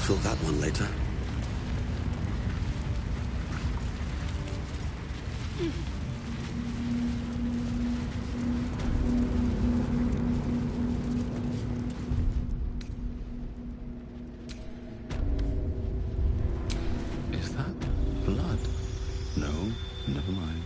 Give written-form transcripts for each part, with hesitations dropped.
fill that one later. Is that blood? No, never mind.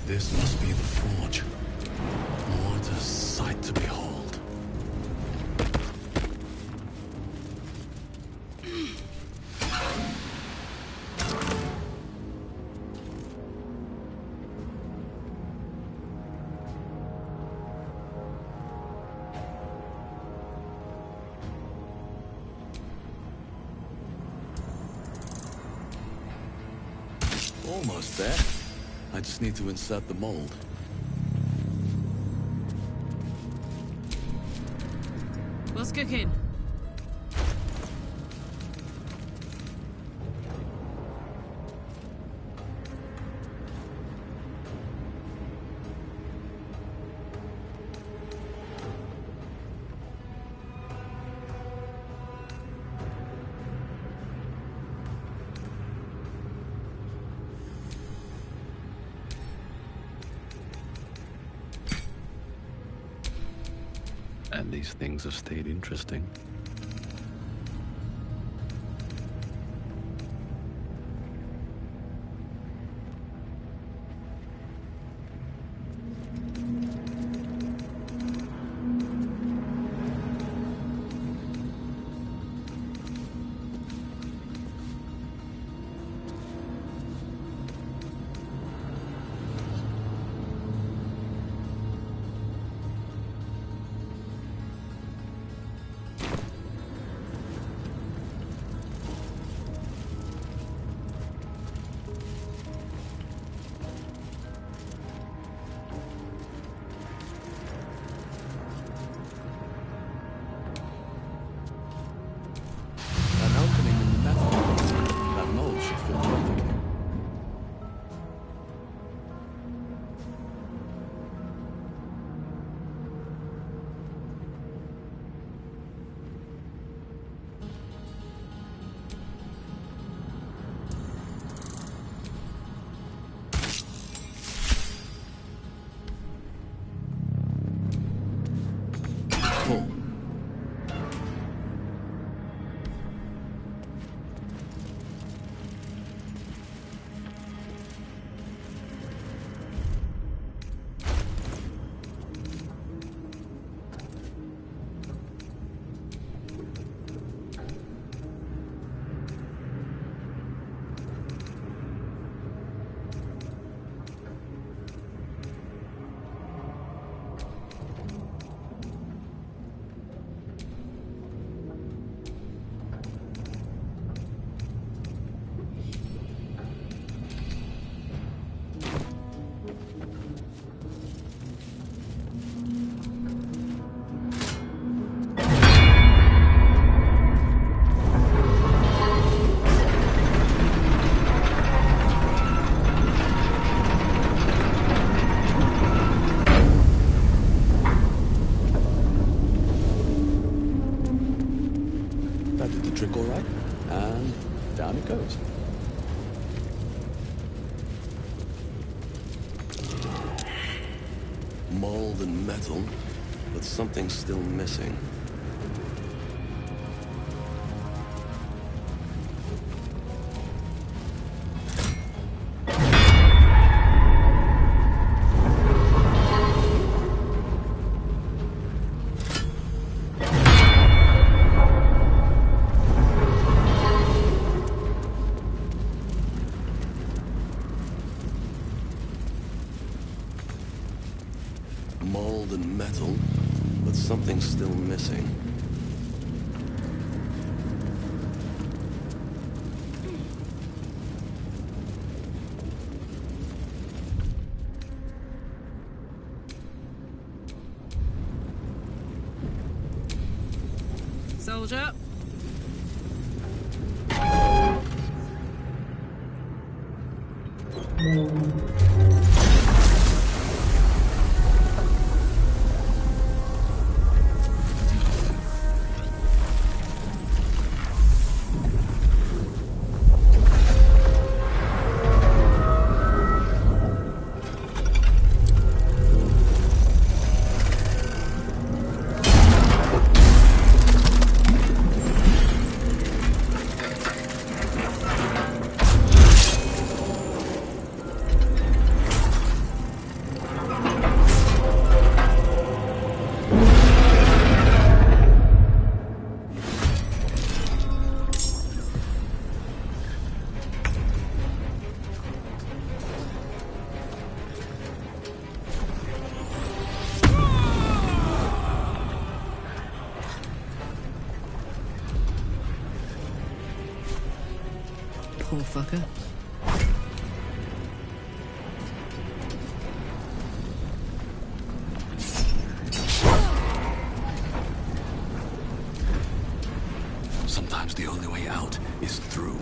This must be the forge. What a sight to behold. Almost there. I just need to insert the mold. What's cooking? And these things have stayed interesting. Mold and metal, but something's still missing. Mold and metal, but something's still missing. Soldier. Poor fucker. Sometimes the only way out is through.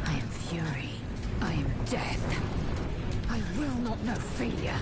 I am fury. I am death. I will not know failure.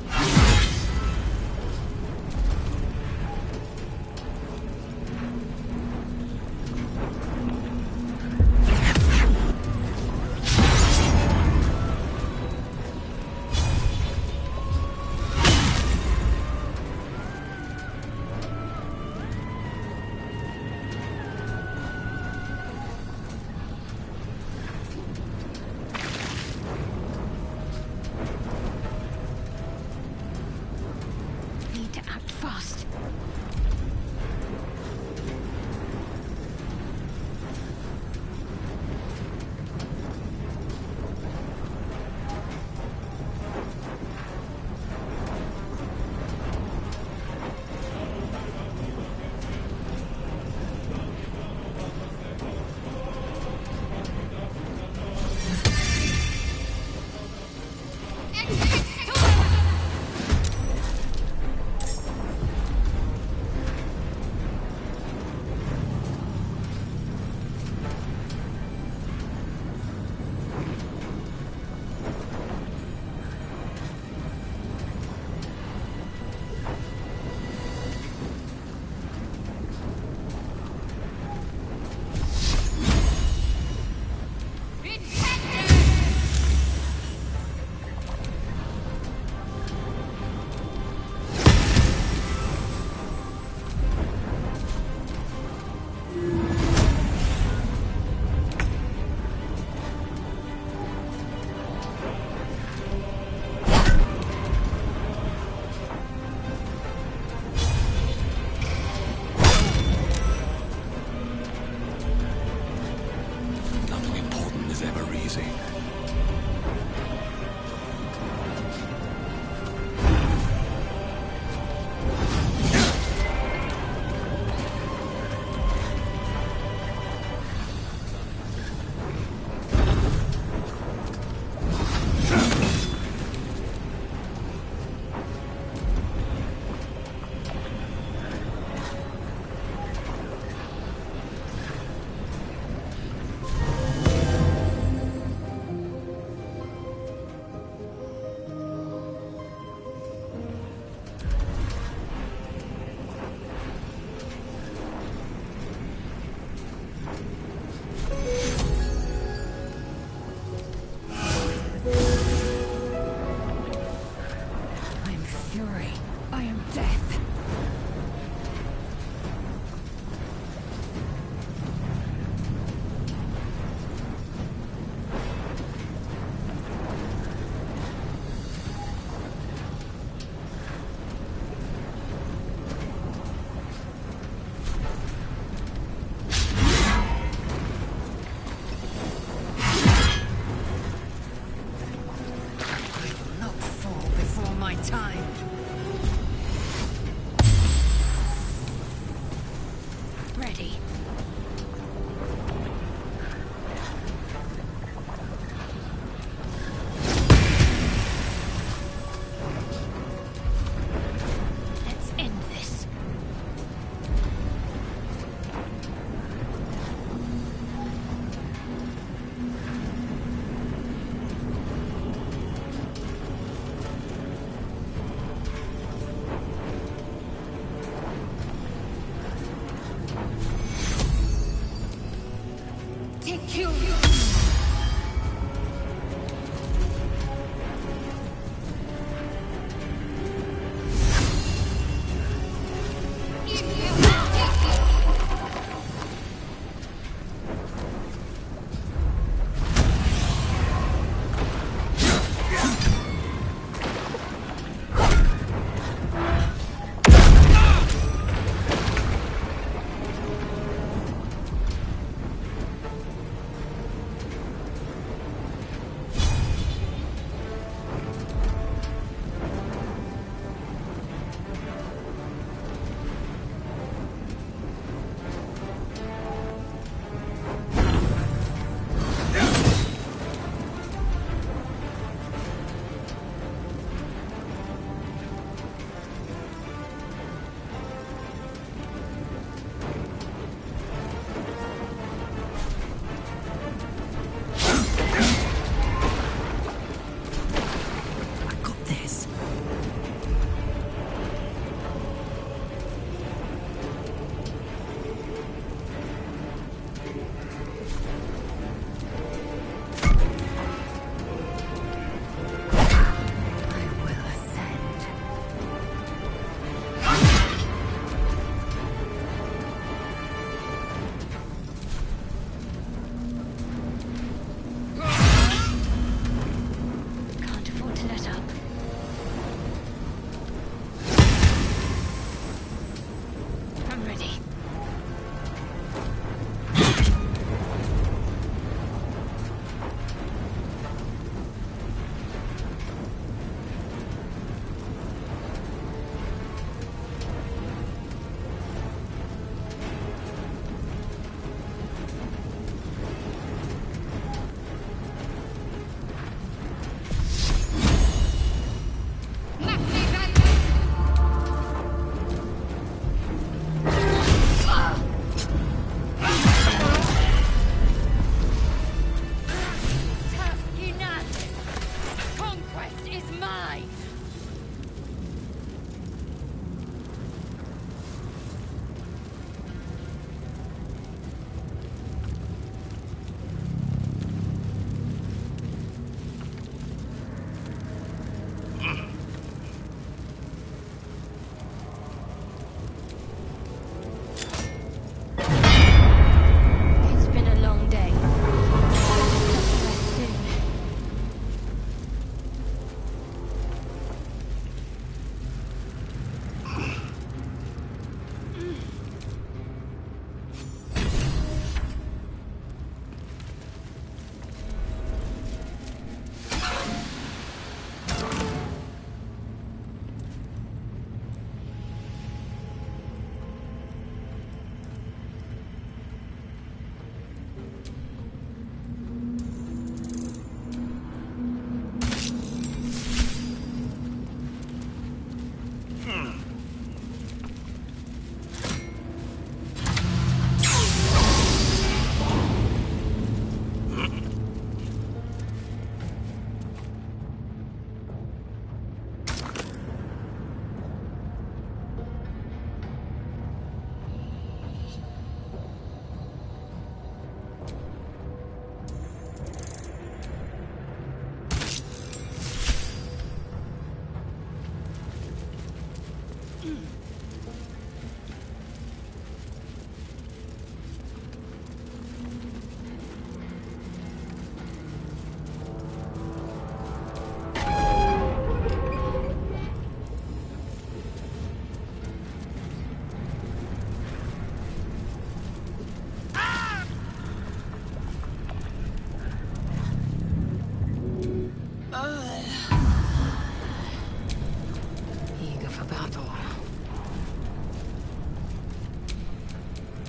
my time. Ready. Let's end this. Take you.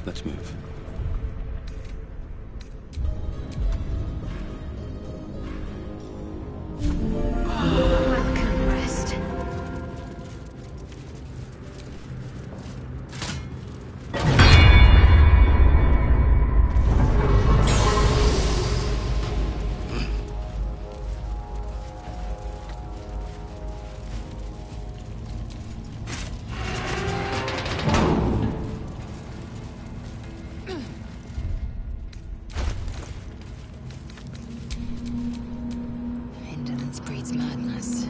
Let's move. Welcome, rest. Indolence breeds madness.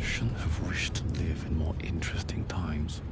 Shouldn't have wished to live in more interesting times.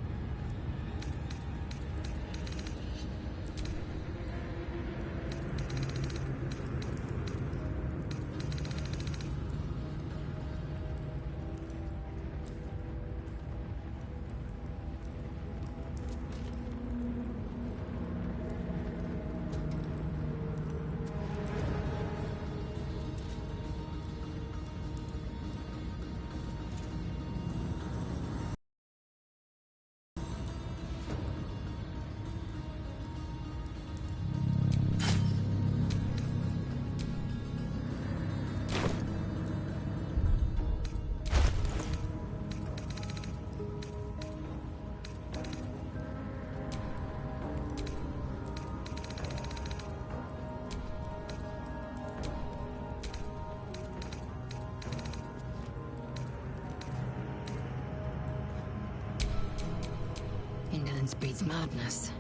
Indolence breeds madness.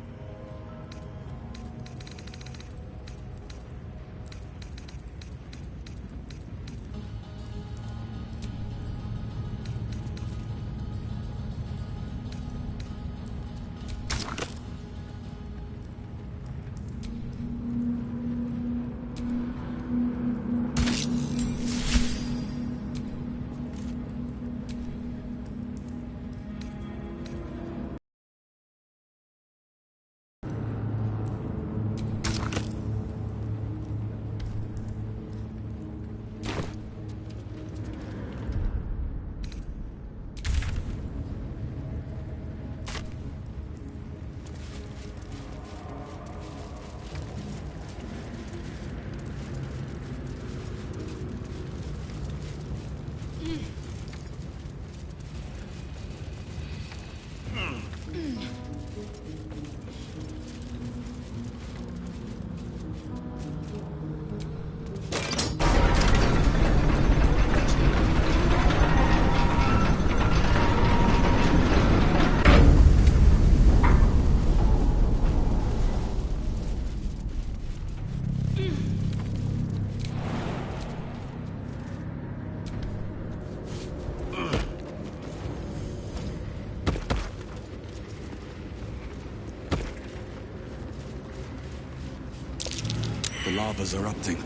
The lava's erupting.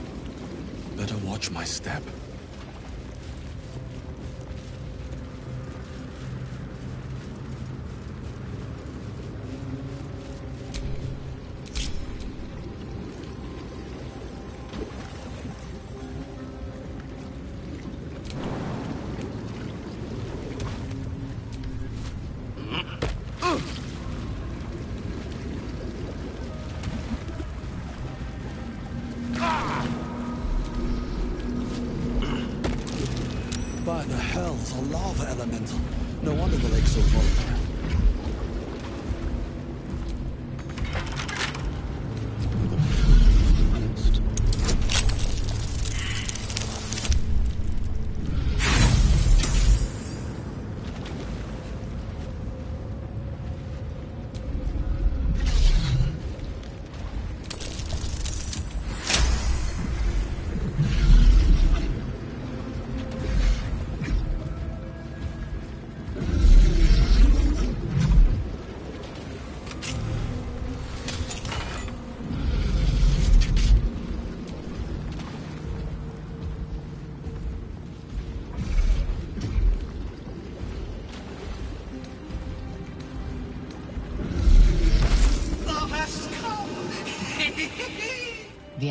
Better watch my step. By the hells, a lava elemental. No wonder the lake's so volatile.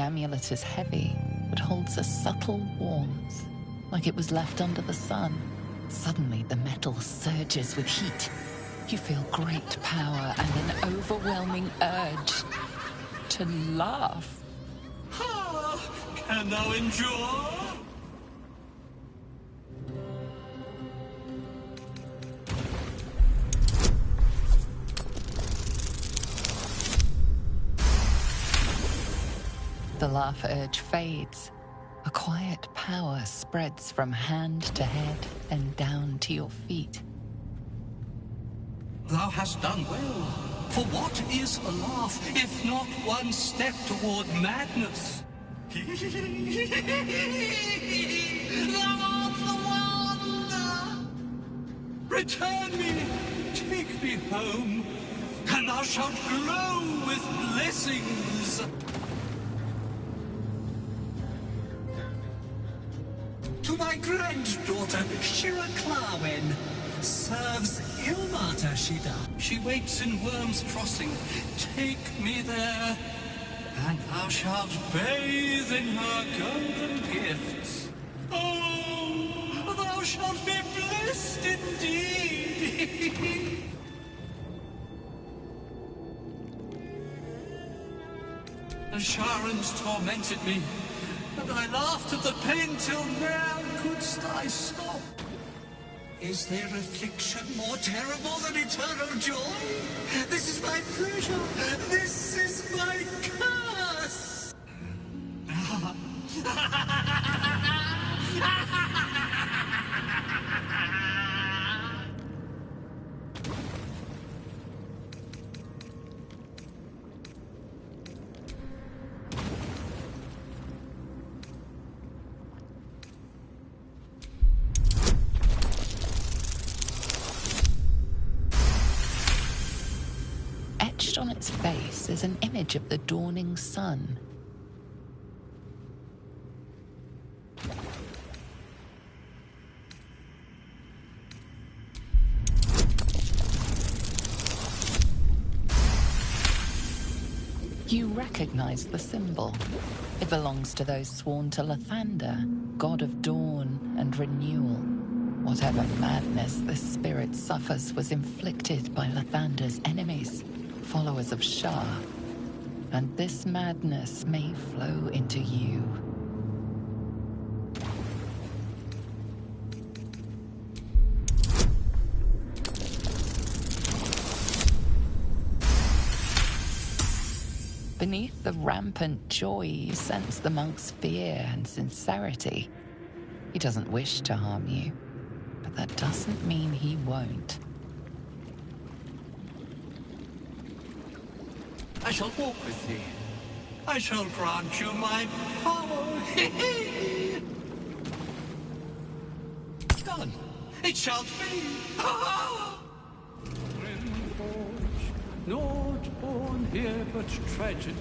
amulet is heavy, but holds a subtle warmth, like it was left under the sun. Suddenly, the metal surges with heat. You feel great power and an overwhelming urge to laugh. Can thou endure? The laugh urge fades. A quiet power spreads from hand to head and down to your feet. Thou hast done well. For what is a laugh if not one step toward madness? Thou art the one! Return me, take me home, and thou shalt glow with blessings. To my granddaughter, Shira Clarwen, serves Ilmata Shida. She waits in Worm's Crossing. Take me there, and thou shalt bathe in her golden gifts. Oh, thou shalt be blessed indeed. The Sharans tormented me, and I laughed at the pain till ne'er couldst I stop. Is there affliction more terrible than eternal joy? This is my pleasure. This is my curse. Etched on its face is an image of the dawning sun. You recognize the symbol. It belongs to those sworn to Lathander, god of dawn and renewal. Whatever madness this spirit suffers was inflicted by Lathander's enemies, followers of Shah. And this madness may flow into you. Beneath the rampant joy, you sense the monk's fear and sincerity. He doesn't wish to harm you, but that doesn't mean he won't. I shall walk with thee. I shall grant you my power. Done. It shall be. Not born here, but tragedy.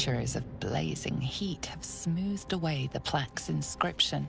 centuries of blazing heat have smoothed away the plaque's inscription.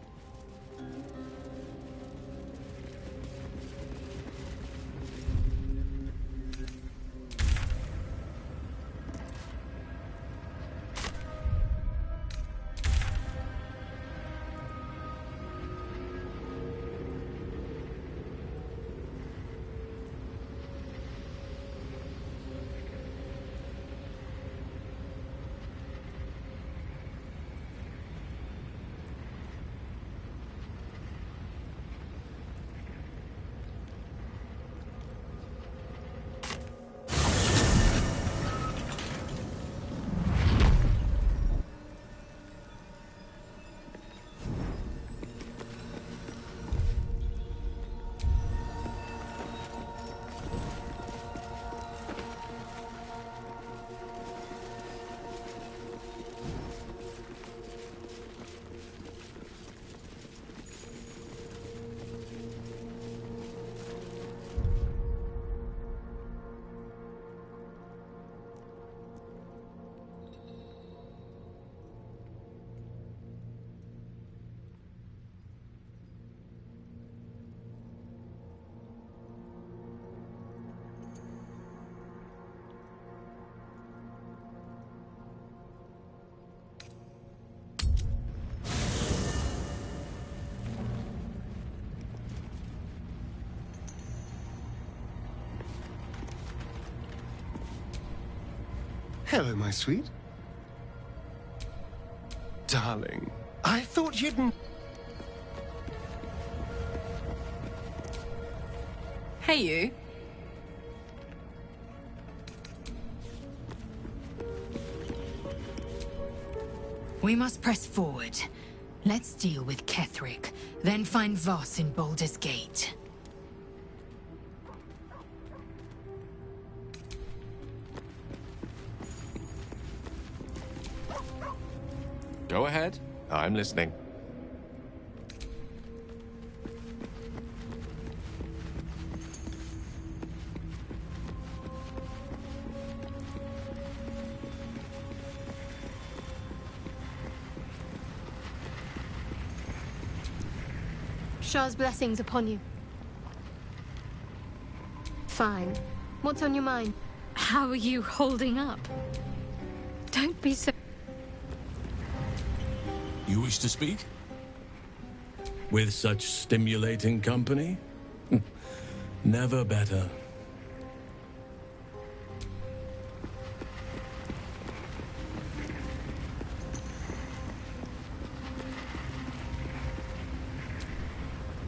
Hello, my sweet. Darling, I thought you'd... Hey, you. We must press forward. Let's deal with Ketherick, then find Voss in Baldur's Gate. Go ahead. I'm listening. Shah's blessings upon you. Fine. What's on your mind? How are you holding up? Don't be so... You wish to speak? With such stimulating company? Never better.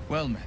Well met.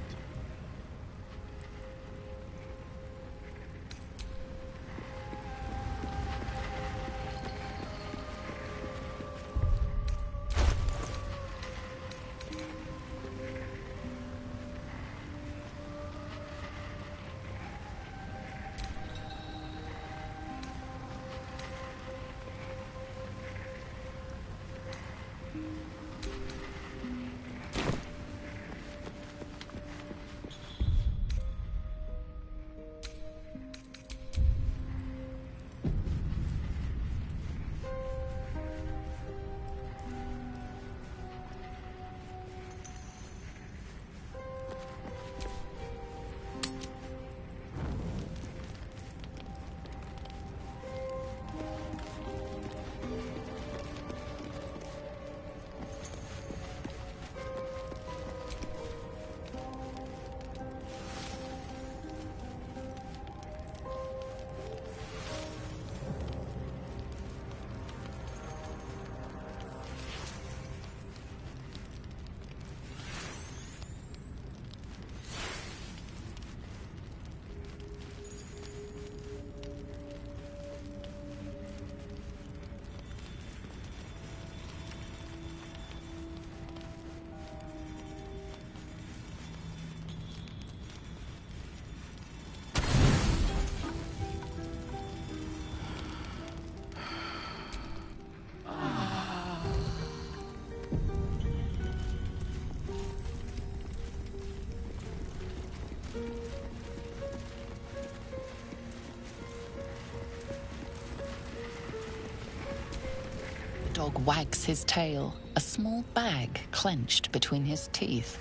dog wags his tail, a small bag clenched between his teeth.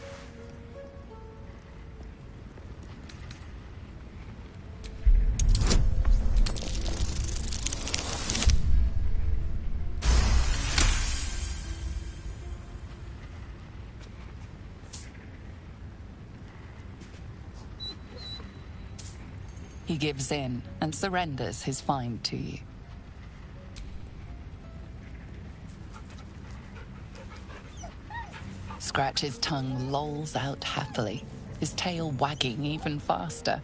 He gives in and surrenders his find to you. Scratch's tongue lolls out happily, his tail wagging even faster.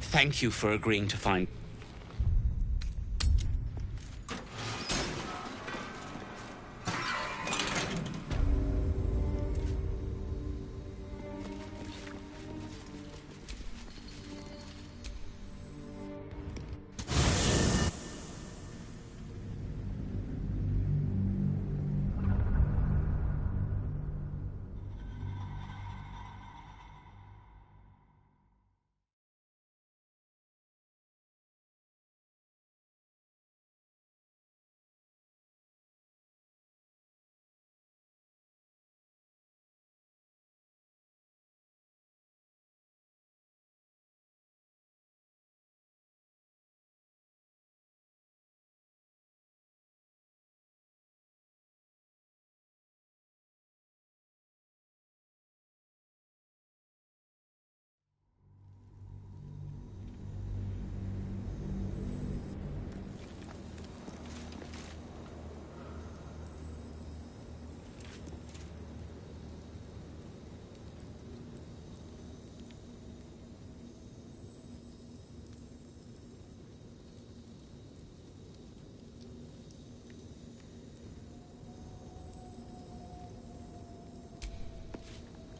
Thank you for agreeing to find...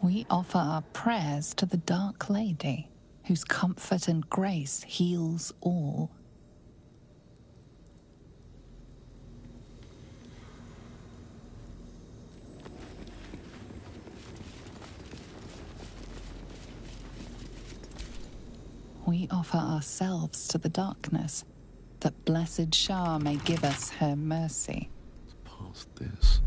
We offer our prayers to the Dark Lady, whose comfort and grace heals all. We offer ourselves to the darkness, that blessed Shah may give us her mercy. Past this.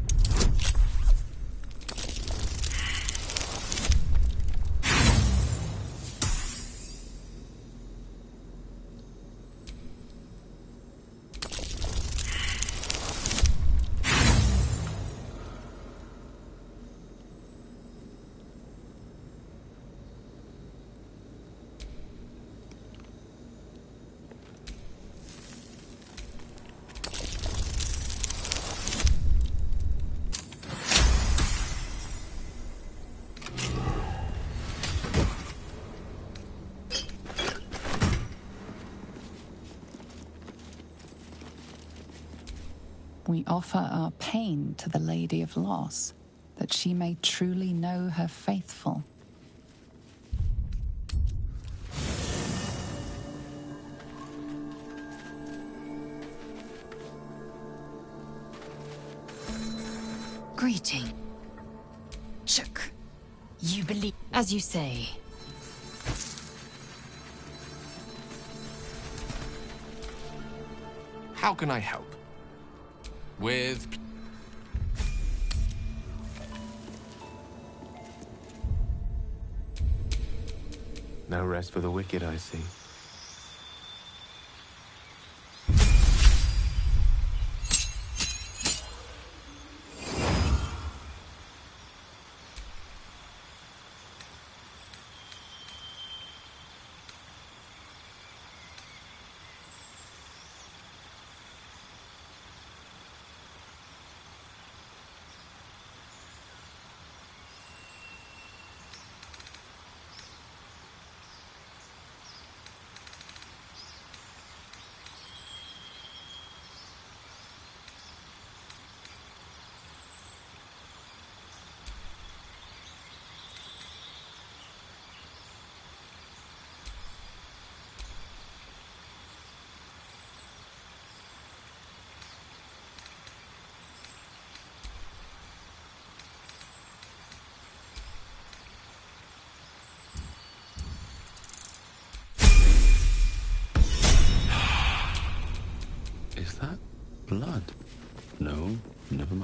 We offer our pain to the Lady of Loss, that she may truly know her faithful. Greeting. Chuk. You believe, as you say. How can I help? With... No rest for the wicked, I see.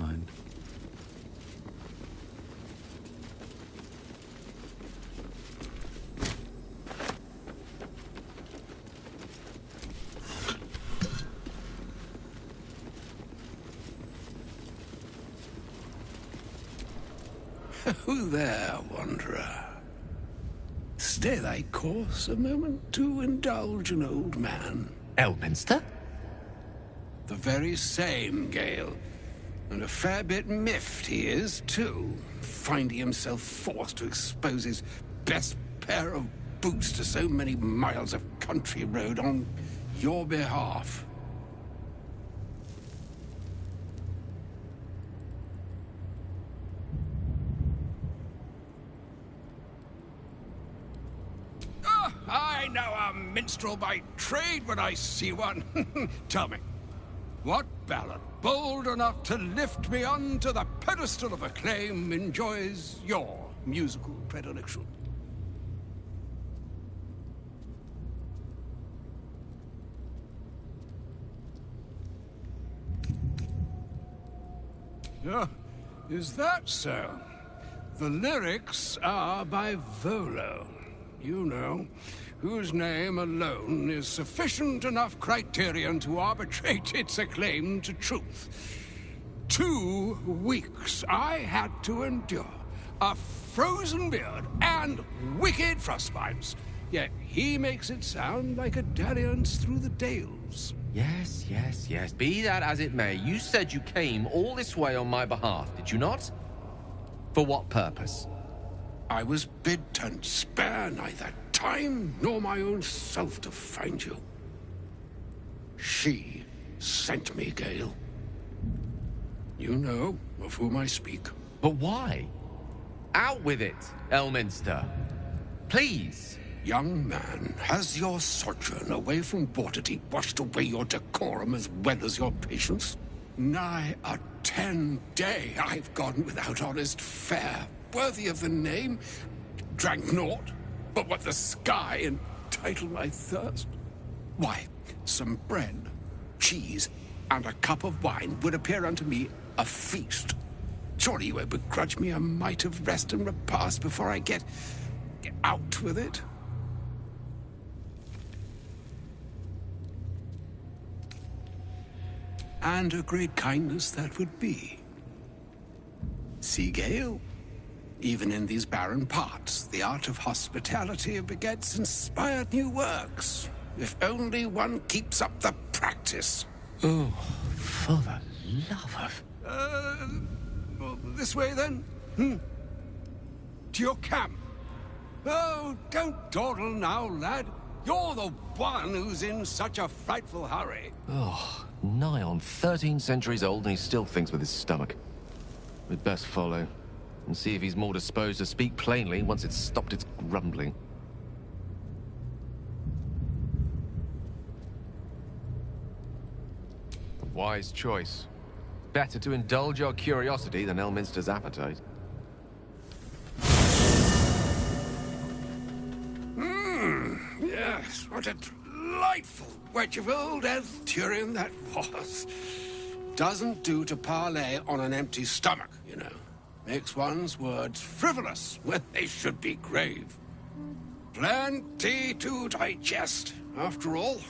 mind. Who there, wanderer? Stay thy course a moment to indulge an old man. Elminster? The very same, Gale. And a fair bit miffed he is, too, finding himself forced to expose his best pair of boots to so many miles of country road on your behalf. I know a minstrel by trade when I see one. Tell me, what ballad, bold enough to lift me onto the pedestal of acclaim, enjoys your musical predilection? Is that so? The lyrics are by Volo. You know, whose name alone is sufficient enough criterion to arbitrate its acclaim to truth. 2 weeks I had to endure a frozen beard and wicked frostbites, yet he makes it sound like a dalliance through the dales. Yes, yes, yes. Be that as it may, you said you came all this way on my behalf, did you not? For what purpose? I was bid to spare neither time nor my own self to find you. She sent me, Gale. You know of whom I speak. But why? Out with it, Elminster. Please. Young man, has your sojourn away from Waterdeep washed away your decorum as well as your patience? Nigh a 10-day I've gone without honest fare, worthy of the name. Drank naught but what the sky entitled my thirst. Why, some bread, cheese, and a cup of wine would appear unto me a feast. Surely you won't begrudge me a mite of rest and repast before I get out with it? And a great kindness that would be. See, Gale? Even in these barren parts, the art of hospitality begets inspired new works. If only one keeps up the practice. Oh, for the love of... Well, this way then? To your camp. Oh, don't dawdle now, lad. You're the one who's in such a frightful hurry. Oh, nigh on 13 centuries old and he still thinks with his stomach. We'd best follow and see if he's more disposed to speak plainly once it's stopped its grumbling. Wise choice. Better to indulge your curiosity than Elminster's appetite. Yes, what a delightful wedge of old Elthurian that was. Doesn't do to parley on an empty stomach, you know. Makes one's words frivolous when they should be grave. Plenty to digest, after all.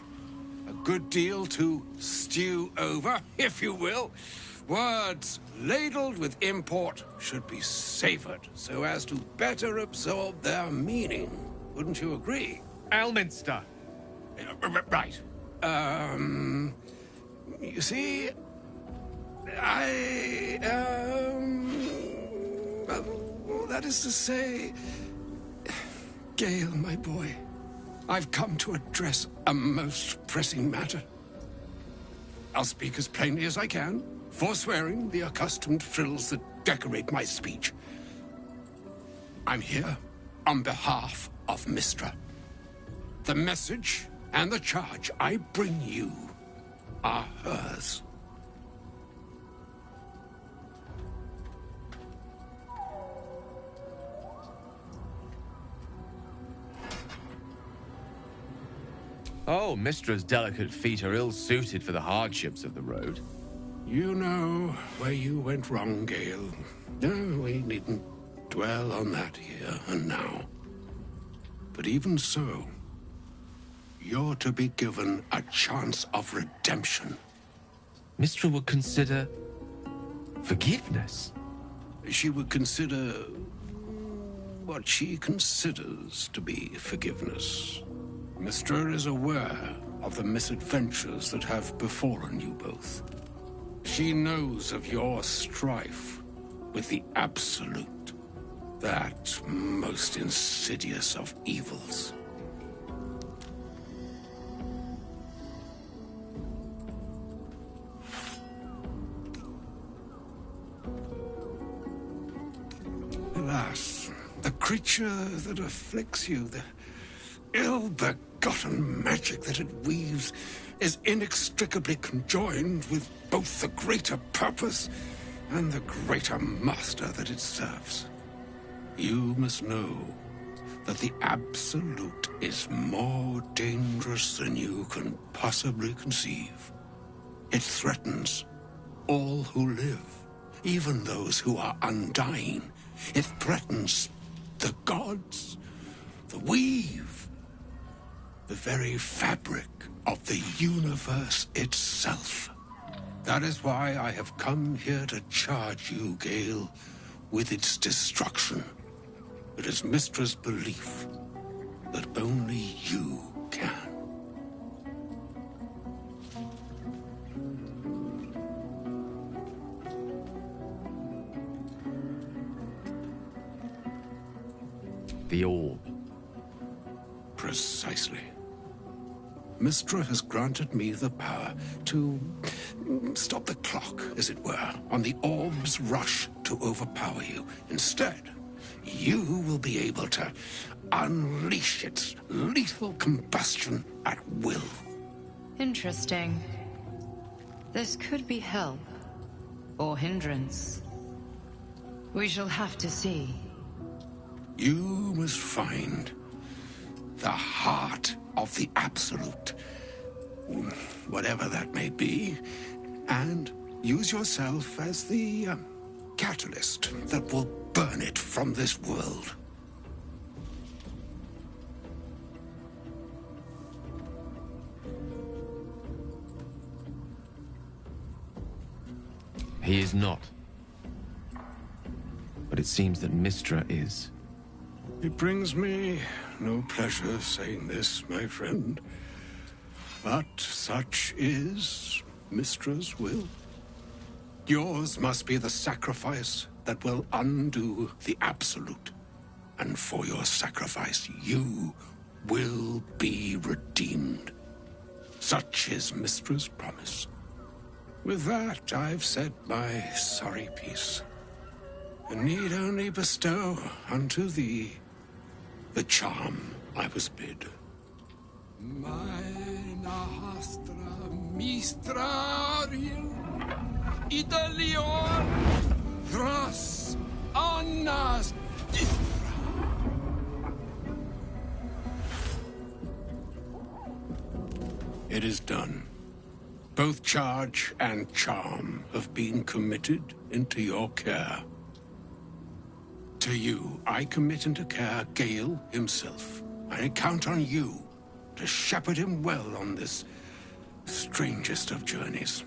A good deal to stew over, if you will. Words ladled with import should be savored so as to better absorb their meaning. Wouldn't you agree? Elminster! Right. You see, well, that is to say, Gale, my boy, I've come to address a most pressing matter. I'll speak as plainly as I can, forswearing the accustomed frills that decorate my speech. I'm here on behalf of Mystra. The message and the charge I bring you are hers. Oh, Mystra's delicate feet are ill-suited for the hardships of the road. You know where you went wrong, Gale. No, we needn't dwell on that here and now. But even so, you're to be given a chance of redemption. Mystra would consider forgiveness. She would consider what she considers to be forgiveness. Mystra is aware of the misadventures that have befallen you both. She knows of your strife with the Absolute, that most insidious of evils. Alas, the creature that afflicts you, the ill-begotten magic that it weaves, is inextricably conjoined with both the greater purpose and the greater master that it serves. You must know that the Absolute is more dangerous than you can possibly conceive. It threatens all who live, even those who are undying. It threatens the gods, the weave, the very fabric of the universe itself. That is why I have come here to charge you, Gale, with its destruction. It is Mystra's belief that only you can. The orb. Precisely. Mystra has granted me the power to stop the clock, as it were, on the orb's rush to overpower you. Instead, you will be able to unleash its lethal combustion at will. Interesting. This could be help, or hindrance. We shall have to see. You must find the heart of the Absolute, whatever that may be, and use yourself as the catalyst that will burn it from this world. He is not. But it seems that Mystra is. It brings me no pleasure saying this, my friend, but such is Mystra's will. Yours must be the sacrifice that will undo the Absolute, and for your sacrifice you will be redeemed. Such is Mystra's promise. With that, I've said my sorry piece, and need only bestow unto thee the charm I was bid. Meine Hastra Mistrarien Italion Thras Annas It is done. Both charge and charm have been committed into your care. To you, I commit into care Gale himself. I count on you to shepherd him well on this strangest of journeys.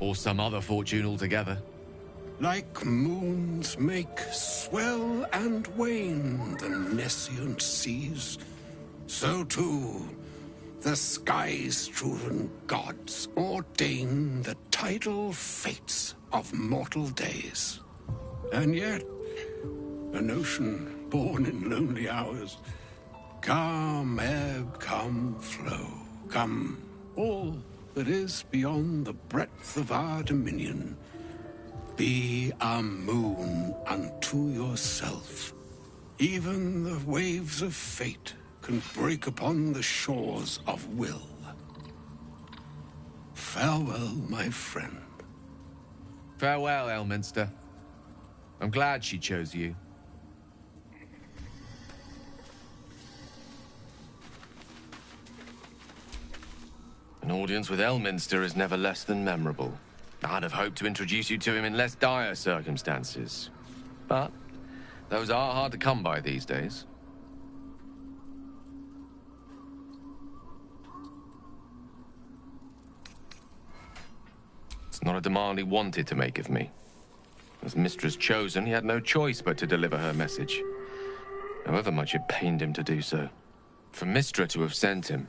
Or some other fortune altogether. Like moons make swell and wane the nescient seas, so too the sky-strewn gods ordain the tidal fates of mortal days. And yet, an ocean born in lonely hours, come ebb, come flow, come all that is beyond the breadth of our dominion. Be a moon unto yourself. Even the waves of fate can break upon the shores of will. Farewell, my friend. Farewell, Elminster. I'm glad she chose you. An audience with Elminster is never less than memorable. I'd have hoped to introduce you to him in less dire circumstances. But those are hard to come by these days. It's not a demand he wanted to make of me. As mistress chosen, he had no choice but to deliver her message, however much it pained him to do so. For Mystra to have sent him,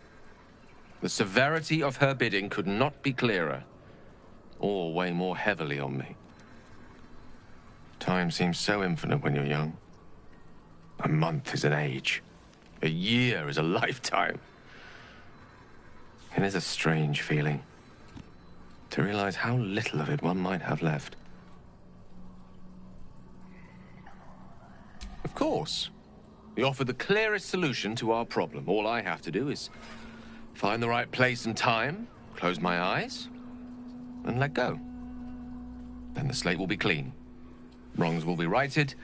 the severity of her bidding could not be clearer, or weigh more heavily on me. Time seems so infinite when you're young. A month is an age. A year is a lifetime. It is a strange feeling to realize how little of it one might have left. Of course, we offer the clearest solution to our problem. All I have to do is find the right place and time, close my eyes, and let go. Then the slate will be clean. Wrongs will be righted,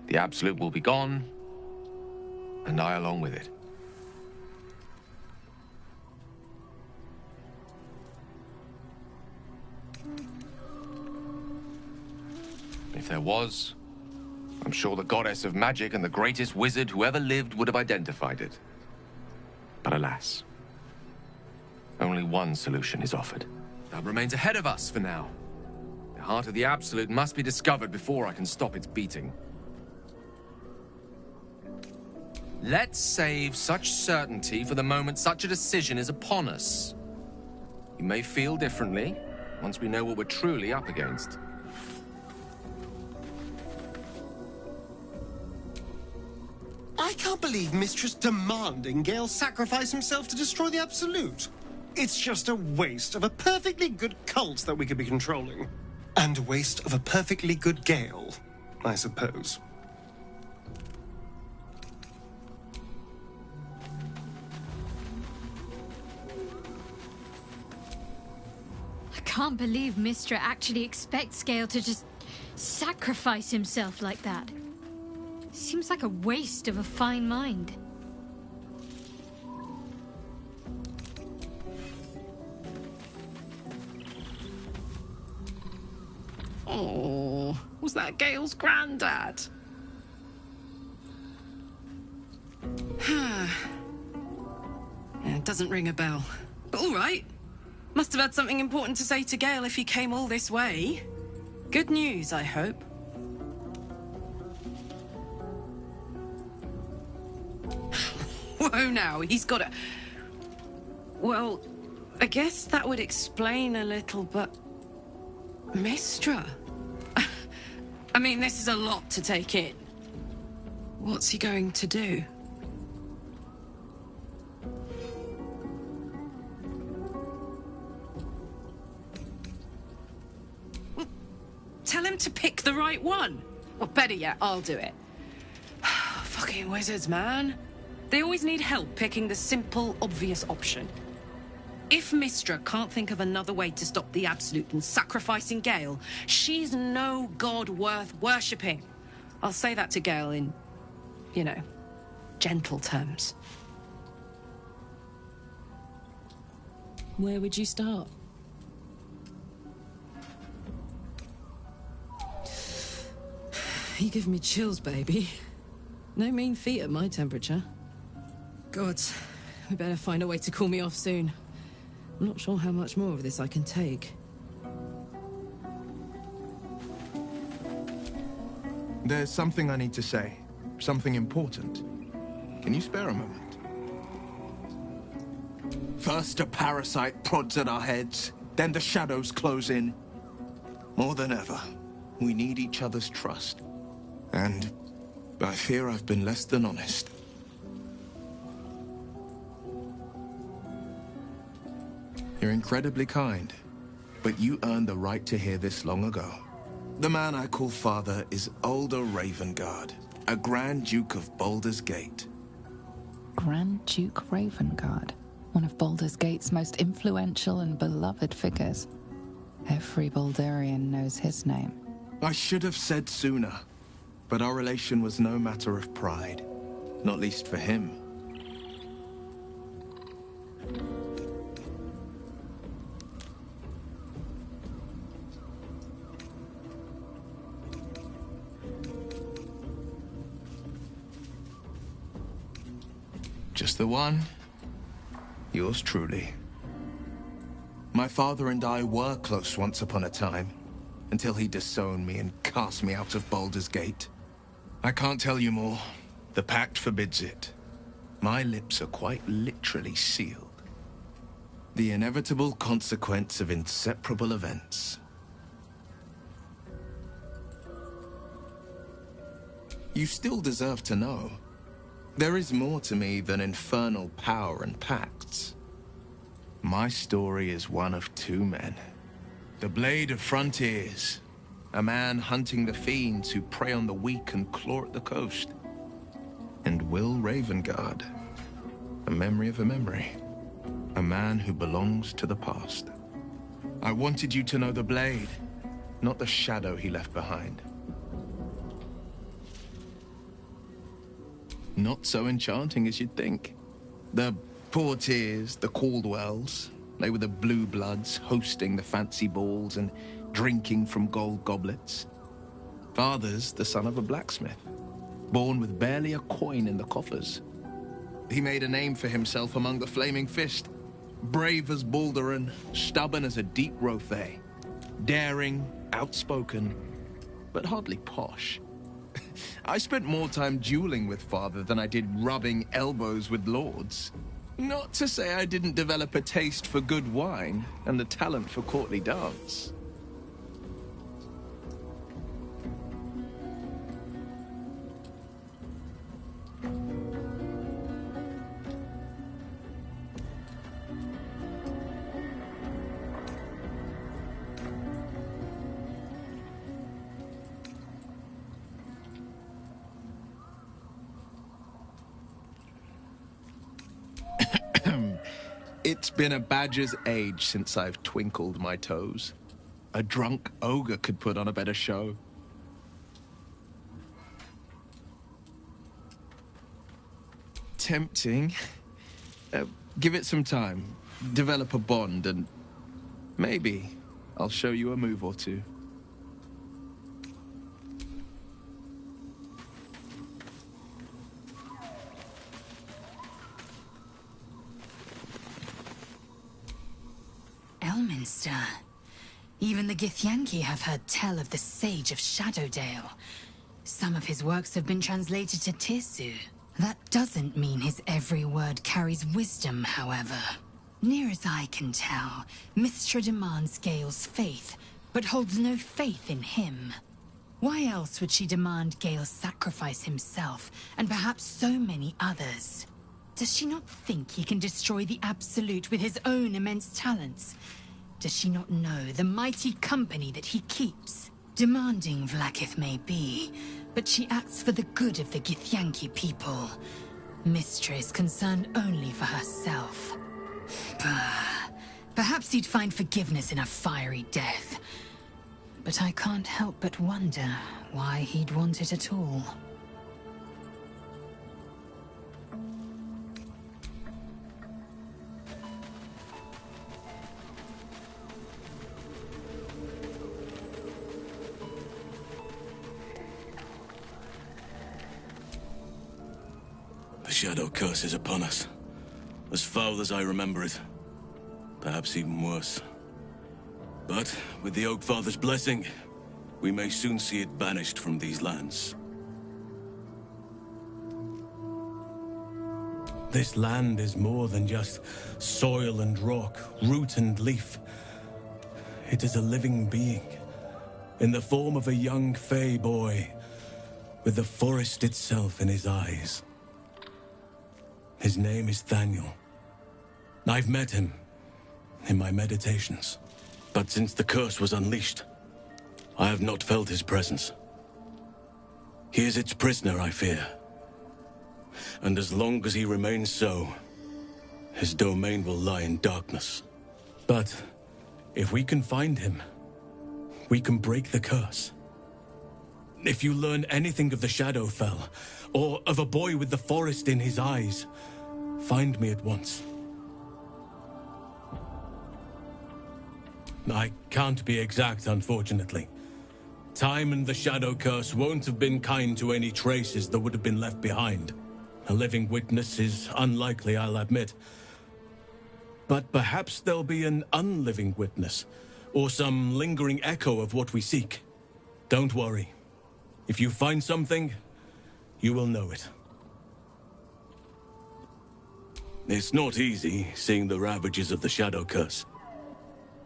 the absolute will be gone, and I along with it. If there was, I'm sure the goddess of magic and the greatest wizard who ever lived would have identified it. But alas, only one solution is offered. That remains ahead of us for now. The heart of the Absolute must be discovered before I can stop its beating. Let's save such certainty for the moment such a decision is upon us. You may feel differently once we know what we're truly up against. I can't believe Mistress demanding Gale sacrifice himself to destroy the Absolute. It's just a waste of a perfectly good cult that we could be controlling. And a waste of a perfectly good Gale, I suppose. I can't believe Mystra actually expects Gale to just sacrifice himself like that. Seems like a waste of a fine mind. Oh, was that Gale's granddad? Yeah, it doesn't ring a bell. But all right. Must have had something important to say to Gale if he came all this way. Good news, I hope. Whoa now, he's got a... Well, I guess that would explain a little, but... Mystra? I mean, this is a lot to take in. What's he going to do? Well, tell him to pick the right one. Or better yet, I'll do it. Fucking wizards, man. They always need help picking the simple, obvious option. If Mystra can't think of another way to stop the Absolute than sacrificing Gale, she's no god worth worshipping. I'll say that to Gale in, you know, gentle terms. Where would you start? You give me chills, baby. No mean feat at my temperature. Gods, we better find a way to cool me off soon. I'm not sure how much more of this I can take. There's something I need to say. Something important. Can you spare a moment? First a parasite prods at our heads, then the shadows close in. More than ever, we need each other's trust. And I fear I've been less than honest. You're incredibly kind, but you earned the right to hear this long ago. The man I call father is Ulder Ravengard, a Grand Duke of Baldur's Gate. Grand Duke Ravengard, one of Baldur's Gate's most influential and beloved figures. Every Baldurian knows his name. I should have said sooner, but our relation was no matter of pride, not least for him. Just the one. Yours truly. My father and I were close once upon a time, until he disowned me and cast me out of Baldur's Gate. I can't tell you more. The pact forbids it. My lips are quite literally sealed. The inevitable consequence of inseparable events. You still deserve to know. There is more to me than infernal power and pacts. My story is one of two men. The Blade of Frontiers, a man hunting the fiends who prey on the weak and claw at the coast. And Will Ravengard, a memory of a memory. A man who belongs to the past. I wanted you to know the Blade, not the shadow he left behind. Not so enchanting as you'd think. The Portiers, the Caldwells, they were the blue bloods hosting the fancy balls and drinking from gold goblets. Father's the son of a blacksmith, born with barely a coin in the coffers. He made a name for himself among the Flaming Fist, brave as Balduran, stubborn as a deep Rothay, daring, outspoken, but hardly posh. I spent more time dueling with father than I did rubbing elbows with lords. Not to say I didn't develop a taste for good wine and the talent for courtly dance. It's been a badger's age since I've twinkled my toes. A drunk ogre could put on a better show. Tempting. Give it some time. Develop a bond, and maybe I'll show you a move or two. Elminster. Even the Githyanki have heard tell of the Sage of Shadowdale. Some of his works have been translated to Tirsu. That doesn't mean his every word carries wisdom, however. Near as I can tell, Mystra demands Gale's faith, but holds no faith in him. Why else would she demand Gale sacrifice himself, and perhaps so many others? Does she not think he can destroy the Absolute with his own immense talents? Does she not know the mighty company that he keeps? Demanding Vlaakith may be, but she acts for the good of the Githyanki people. Mystra is concerned only for herself. Perhaps he'd find forgiveness in a fiery death. But I can't help but wonder why he'd want it at all. The Shadow Curse is upon us. As foul as I remember it. Perhaps even worse. But, with the Oak Father's blessing, we may soon see it banished from these lands. This land is more than just soil and rock, root and leaf. It is a living being, in the form of a young Fey boy, with the forest itself in his eyes. His name is Thaniel. I've met him in my meditations. But since the curse was unleashed, I have not felt his presence. He is its prisoner, I fear. And as long as he remains so, his domain will lie in darkness. But if we can find him, we can break the curse. If you learn anything of the Shadowfell, or of a boy with the forest in his eyes, find me at once. I can't be exact, unfortunately. Time and the Shadow Curse won't have been kind to any traces that would have been left behind. A living witness is unlikely, I'll admit. But perhaps there'll be an unliving witness, or some lingering echo of what we seek. Don't worry. If you find something, you will know it. It's not easy, seeing the ravages of the Shadow Curse.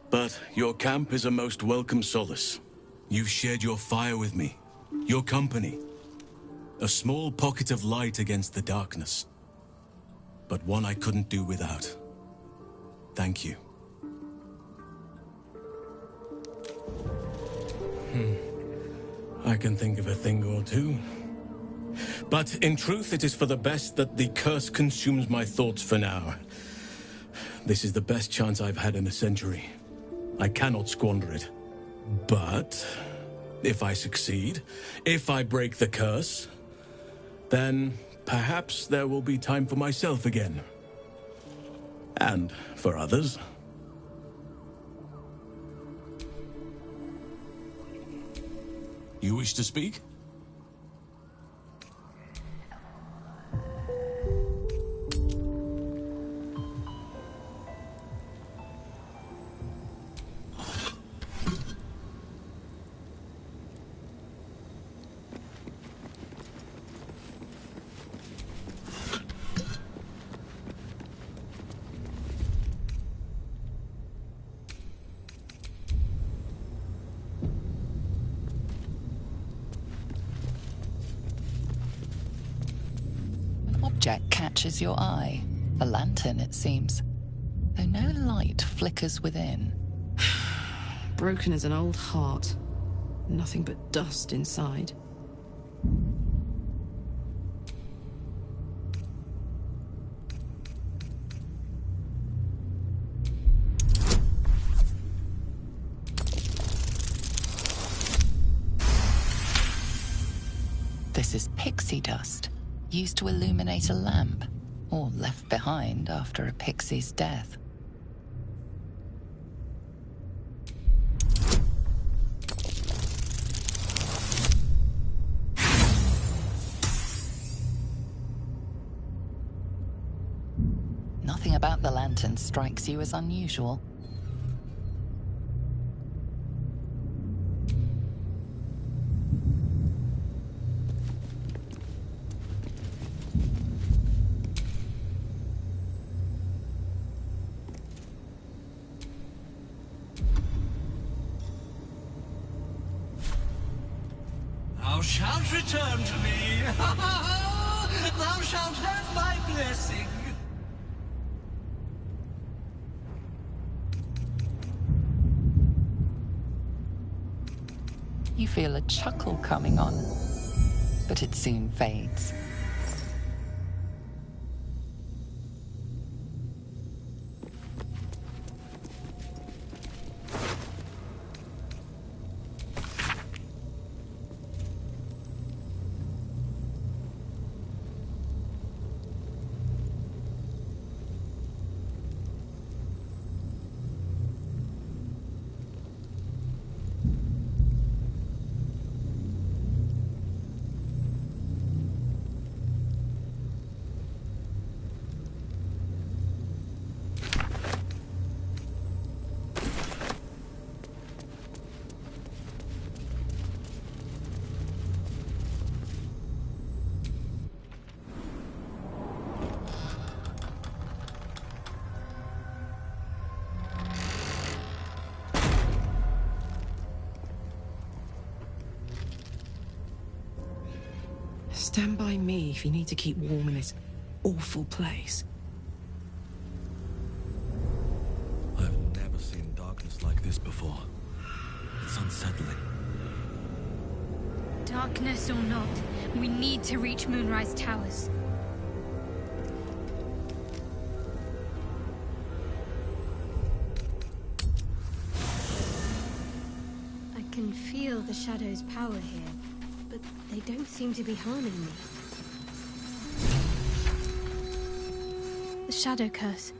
But your camp is a most welcome solace. You've shared your fire with me, your company. A small pocket of light against the darkness. But one I couldn't do without. Thank you. I can think of a thing or two. But in truth, it is for the best that the curse consumes my thoughts for now. This is the best chance I've had in a century. I cannot squander it. But if I succeed, if I break the curse, then perhaps there will be time for myself again. And for others. You wish to speak? Object catches your eye. A lantern, it seems. Though no light flickers within. Broken as an old heart. Nothing but dust inside. This is pixie dust, used to illuminate a lamp, or left behind after a pixie's death. Nothing about the lantern strikes you as unusual. Thou shalt return to me. Thou shalt have my blessing. You feel a chuckle coming on, but it soon fades. Stand by me if you need to keep warm in this awful place. I've never seen darkness like this before. It's unsettling. Darkness or not, we need to reach Moonrise Towers. I can feel the Shadow's power here, but they don't seem to be harming me. The Shadow Curse.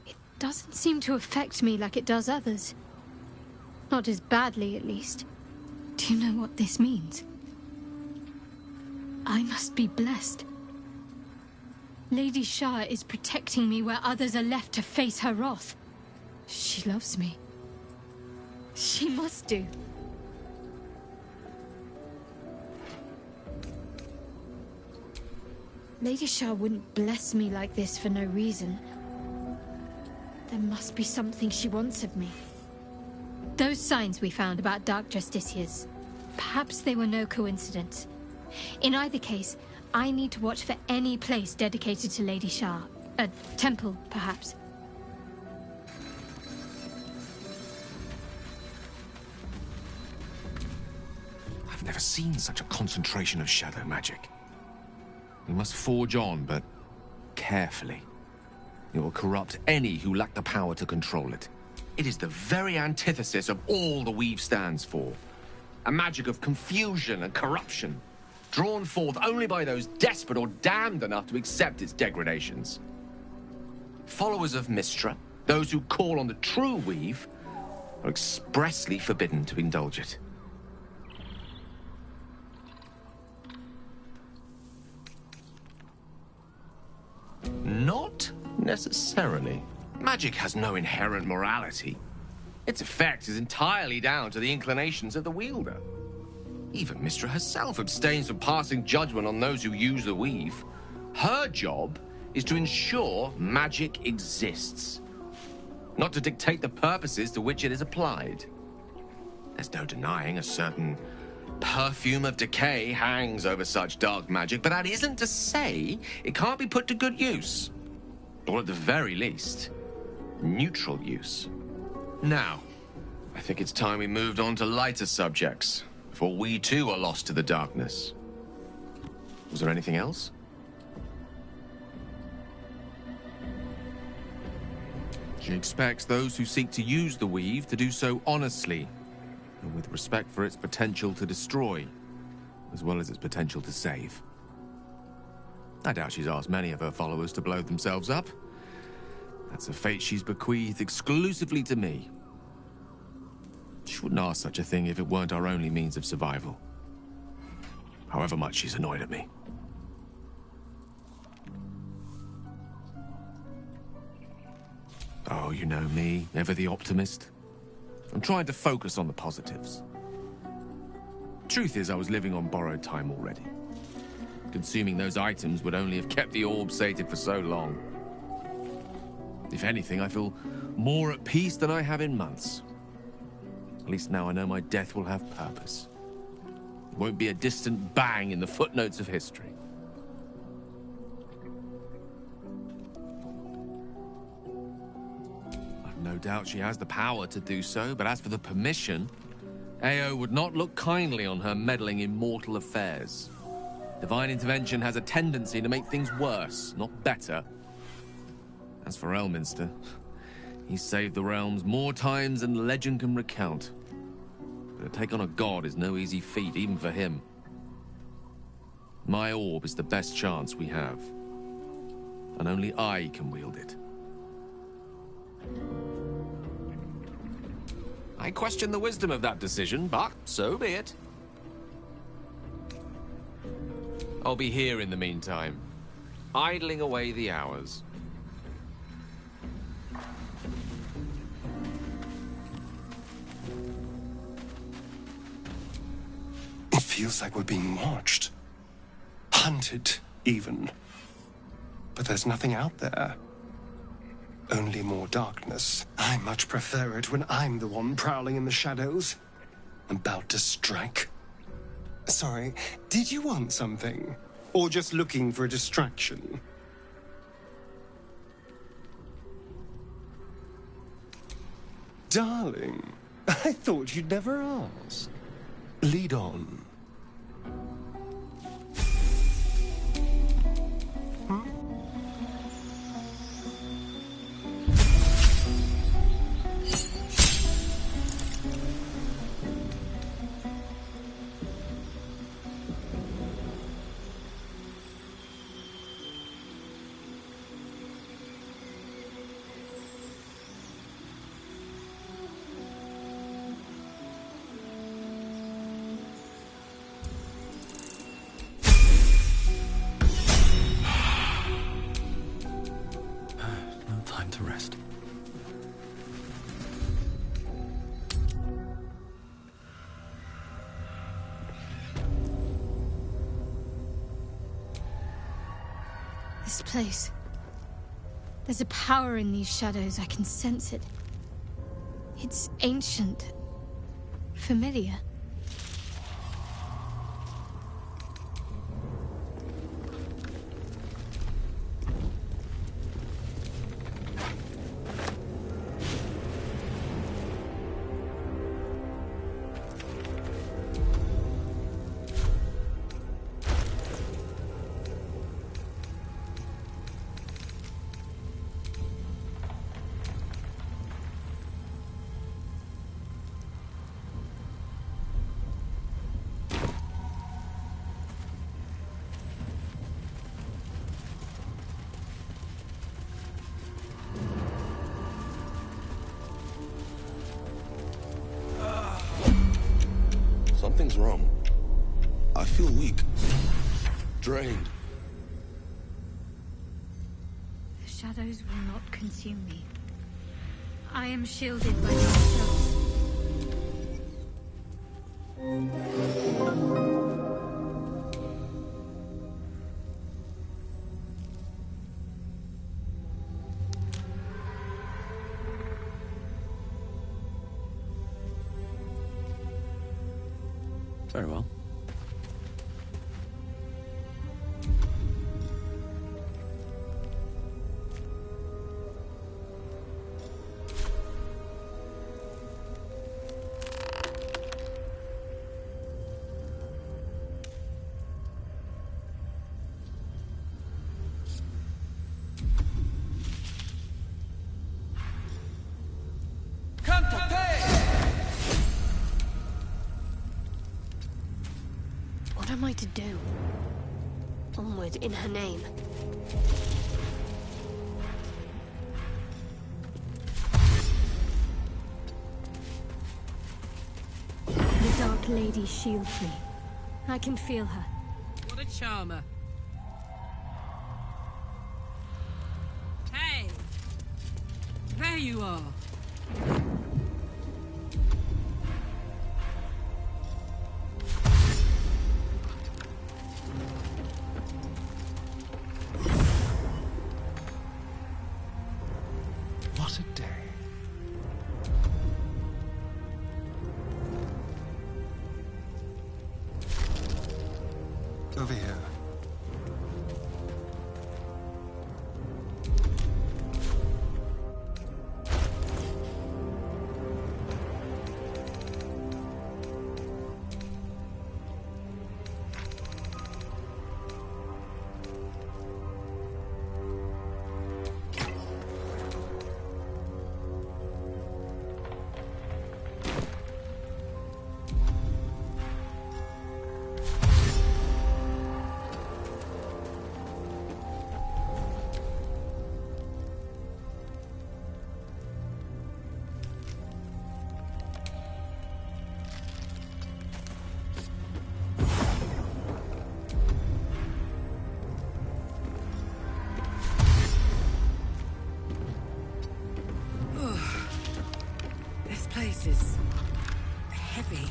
It doesn't seem to affect me like it does others. Not as badly, at least. Do you know what this means? I must be blessed. Lady Shah is protecting me where others are left to face her wrath. She loves me. She must do. Lady Shah wouldn't bless me like this for no reason. There must be something she wants of me. Those signs we found about Dark Justiciars, perhaps they were no coincidence. In either case, I need to watch for any place dedicated to Lady Shah. A temple, perhaps. I've never seen such a concentration of shadow magic. We must forge on, but carefully. It will corrupt any who lack the power to control it. It is the very antithesis of all the Weave stands for. A magic of confusion and corruption, drawn forth only by those desperate or damned enough to accept its degradations. Followers of Mystra, those who call on the true Weave, are expressly forbidden to indulge it. Not necessarily. Magic has no inherent morality. Its effect is entirely down to the inclinations of the wielder. Even Mystra herself abstains from passing judgment on those who use the Weave. Her job is to ensure magic exists, not to dictate the purposes to which it is applied. There's no denying a certain perfume of decay hangs over such dark magic, but that isn't to say it can't be put to good use. Or at the very least, neutral use. Now, I think it's time we moved on to lighter subjects, before we too are lost to the darkness. Was there anything else? She expects those who seek to use the Weave to do so honestly, and with respect for its potential to destroy, as well as its potential to save. I doubt she's asked many of her followers to blow themselves up. That's a fate she's bequeathed exclusively to me. She wouldn't ask such a thing if it weren't our only means of survival. However much she's annoyed at me. Oh, you know me, ever the optimist. I'm trying to focus on the positives. Truth is, I was living on borrowed time already. Consuming those items would only have kept the orb sated for so long. If anything, I feel more at peace than I have in months. At least now I know my death will have purpose. It won't be a distant bang in the footnotes of history. I've no doubt she has the power to do so, but as for the permission, Ao would not look kindly on her meddling in mortal affairs. Divine intervention has a tendency to make things worse, not better. As for Elminster, he's saved the realms more times than legend can recount. But to take on a god is no easy feat, even for him. My orb is the best chance we have. And only I can wield it. I question the wisdom of that decision, but so be it. I'll be here in the meantime, idling away the hours. It feels like we're being watched. Hunted, even. But there's nothing out there. Only more darkness. I much prefer it when I'm the one prowling in the shadows, about to strike. Sorry, did you want something? Or just looking for a distraction? Darling, I thought you'd never ask. Lead on. This place. There's a power in these shadows. I can sense it. It's ancient. Familiar. Something's wrong. I feel weak. Drained. The shadows will not consume me. I am shielded by your shells. Very well. What am I to do? Onward in her name. The Dark Lady shields me. I can feel her. What a charmer. Hey! There you are. What a day. Over here. This place is heavy.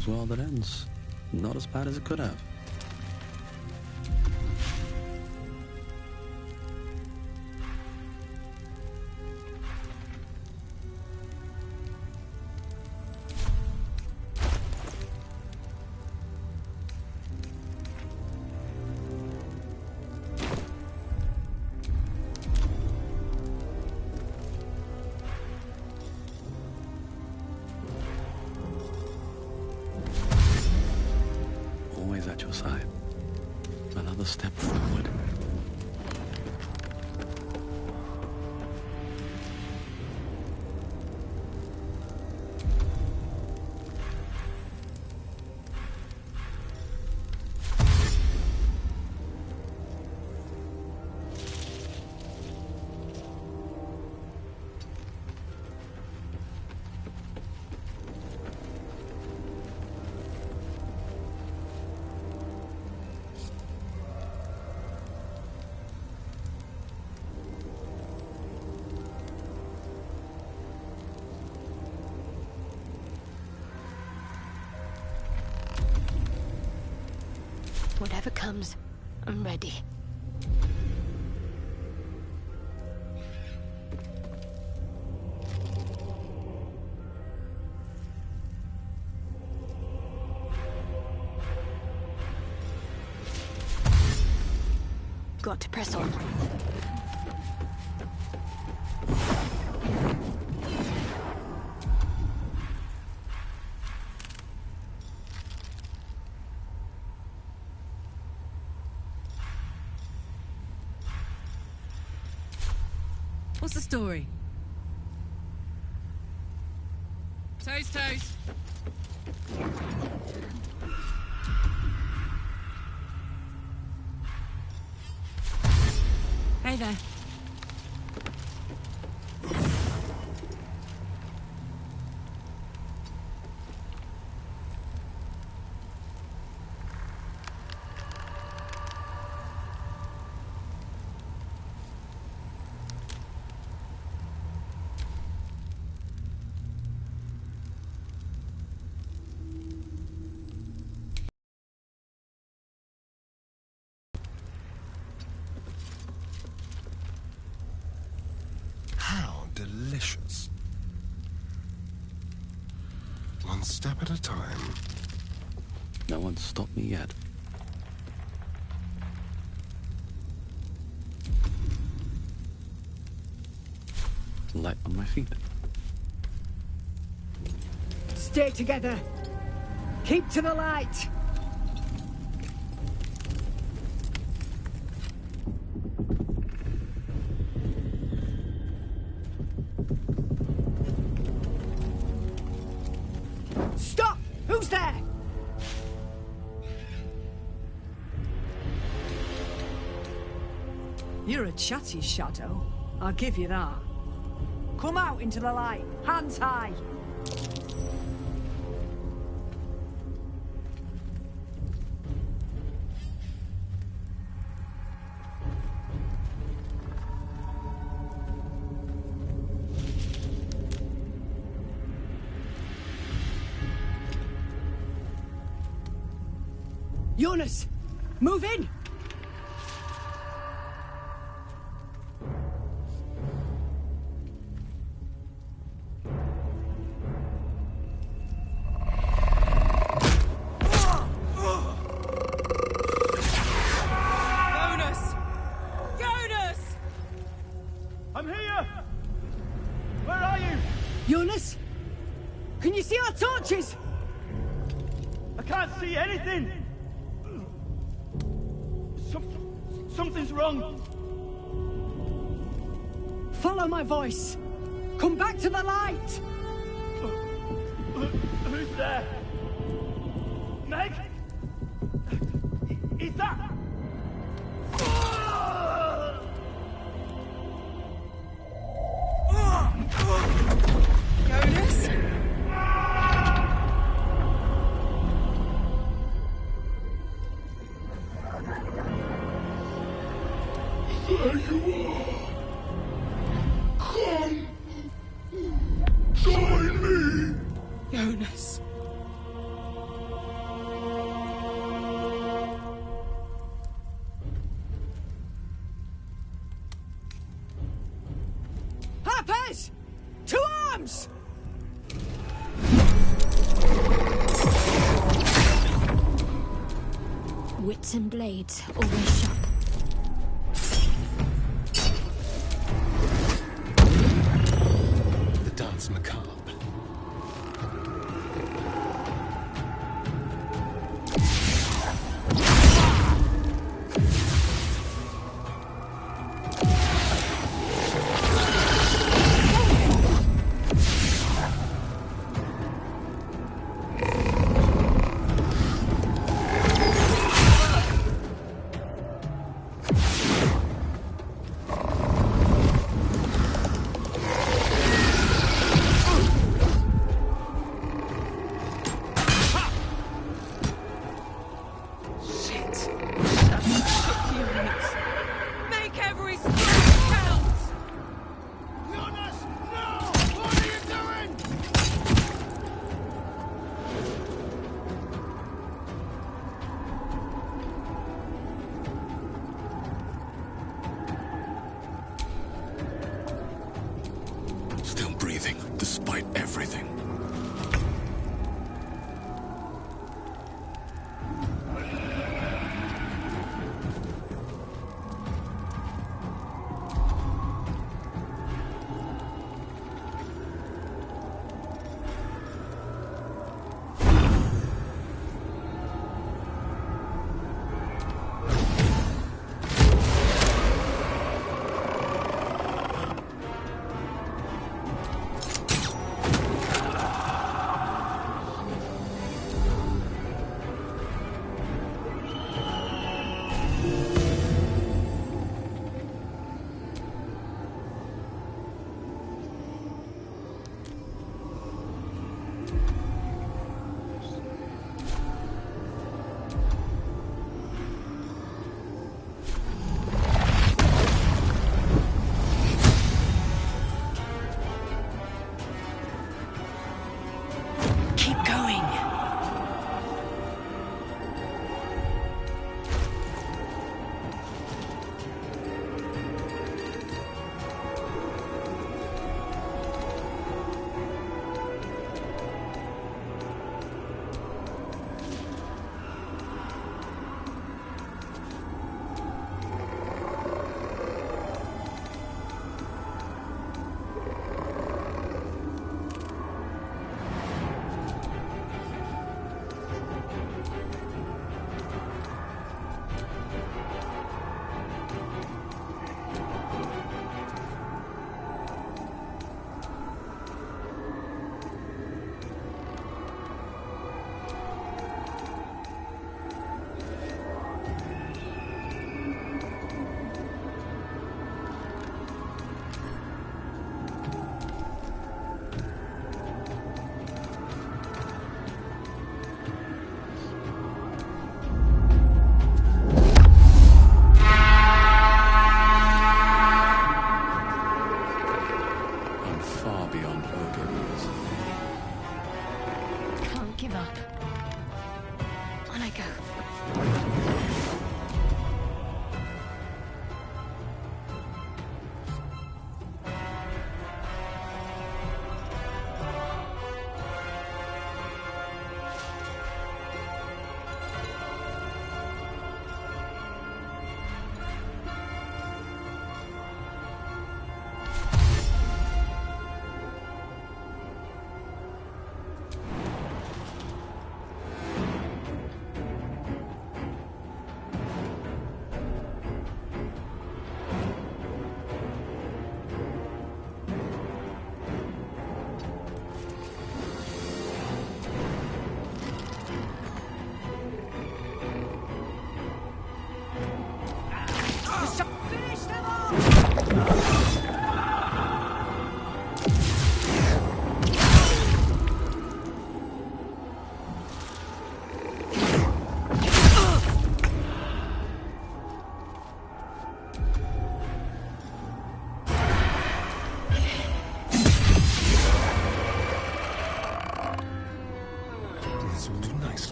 all's well that ends. Not as bad as it could have. Always at your side. Another step forward. Whatever comes, I'm ready. Got to press on. What's the story? Toes. Hey there. How delicious. One step at a time. No one's stopped me yet. Light on my feet. Stay together. Keep to the light. Stop! Who's there? You're a chatty shadow. I'll give you that. Come out into the light. Hands high. Jonas, move in! Jonas! I'm here! Where are you? Jonas? Can you see our torches? I can't see anything! Something's wrong. Follow my voice. Come back to the light. Who's there? Meg? Is that? Jonas? There you are. Come. Join me. Jonas. chance! Wits and blades, always sharp. The dance macabre. Still breathing, despite everything.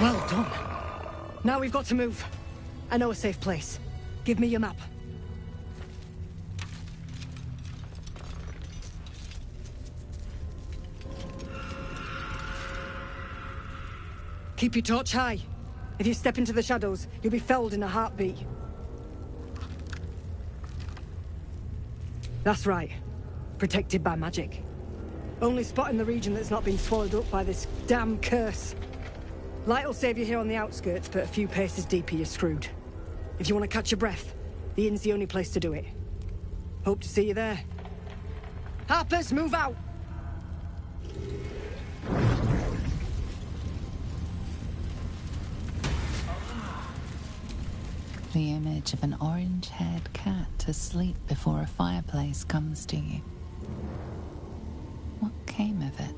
Well done. Now we've got to move. I know a safe place. Give me your map. Keep your torch high. If you step into the shadows, you'll be felled in a heartbeat. That's right. Protected by magic. Only spot in the region that's not been swallowed up by this damn curse. Light will save you here on the outskirts, but a few paces deeper you're screwed. If you want to catch your breath, the inn's the only place to do it. Hope to see you there. Harpers, move out! The image of an orange-haired cat asleep before a fireplace comes to you. What came of it?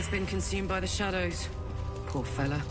He's been consumed by the shadows. Poor fella.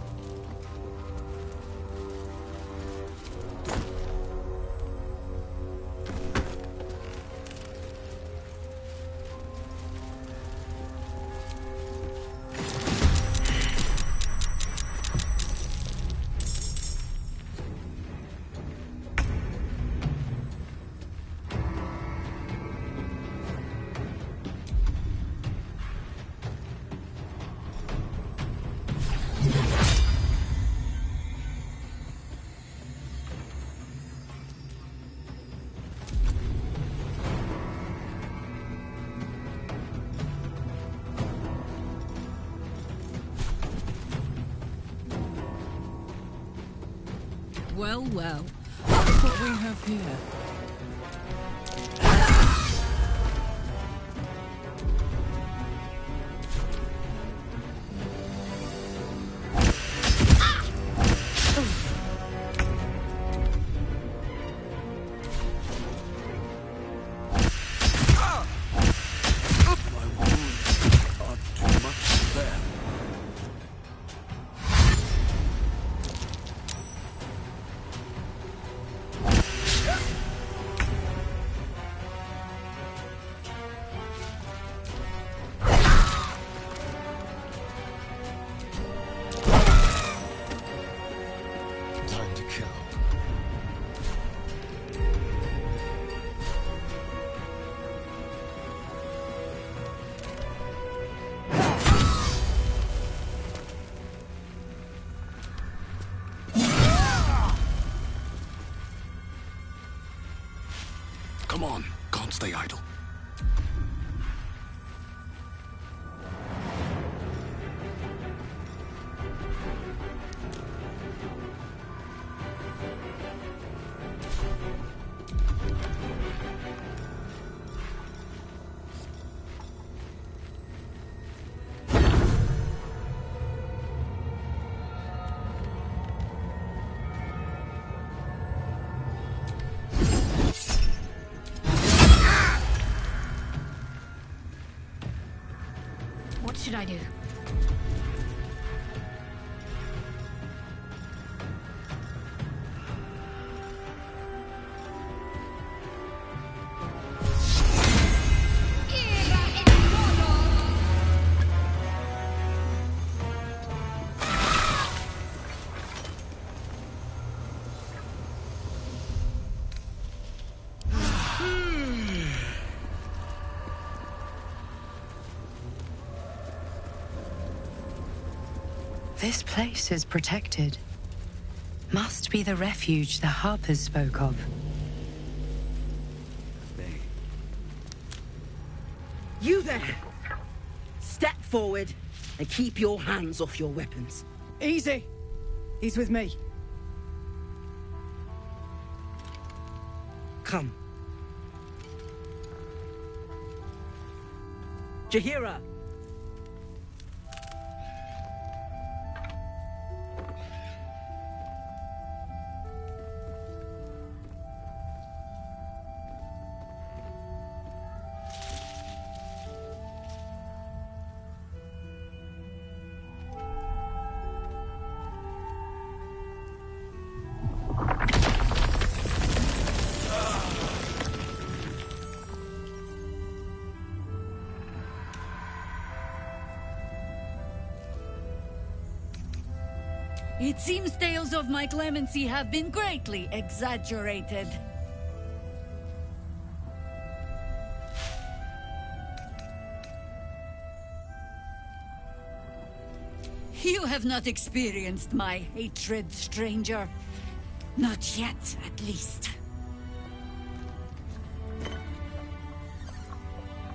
Well, well. What we have here? Come on, can't stay idle. What should I do? This place is protected. Must be the refuge the Harpers spoke of. You there! Step forward and keep your hands off your weapons. Easy! He's with me. Come. Jahira! It seems tales of my clemency have been greatly exaggerated. You have not experienced my hatred, stranger. Not yet, at least.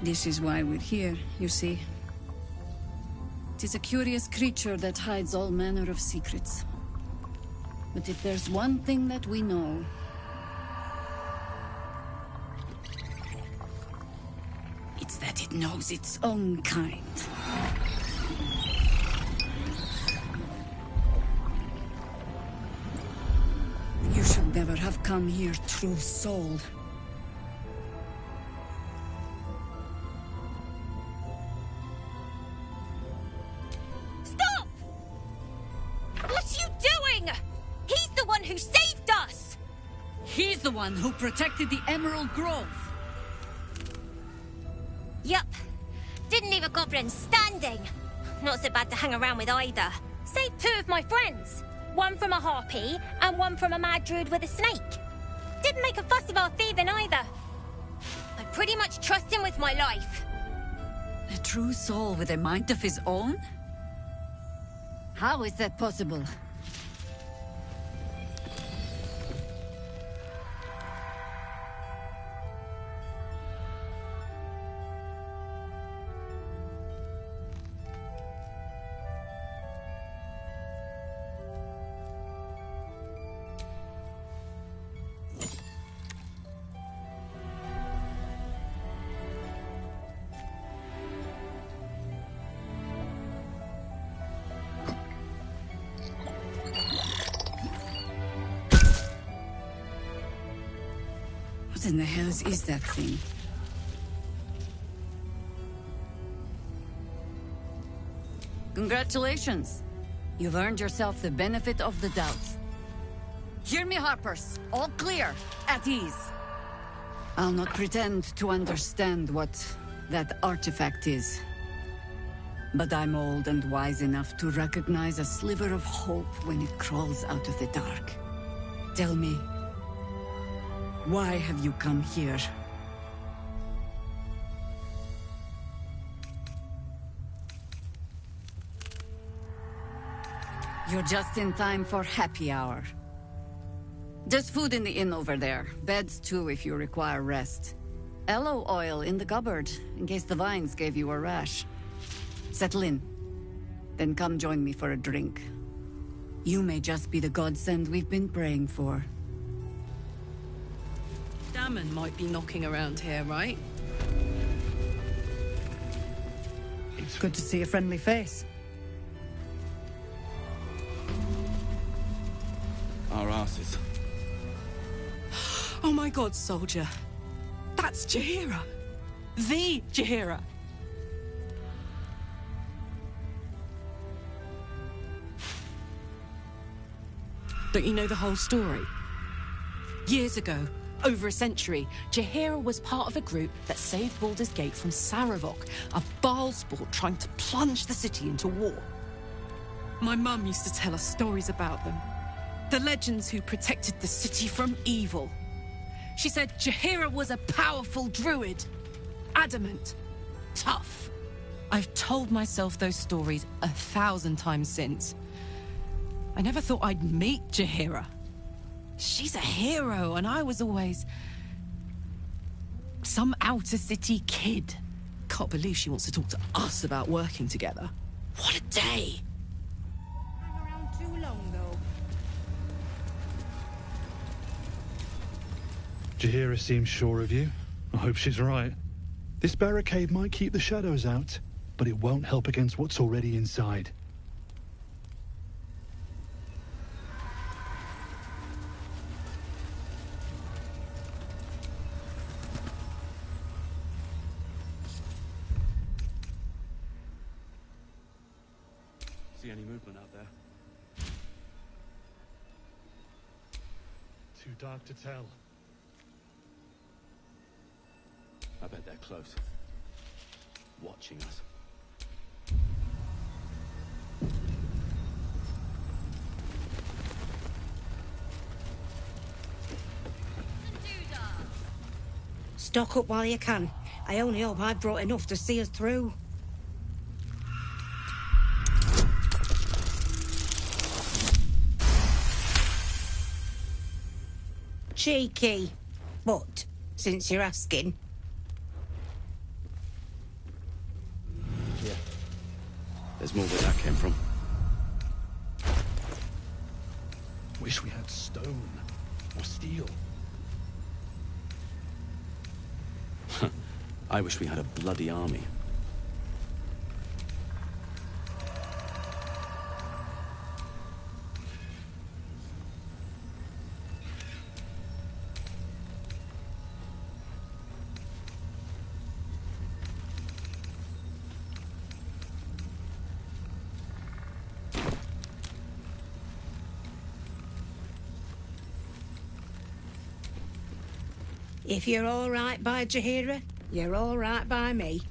This is why we're here, you see. It is a curious creature that hides all manner of secrets. But if there's one thing that we know, it's that it knows its own kind. You should never have come here, true soul. one who protected the Emerald Grove? Yup. Didn't leave a goblin standing. Not so bad to hang around with either. Saved 2 of my friends. One from a harpy, and one from a mad druid with a snake. Didn't make a fuss about thieving either. I pretty much trust him with my life. A true soul with a mind of his own? How is that possible? What in the hell is that thing? Congratulations. You've earned yourself the benefit of the doubt. Hear me, Harpers. All clear. At ease. I'll not pretend to understand what that artifact is. But I'm old and wise enough to recognize a sliver of hope when it crawls out of the dark. Tell me, why have you come here? You're just in time for happy hour. There's food in the inn over there. Beds too if you require rest. Aloe oil in the cupboard, in case the vines gave you a rash. Settle in. Then come join me for a drink. You may just be the godsend we've been praying for. Damon might be knocking around here, right? It's good to see a friendly face. Our asses. Oh my god, soldier. That's Jaheira. The Jaheira. Don't you know the whole story? Years ago, over a century, Jaheira was part of a group that saved Baldur's Gate from Saravok, a Baalsport trying to plunge the city into war. My mum used to tell us stories about them. The legends who protected the city from evil. She said Jaheira was a powerful druid. Adamant. Tough. I've told myself those stories 1,000 times since. I never thought I'd meet Jaheira. She's a hero, and I was always some outer city kid. Can't believe she wants to talk to us about working together. What a day! Around too long, though. Jaheira seems sure of you. I hope she's right. This barricade might keep the shadows out, but it won't help against what's already inside. See any movement out there? Too dark to tell. I bet they're close. Watching us. Stock up while you can. I only hope I've brought enough to see us through. Cheeky. But, since you're asking. Yeah. There's more where that came from. Wish we had stone or steel. I wish we had a bloody army. If you're all right by Jaheira, you're all right by me.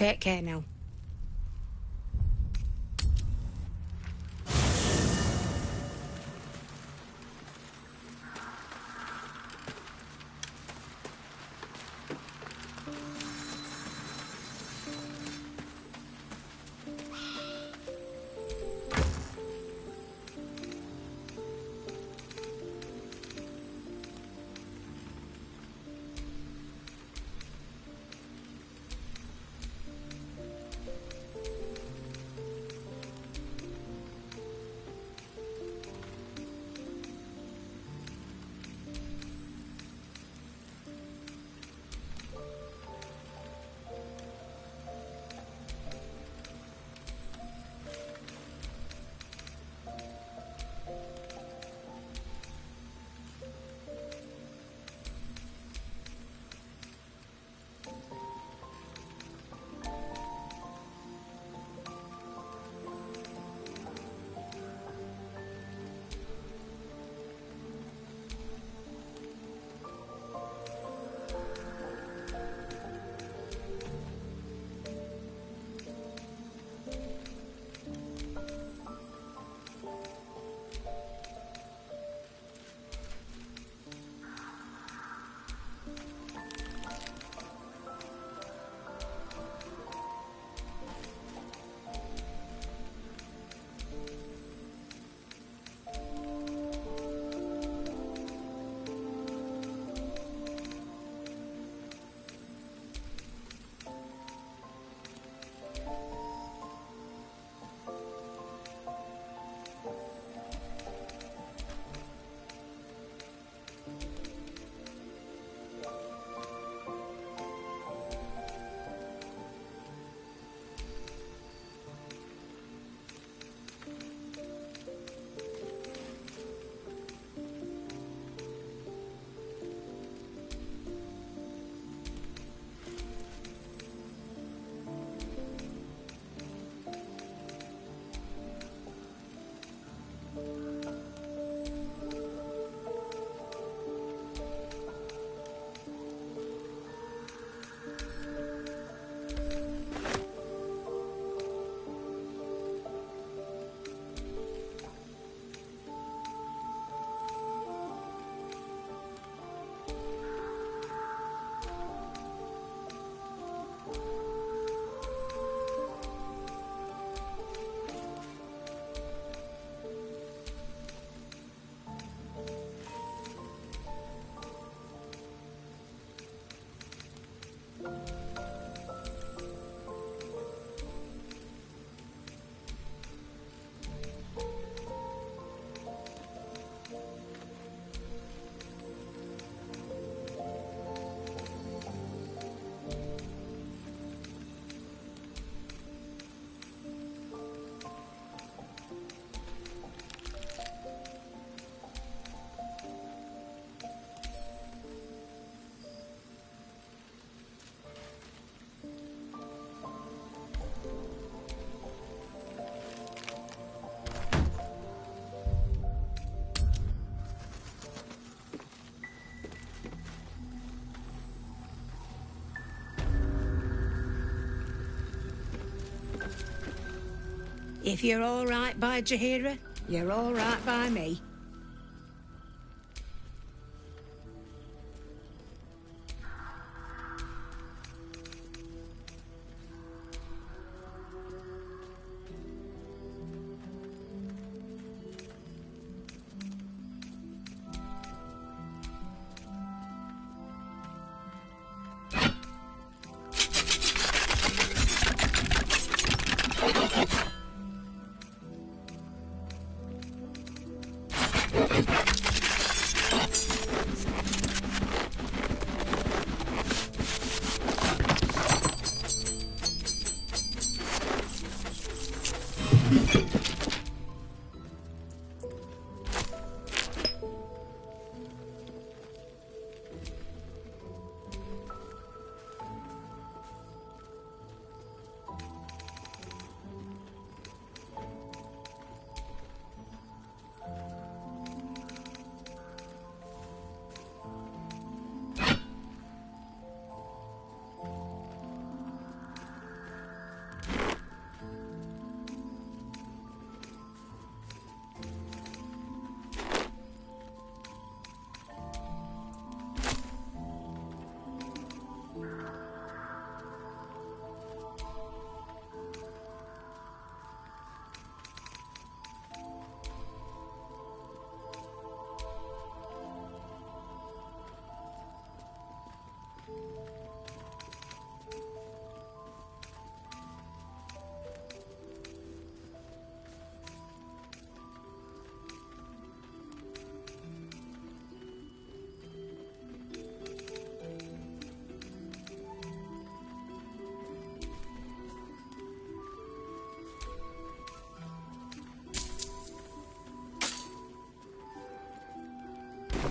Take care now. If you're all right by Jahira, you're all right by me.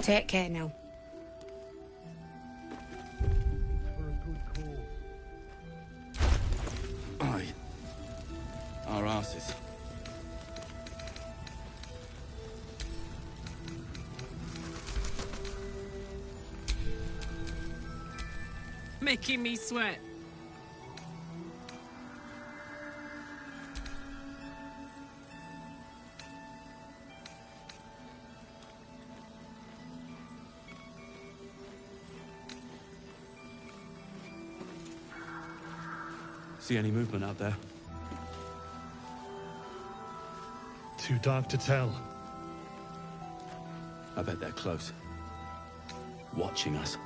Take care now. For a good cause. Aye. Our asses. Making me sweat. See any movement out there? Too dark to tell. I bet they're close. Watching us.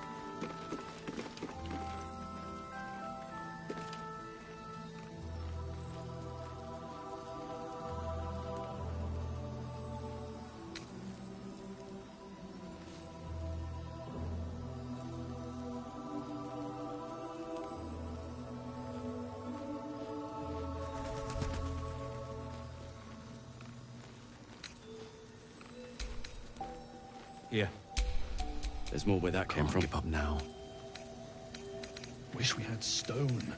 Here. There's more where that came from. Give up now. Wish we had stone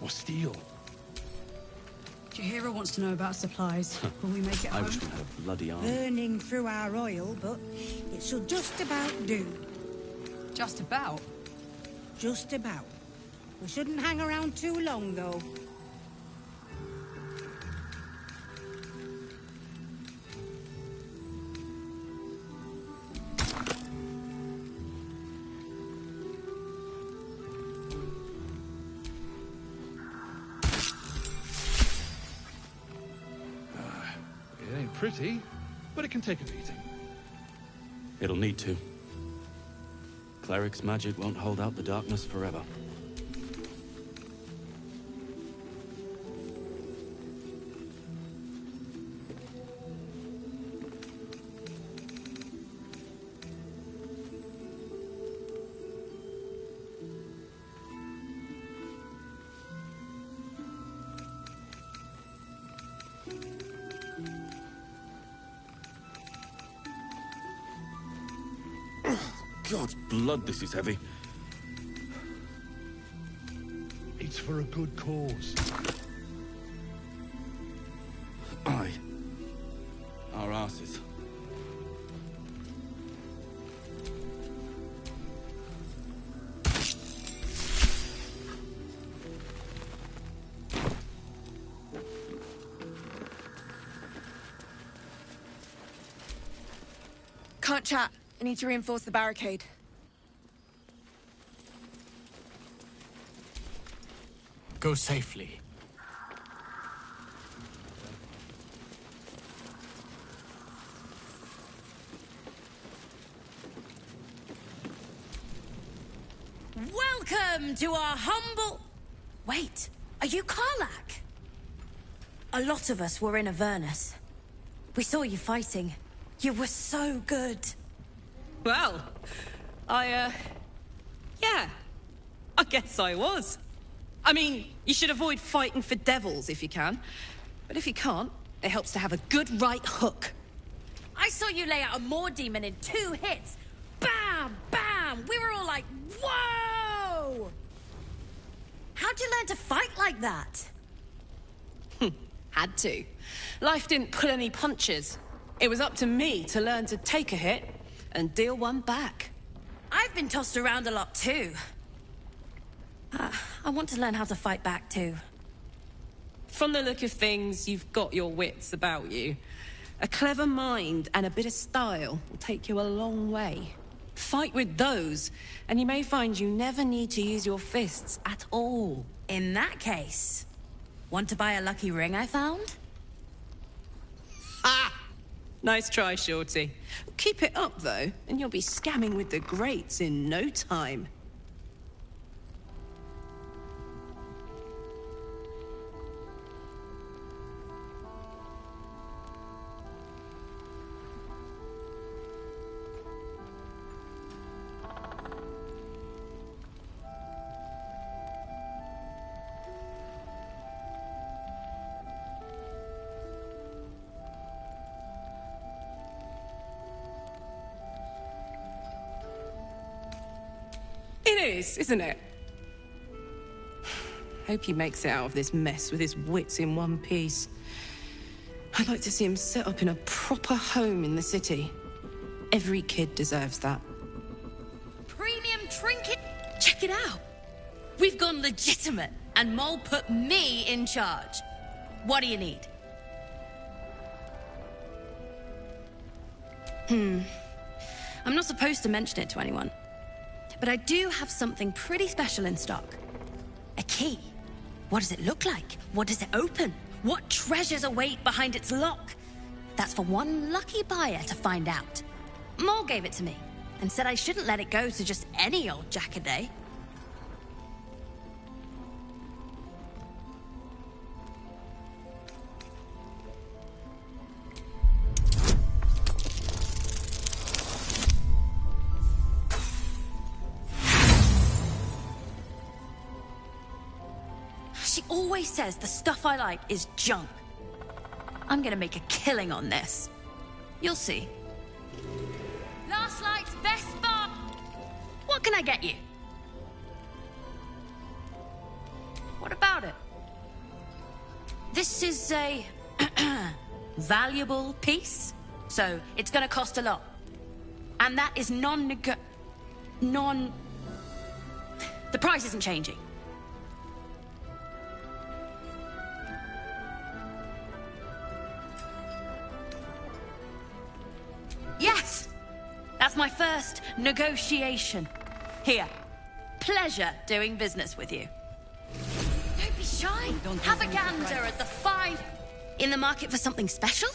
or steel. Jahira wants to know about supplies. Will we make it I home? wish we had a bloody army. Burning through our oil, but it shall just about do. Just about? Just about. We shouldn't hang around too long, though. It ain't pretty, but it can take a beating. It'll need to. Cleric's magic won't hold out the darkness forever. God's blood, this is heavy. It's for a good cause. Aye. Our asses. Can't chat. I need to reinforce the barricade. Go safely. Welcome to our humble... Wait, are you Karlach? A lot of us were in Avernus. We saw you fighting. You were so good. Well, yeah, I guess I was. I mean, you should avoid fighting for devils if you can. But if you can't, It helps to have a good right hook. I saw you lay out a Moor demon in 2 hits. Bam! Bam! We were all like, whoa! How'd you learn to fight like that? Had to. Life didn't pull any punches. It was up to me to learn to take a hit and deal one back. I've been tossed around a lot too. I want to learn how to fight back too. From the look of things, you've got your wits about you. A clever mind and a bit of style will take you a long way. Fight with those, and you may find you never need to use your fists at all. In that case, want to buy a lucky ring I found? Ha! Nice try, Shorty. Keep it up, though, and you'll be scamming with the greats in no time. It is, isn't it? Hope he makes it out of this mess with his wits in one piece. I'd like to see him set up in a proper home in the city. Every kid deserves that. Premium trinket? Check it out. We've gone legitimate, and Mole put me in charge. What do you need? I'm not supposed to mention it to anyone, but I do have something pretty special in stock. A key. What does it look like? What does it open? What treasures await behind its lock? That's for one lucky buyer to find out. Mole gave it to me and said I shouldn't let it go to just any old jackaday. She always says the stuff I like is junk. I'm gonna make a killing on this. You'll see. Last night's best bar. What can I get you? What about it? This is a valuable piece, so it's gonna cost a lot. And that is The price isn't changing. Yes! That's my first negotiation. Here. Pleasure doing business with you. Don't be shy. Have a gander at the fine. In the market for something special?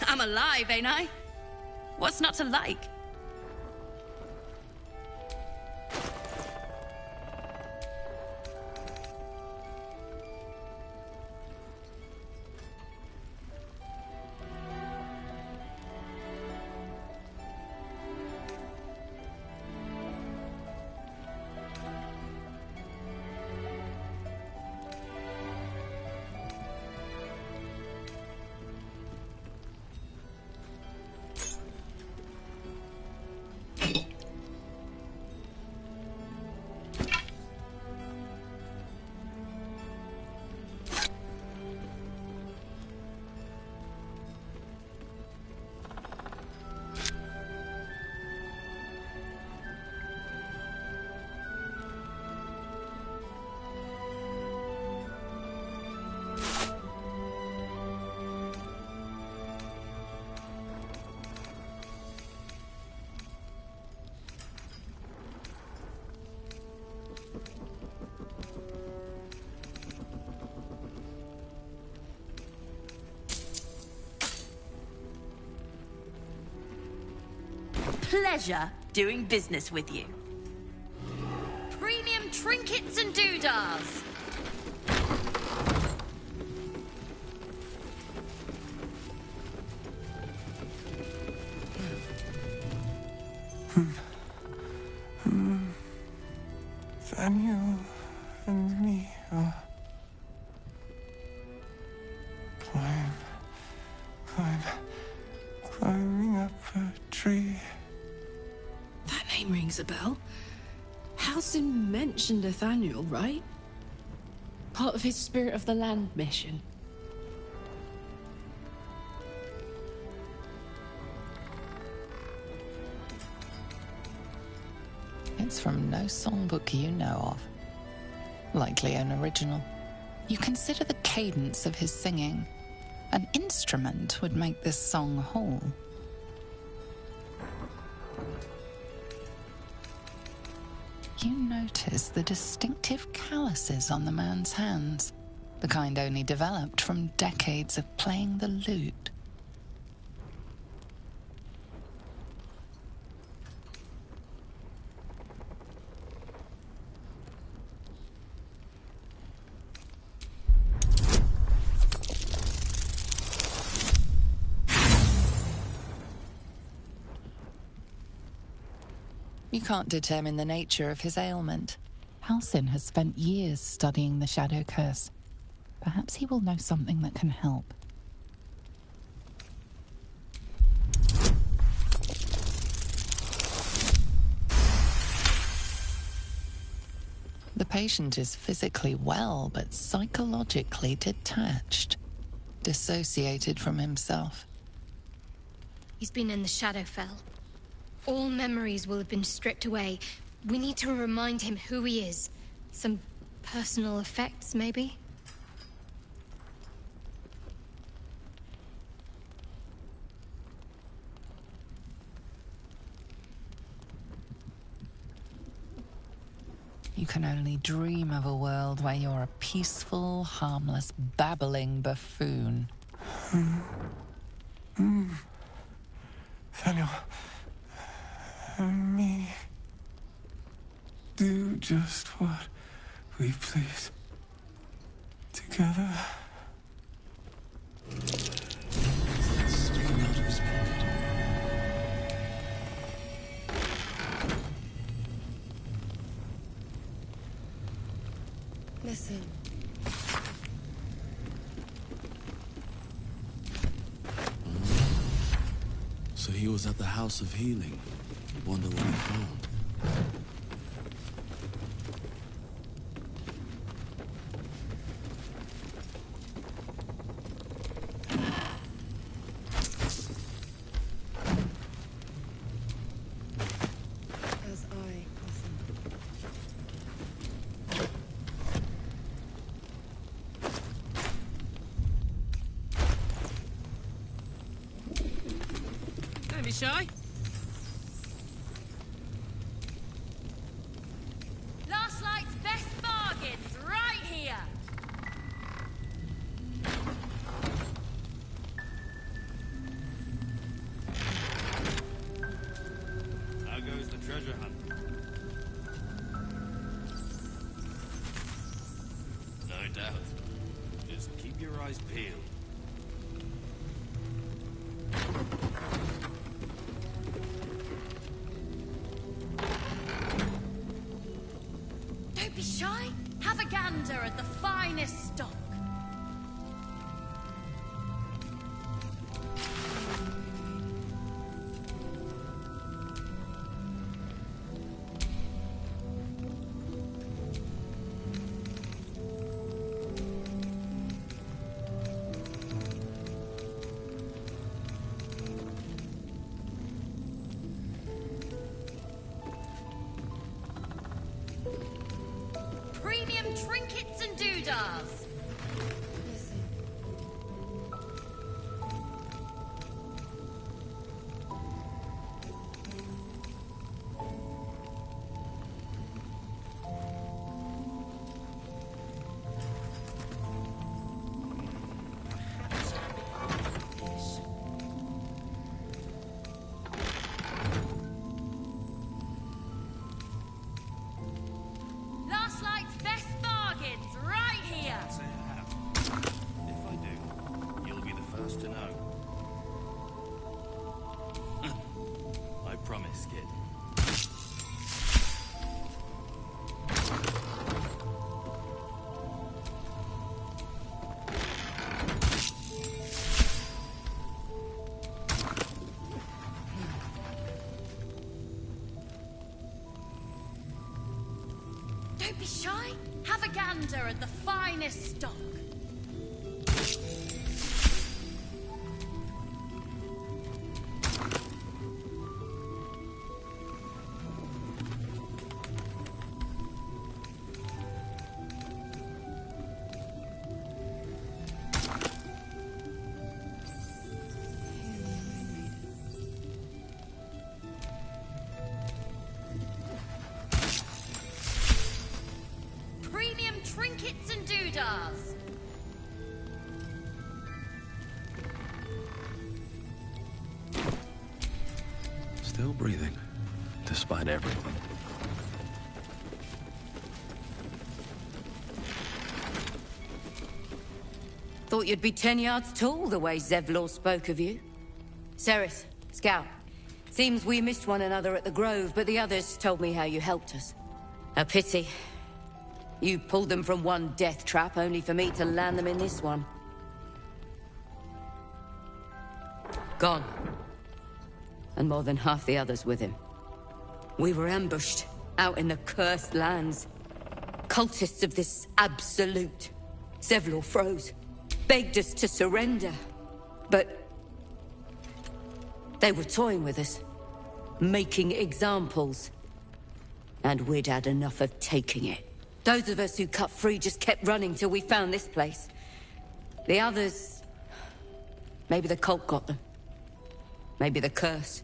I'm alive, ain't I? What's not to like? Pleasure doing business with you. Premium trinkets and doodahs. Daniel and me are... a bell. Halsin mentioned Nathaniel, right? Part of his Spirit of the Land mission. It's from no songbook you know of. Likely an original. You consider the cadence of his singing. An instrument would make this song whole. You notice the distinctive calluses on the man's hands, the kind only developed from decades of playing the lute. You can't determine the nature of his ailment. Halsin has spent years studying the Shadow Curse. Perhaps he will know something that can help. The patient is physically well, but psychologically detached, dissociated from himself. He's been in the Shadowfell. All memories will have been stripped away. We need to remind him who he is. Some personal effects, maybe? You can only dream of a world where you're a peaceful, harmless, babbling buffoon. Daniel. Me. Do just what we please. Together. Sticking out of his pocket. Listen. So he was at the House of Healing. Wonder what he found. As I listen. Don't be shy. Last night's best bargains, right here. How goes the treasure hunt? No doubt. Just keep your eyes peeled. Don't be shy. Have a gander at the finest stock. Premium trinkets and doodahs. Last night's best bargains, right here. Say I have. If I do, you'll be the first to know. I promise, kid. be shy? Have a gander at the finest stock. Premium trinkets and doodahs. Still breathing, despite everything. Thought you'd be 10 yards tall the way Zevlor spoke of you. Ceres, Scout. Seems we missed one another at the Grove, but the others told me how you helped us. A pity. You pulled them from one death trap, only for me to land them in this one. Gone. And more than half the others with him. We were ambushed, out in the cursed lands. Cultists of this absolute. Zevlor froze. Begged us to surrender. But they were toying with us. Making examples. And we'd had enough of taking it. Those of us who cut free just kept running till we found this place. The others... maybe the cult got them. Maybe the curse.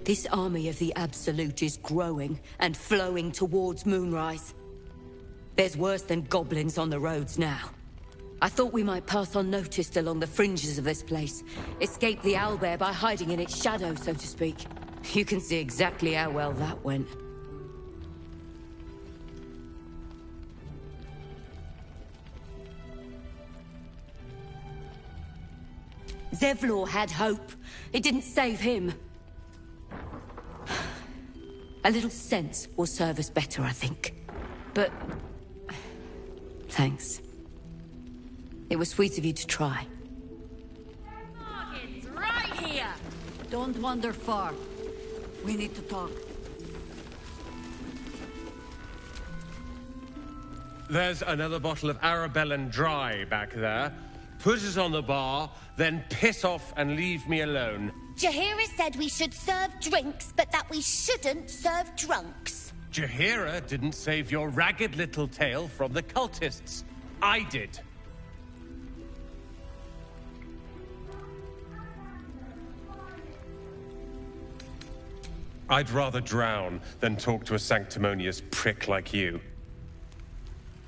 This army of the Absolute is growing and flowing towards Moonrise. There's worse than goblins on the roads now. I thought we might pass unnoticed along the fringes of this place. Escape the owlbear by hiding in its shadow, so to speak. You can see exactly how well that went. Zevlor had hope. It didn't save him. A little sense will serve us better, I think. But... thanks. It was sweet of you to try. Bargains right here. Don't wander far. We need to talk. There's another bottle of Arabellan Dry back there. Put it on the bar, then piss off and leave me alone. Jaheira said we should serve drinks, but that we shouldn't serve drunks. Jaheira didn't save your ragged little tail from the cultists. I did. I'd rather drown than talk to a sanctimonious prick like you.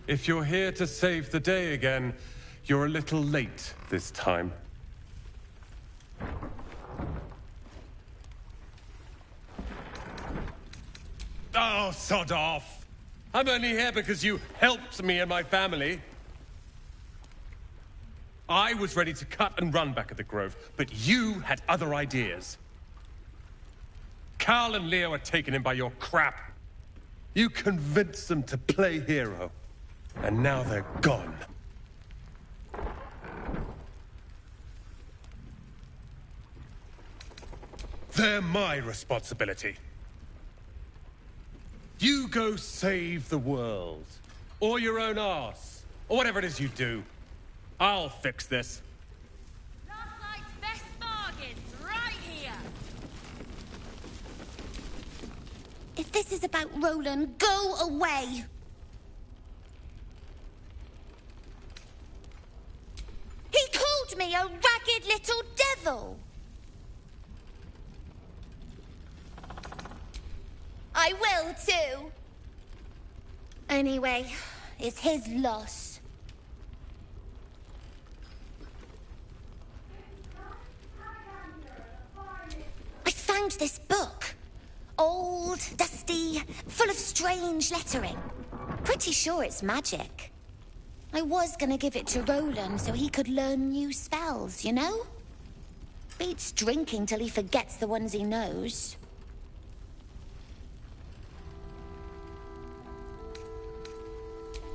If you're here to save the day again, you're a little late this time. Oh, sod off! I'm only here because you helped me and my family. I was ready to cut and run back at the Grove, but you had other ideas. Karl and Leo are taken in by your crap. You convinced them to play hero, and now they're gone. They're my responsibility. You go save the world, or your own arse, or whatever it is you do. I'll fix this. Last night's best bargains right here. If this is about Roland, go away. He called me a ragged little devil. I will too. Anyway, it's his loss. I found this book. Old, dusty, full of strange lettering. Pretty sure it's magic. I was gonna give it to Roland so he could learn new spells, you know? Beats drinking till he forgets the ones he knows.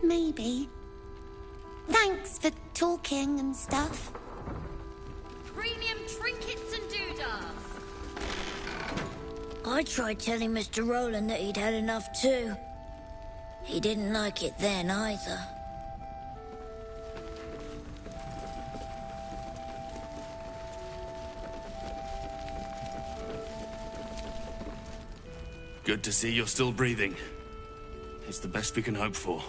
Maybe. Thanks for talking and stuff. Premium I tried telling Mr. Rowland that he'd had enough too. He didn't like it then either. Good to see you're still breathing. It's the best we can hope for.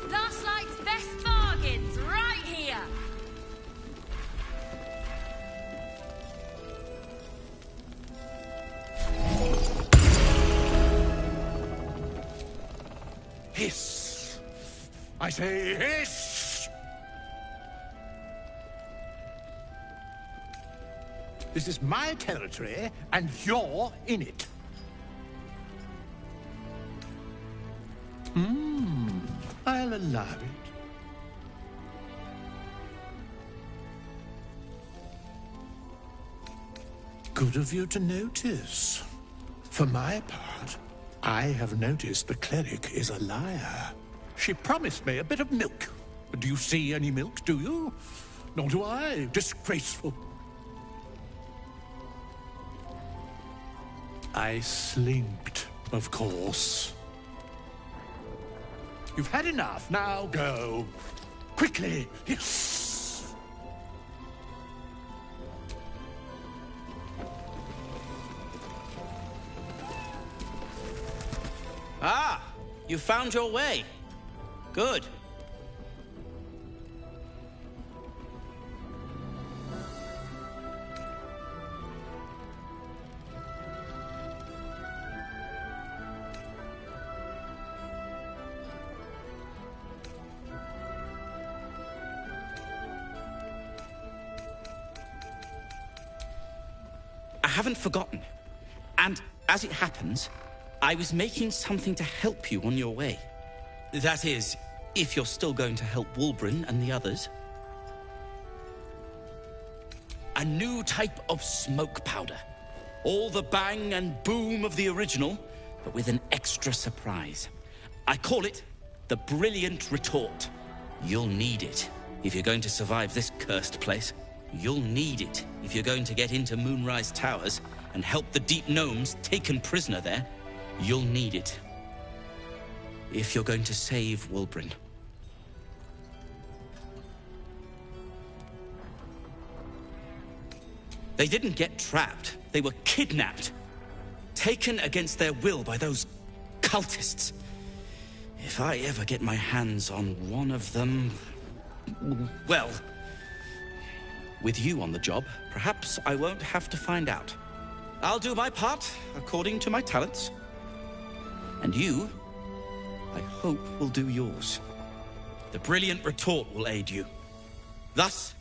Last night's best bargains, right here! Hiss! I say hiss! This is my territory, and you're in it. I'll allow it. Good of you to notice. For my part, I have noticed the cleric is a liar. She promised me a bit of milk. Do you see any milk, do you? Nor do I. Disgraceful. I slinked, of course. You've had enough. Now go. Quickly. Yes. Ah, you found your way. Good. I haven't forgotten. And as it happens, I was making something to help you on your way. That is, if you're still going to help Wulbren and the others. A new type of smoke powder. All the bang and boom of the original, but with an extra surprise. I call it the Brilliant Retort. You'll need it if you're going to survive this cursed place. You'll need it if you're going to get into Moonrise Towers and help the Deep Gnomes taken prisoner there. You'll need it if you're going to save Wulbren. They didn't get trapped. They were kidnapped. Taken against their will by those cultists. If I ever get my hands on one of them... well... with you on the job, perhaps I won't have to find out. I'll do my part, according to my talents. And you, I hope, will do yours. The Brilliant Retort will aid you. Thus,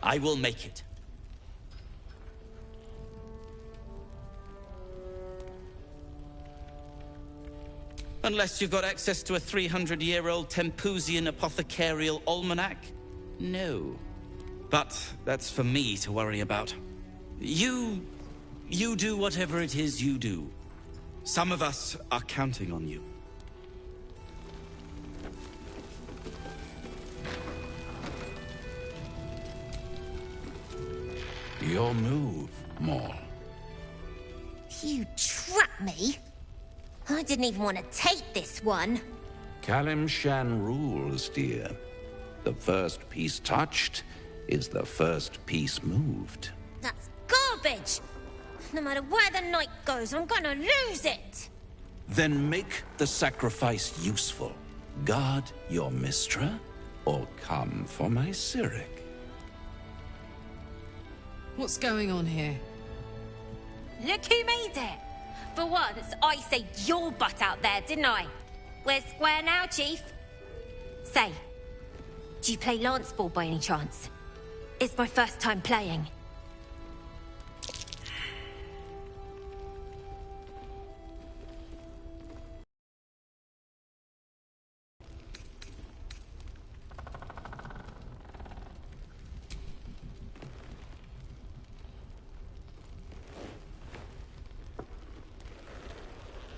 I will make it. Unless you've got access to a 300-year-old Tempusian apothecarial almanac? No. But that's for me to worry about. You do whatever it is you do. Some of us are counting on you. Your move, Maul. You trapped me? I didn't even want to take this one. Kalimshan rules, dear. The first piece touched is the first piece moved. That's garbage! No matter where the night goes, I'm gonna lose it! Then make the sacrifice useful. Guard your Mistra, or come for my Cyric. What's going on here? Look who made it! For once, I saved your butt out there, didn't I? We're square now, Chief. Say, do you play lance ball by any chance? It's my first time playing.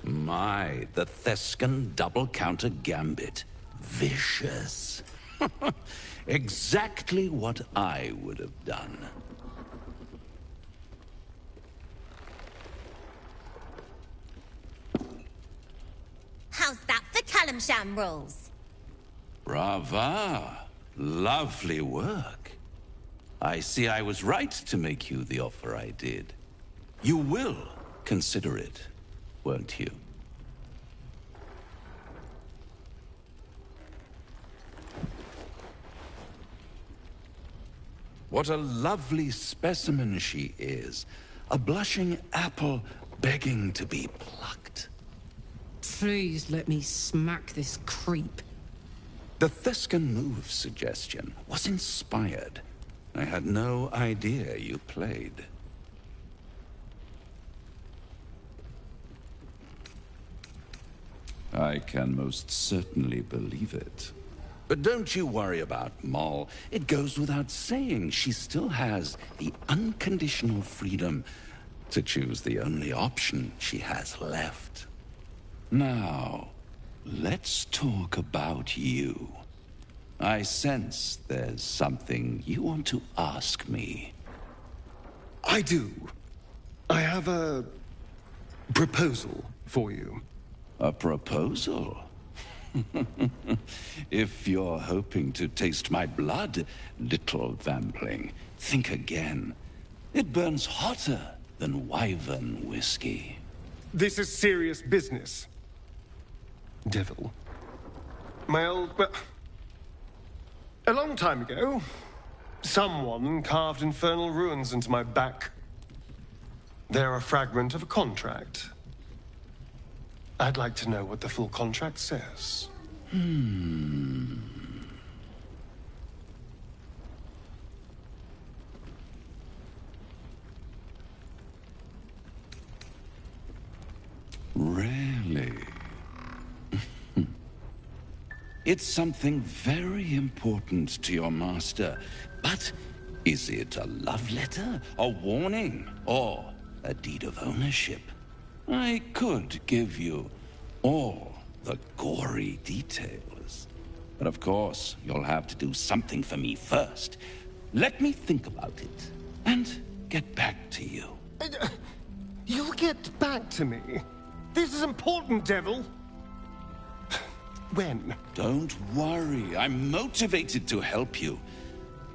My, the Thescan double-counter gambit. Vicious. Exactly what I would have done. How's that for Kalimsham rules? Brava. Lovely work. I see I was right to make you the offer I did. You will consider it, won't you? What a lovely specimen she is. A blushing apple begging to be plucked. Please let me smack this creep. The Thescan move suggestion was inspired. I had no idea you played. I can most certainly believe it. But don't you worry about Moll. It goes without saying she still has the unconditional freedom to choose the only option she has left. Now, let's talk about you. I sense there's something you want to ask me. I do. I have a proposal for you. A proposal? If you're hoping to taste my blood, little vampling, think again. It burns hotter than wyvern whiskey. This is serious business. Devil. Well, a long time ago, someone carved infernal runes into my back. They're a fragment of a contract. I'd like to know what the full contract says. Really? It's something very important to your master. But is it a love letter, a warning, or a deed of ownership? I could give you all the gory details. But of course, you'll have to do something for me first. Let me think about it, and get back to you. You'll get back to me? This is important, Devil. When? Don't worry, I'm motivated to help you.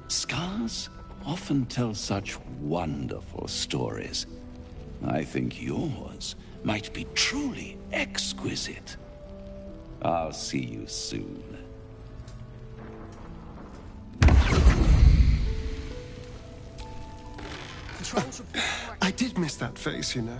Scars often tell such wonderful stories. I think yours might be truly exquisite. I'll see you soon. I did miss that face, you know.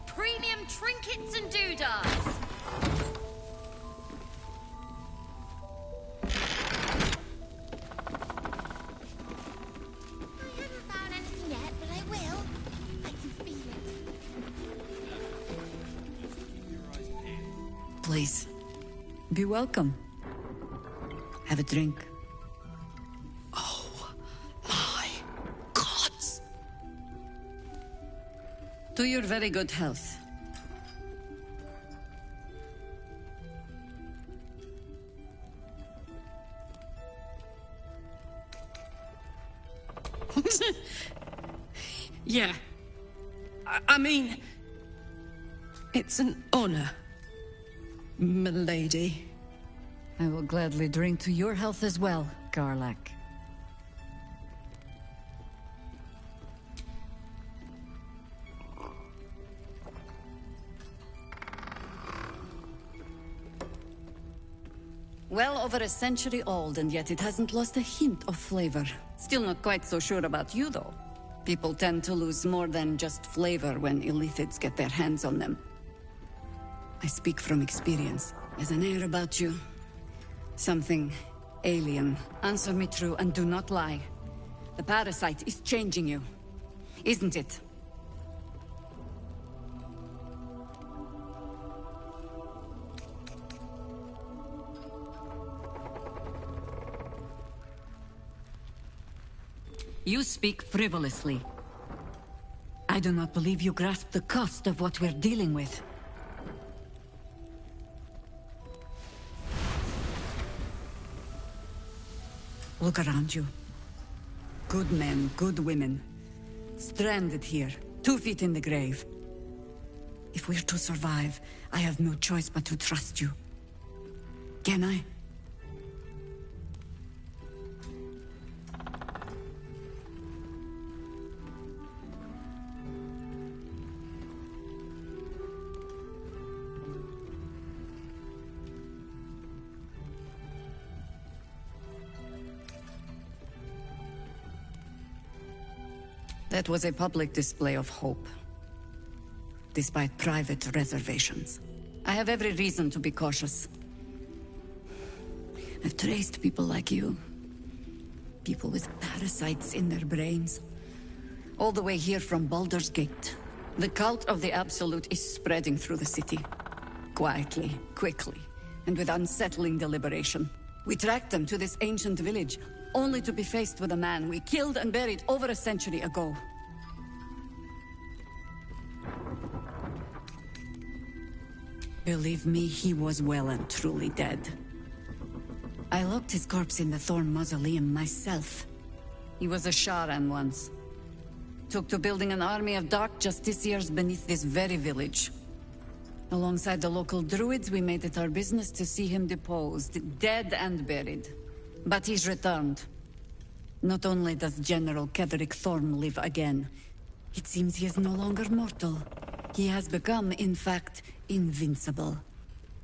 Premium trinkets and doodads. I haven't found anything yet, but I will. I can feel it. Please, be welcome. Have a drink. Oh, my gods. To your very good health. Yeah. I mean, it's an honor, milady. I will gladly drink to your health as well, karlach. Well over a century old, and yet it hasn't lost a hint of flavor. Still not quite so sure about you, though. People tend to lose more than just flavor when illithids get their hands on them. I speak from experience. There's an air about you. Something alien. Answer me true and do not lie. The parasite is changing you, isn't it? You speak frivolously. I do not believe you grasp the cost of what we're dealing with. Look around you. Good men, good women. Stranded here, 2 feet in the grave. If we're to survive, I have no choice but to trust you. Can I? That was a public display of hope, despite private reservations. I have every reason to be cautious. I've traced people like you. People with parasites in their brains. All the way here from Baldur's Gate. The cult of the Absolute is spreading through the city. Quietly, quickly, and with unsettling deliberation. We tracked them to this ancient village, only to be faced with a man we killed and buried over a century ago. Believe me, he was well and truly dead. I locked his corpse in the Thorn Mausoleum myself. He was a Sharan once. Took to building an army of dark justiciars beneath this very village. Alongside the local druids, we made it our business to see him deposed, dead and buried. But he's returned. Not only does General Ketheric Thorm live again, it seems he is no longer mortal. He has become, in fact, invincible.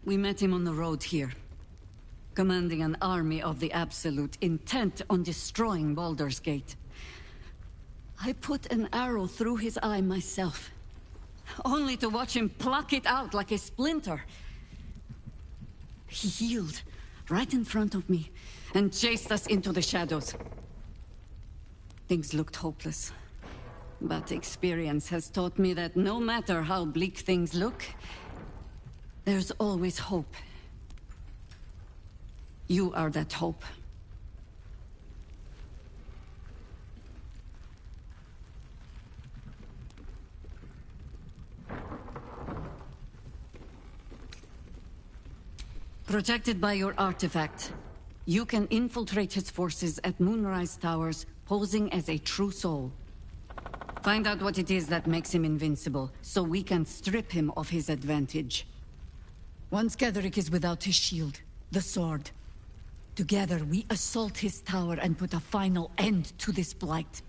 We met him on the road here, commanding an army of the Absolute, intent on destroying Baldur's Gate. I put an arrow through his eye myself, only to watch him pluck it out like a splinter. He healed right in front of me and chased us into the shadows. Things looked hopeless, but experience has taught me that no matter how bleak things look, there's always hope. You are that hope. Protected by your artifact, you can infiltrate his forces at Moonrise Towers, posing as a true soul. Find out what it is that makes him invincible, so we can strip him of his advantage. Once Ketheric is without his shield, the sword, together we assault his tower and put a final end to this blight.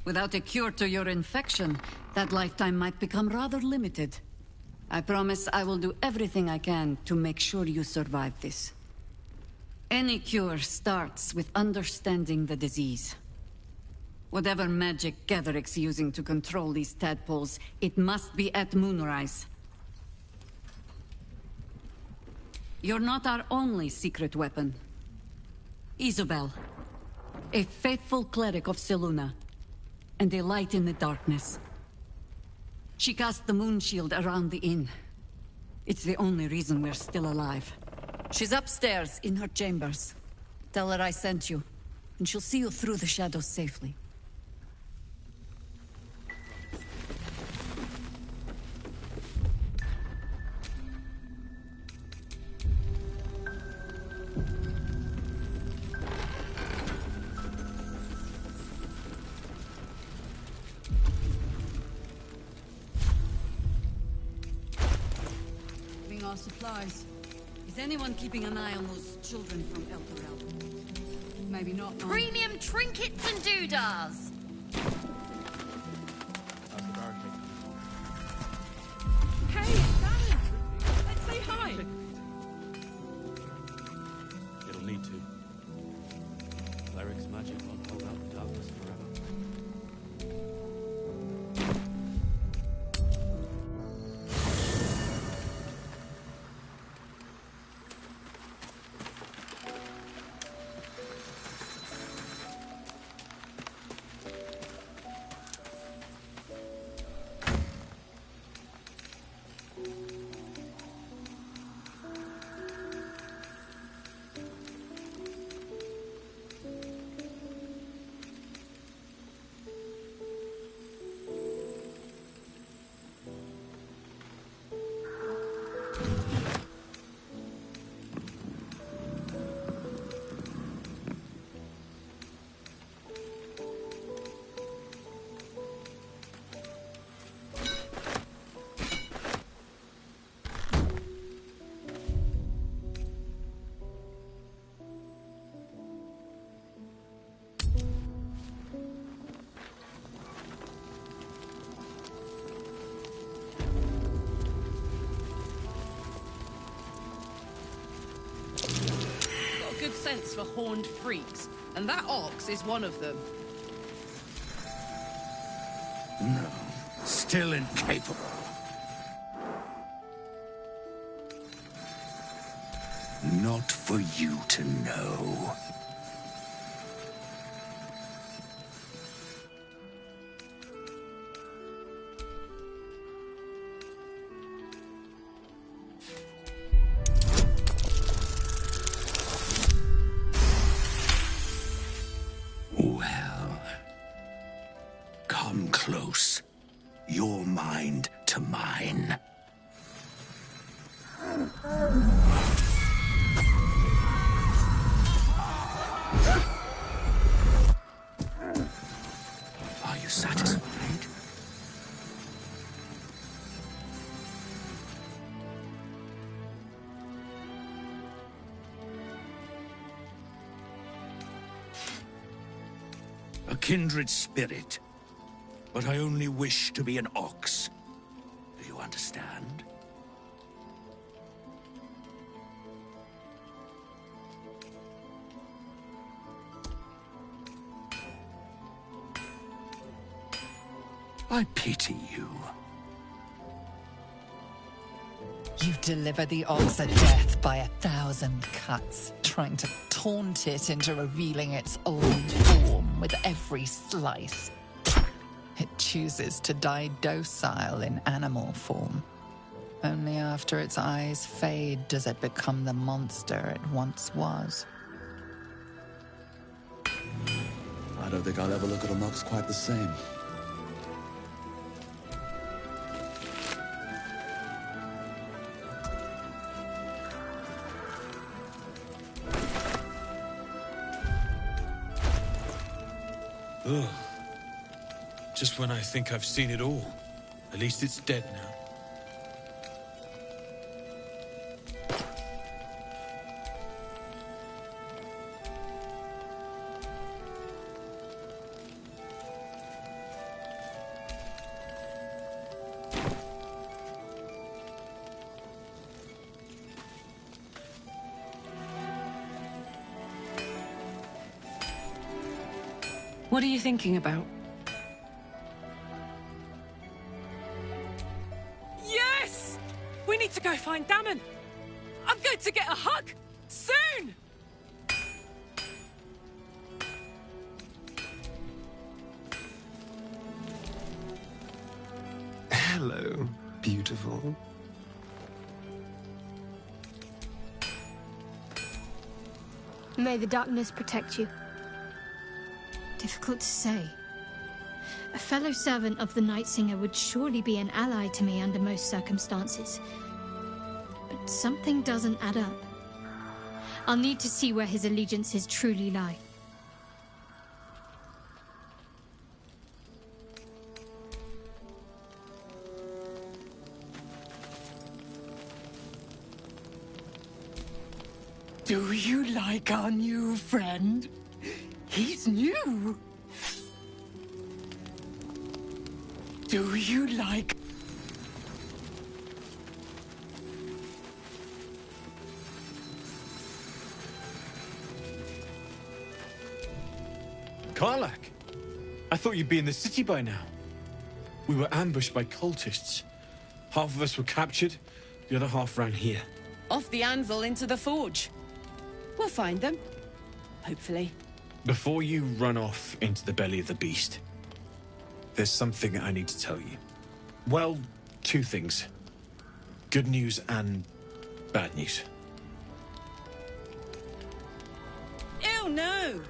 Without a cure to your infection, that lifetime might become rather limited. I promise I will do everything I can to make sure you survive this. Any cure starts with understanding the disease. Whatever magic Ketheric's using to control these tadpoles, it must be at Moonrise. You're not our only secret weapon. Isobel, a faithful cleric of Selûne, and a light in the darkness. She cast the moon shield around the inn. It's the only reason we're still alive. She's upstairs in her chambers. Tell her I sent you, and she'll see you through the shadows safely. Our supplies. Is anyone keeping an eye on those children from Elturel? Maybe not. Mom. Premium trinkets and doodahs. need to. Cleric's magic won't hold out the darkness forever. Good sense for horned freaks, and that ox is one of them. No, still incapable. Not for you to know. Well, come close. Your mind to mine. Are you satisfied? A kindred spirit, but I only wish to be an ox. Do you understand? I pity you. You deliver the ox a death by 1,000 cuts, trying to taunt it into revealing its old form with every slice. It chooses to die docile in animal form. Only after its eyes fade does it become the monster it once was. I don't think I'll ever look at an ox quite the same. Ugh. Just when I think I've seen it all. At least it's dead now. What are you thinking about? Yes! We need to go find Damon. I'm going to get a hug soon! Hello, beautiful. May the darkness protect you. Difficult to say. A fellow servant of the Night Singer would surely be an ally to me under most circumstances. But something doesn't add up. I'll need to see where his allegiances truly lie. Do you like our new friend? He's new. Do you like... Karlach! I thought you'd be in the city by now. We were ambushed by cultists. Half of us were captured, the other half ran here. Off the anvil into the forge. We'll find them. Hopefully. Before you run off into the belly of the beast, there's something I need to tell you. Well, two things. Good news and bad news. Ew, no!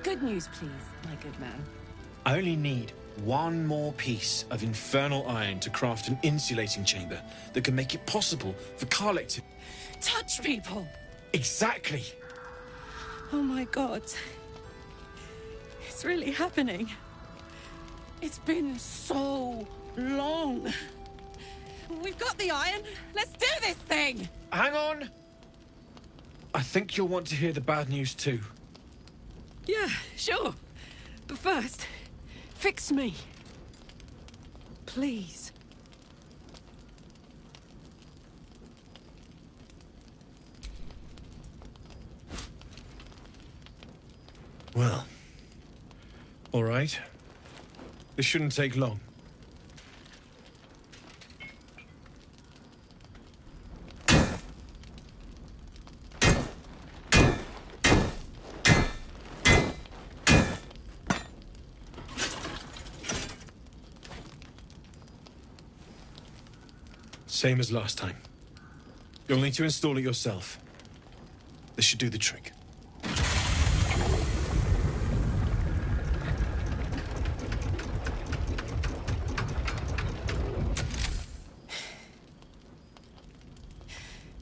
Good news, please, my good man. I only need one more piece of infernal iron to craft an insulating chamber that can make it possible for Karlach to... Touch people! Exactly! Oh my god. It's really happening. It's been so long. We've got the iron. Let's do this thing! Hang on! I think you'll want to hear the bad news too. Yeah, sure. But first, fix me. Please. Well, all right. This shouldn't take long. Same as last time. You'll need to install it yourself. This should do the trick.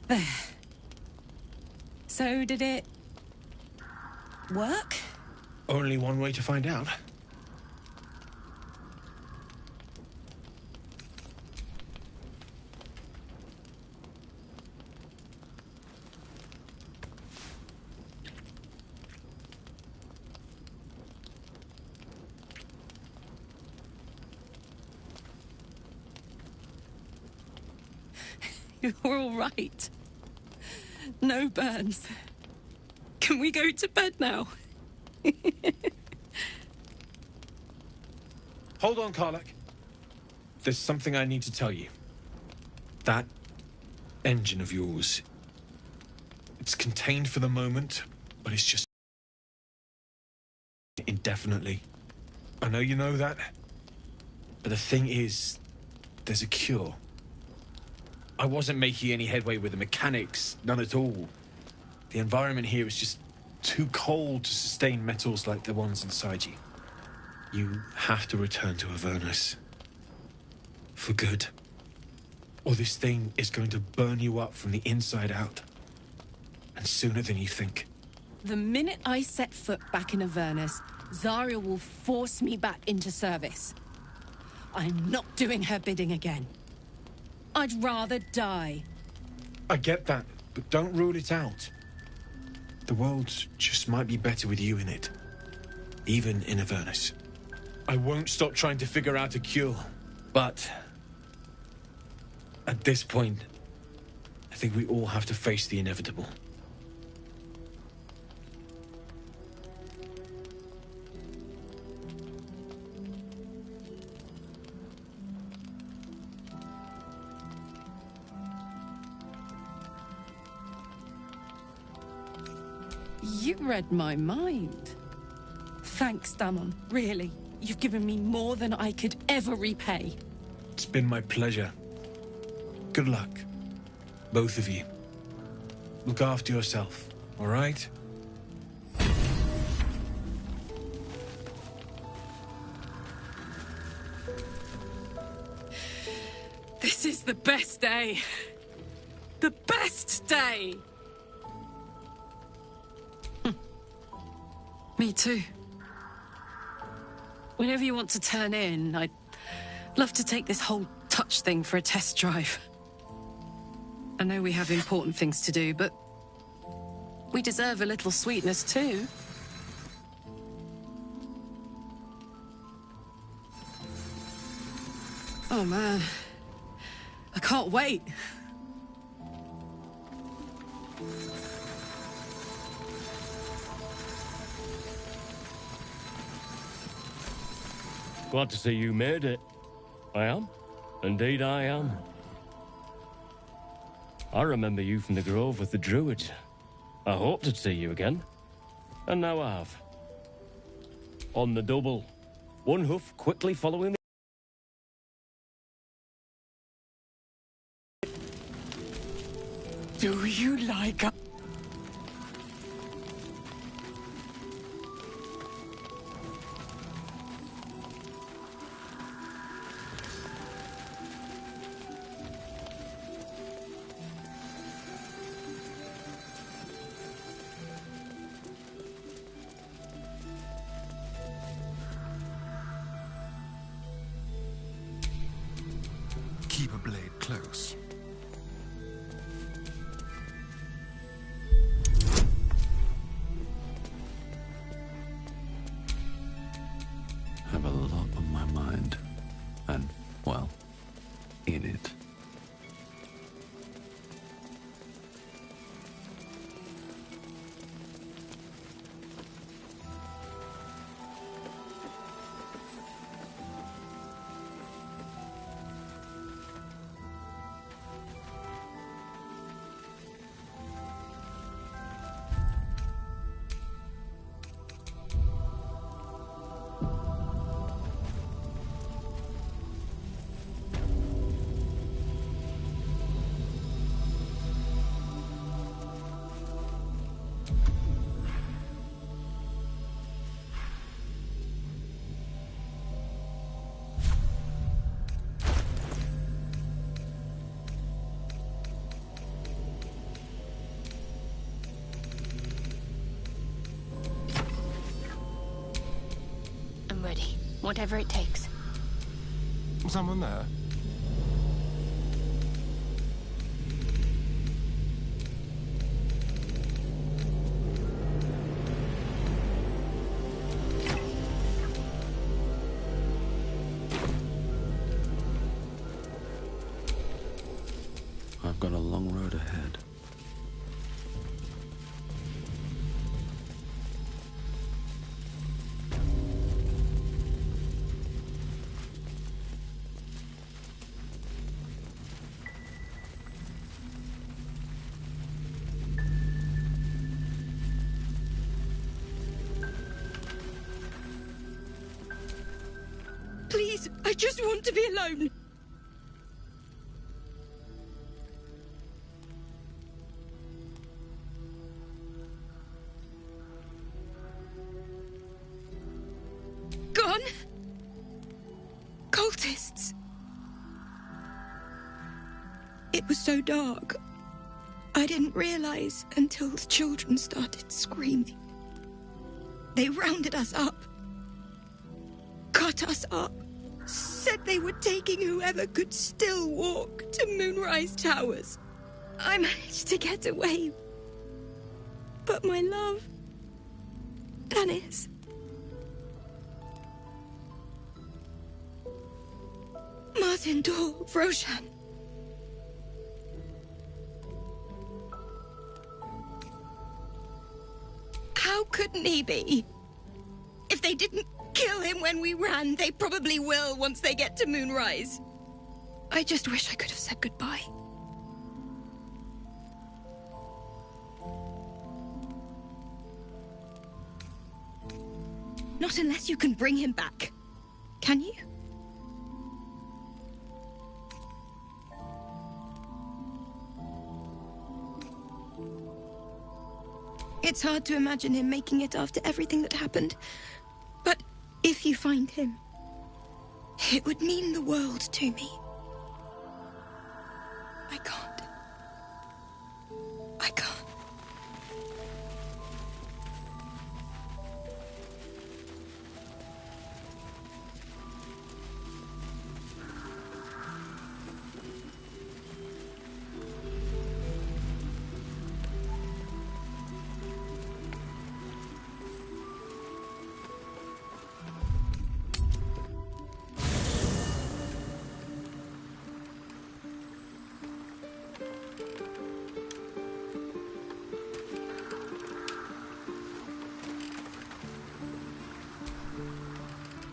There. So did it work? Only one way to find out. You're all right. No burns. Can we go to bed now? Hold on, Karlach. There's something I need to tell you. That engine of yours, it's contained for the moment, but it's just indefinitely. I know you know that, but the thing is, there's a cure. I wasn't making any headway with the mechanics, none at all. The environment here is just too cold to sustain metals like the ones inside you. You have to return to Avernus. For good. Or this thing is going to burn you up from the inside out. And sooner than you think. The minute I set foot back in Avernus, Zarya will force me back into service. I'm not doing her bidding again. I'd rather die. I get that, but don't rule it out. The world just might be better with you in it. Even in Avernus. I won't stop trying to figure out a cure, but at this point, I think we all have to face the inevitable. You read my mind. Thanks, Damon. Really. You've given me more than I could ever repay. It's been my pleasure. Good luck, both of you. Look after yourself, all right? This is the best day. The best day! Me too. Whenever you want to turn in, I'd love to take this whole touch thing for a test drive. I know we have important things to do, but we deserve a little sweetness too. Oh man, I can't wait. Glad to see you made it. I am. Indeed I am. I remember you from the Grove with the Druid. I hoped to see you again. And now I have. On the double. One hoof quickly following the... Do you like... Keep a blade close. Have a lot on my mind. And, well, in it. I'm ready. Whatever it takes. Someone there? I've got a long road ahead. Please, I just want to be alone. Gone? Cultists. It was so dark. I didn't realize until the children started screaming. They rounded us up. Cut us up. Said they were taking whoever could still walk to Moonrise Towers. I managed to get away. But my love... Dennis... Martin Dor, Roshan. How couldn't he be? If they didn't kill him when we ran, they probably will once they get to Moonrise. I just wish I could have said goodbye. Not unless you can bring him back. Can you? It's hard to imagine him making it after everything that happened. But if you find him, it would mean the world to me. I can't. I can't.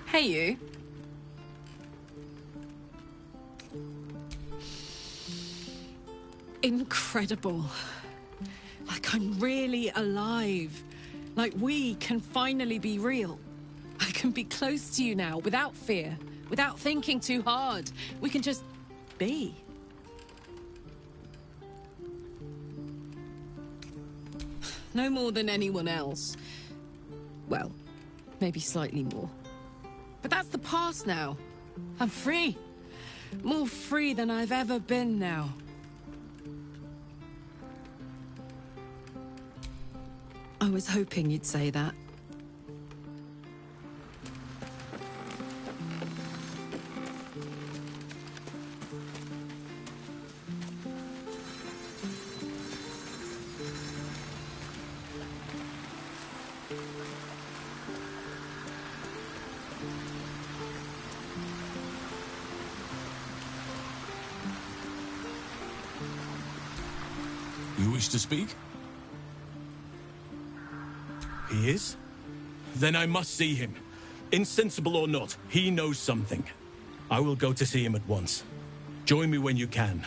Hey, you. incredible. Like I'm really alive. Like we can finally be real. I can be close to you now, without fear, without thinking too hard. We can just be. No more than anyone else. Well, maybe slightly more. But that's the past now. I'm free. More free than I've ever been now. I was hoping you'd say that. You wish to speak? He is? Then I must see him. Insensible or not, he knows something. I will go to see him at once. Join me when you can.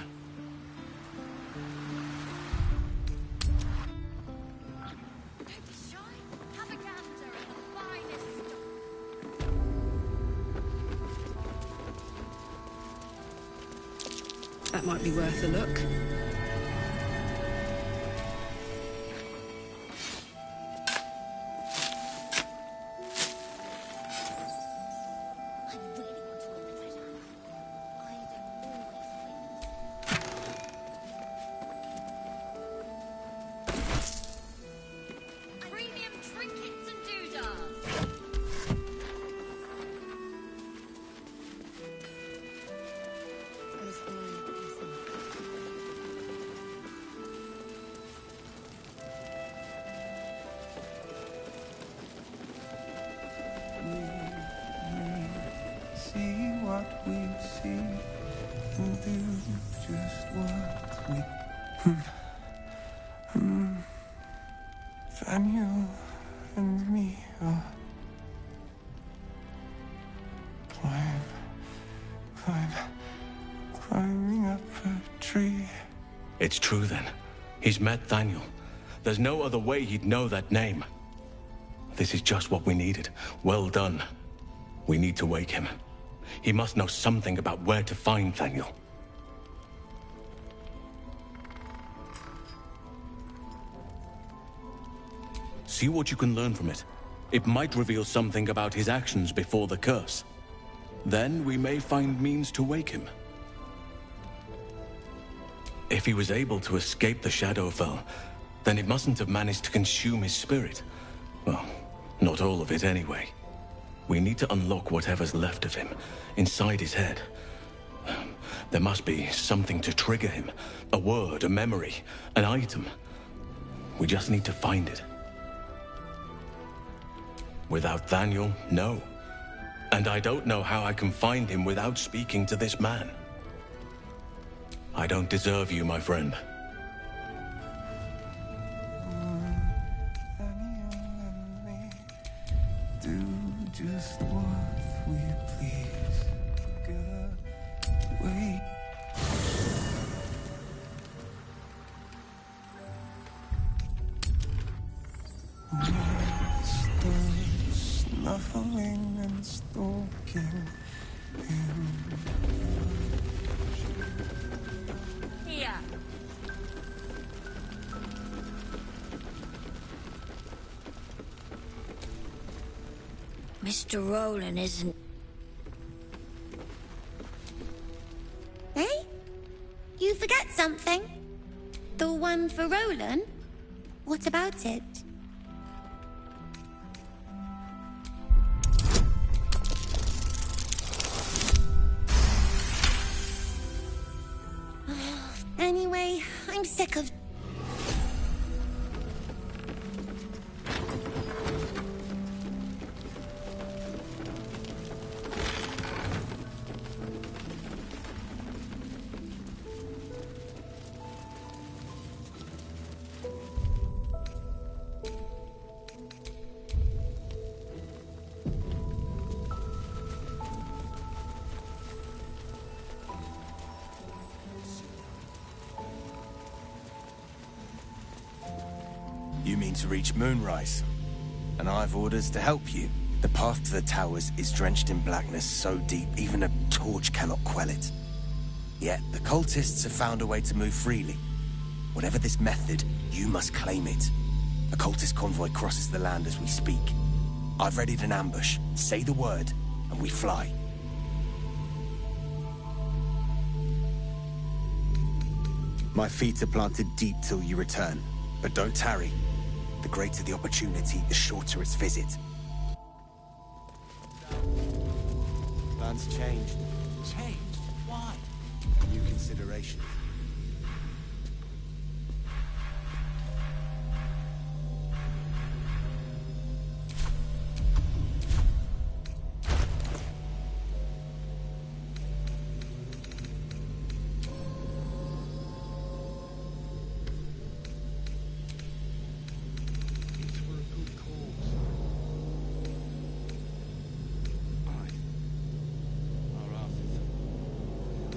That might be worth a look. Premium trinkets and doodahs. See what we see and do just what we. Daniel and me are climbing up a tree. It's true then. He's met Daniel. There's no other way he'd know that name. This is just what we needed. Well done. We need to wake him. He must know something about where to find Daniel. See what you can learn from it. It might reveal something about his actions before the curse. Then we may find means to wake him. If he was able to escape the Shadowfell, then it mustn't have managed to consume his spirit. Well, not all of it anyway. We need to unlock whatever's left of him, inside his head. There must be something to trigger him. A word, a memory, an item. We just need to find it. Without Daniel, no. And I don't know how I can find him without speaking to this man. I don't deserve you, my friend. Do just what we please. Get away. Snuffling and stalking him. Here. Mr. Roland isn't... Hey? You forget something? The one for Roland? What about it? Anyway, I'm sick of... mean to reach Moonrise, and I've orders to help you. The path to the towers is drenched in blackness so deep even a torch cannot quell it. Yet the cultists have found a way to move freely. Whatever this method, you must claim it. A cultist convoy crosses the land as we speak. I've readied an ambush. Say the word, and we fly. My feet are planted deep till you return, but don't tarry. The greater the opportunity, the shorter its visit. Plans changed. Changed? Why? New considerations.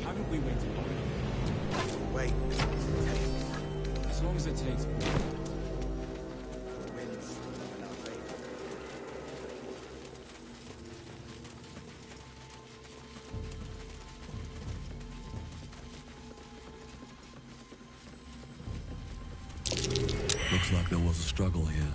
Haven't we waited long enough? Wait, as long as it takes. Looks like there was a struggle here.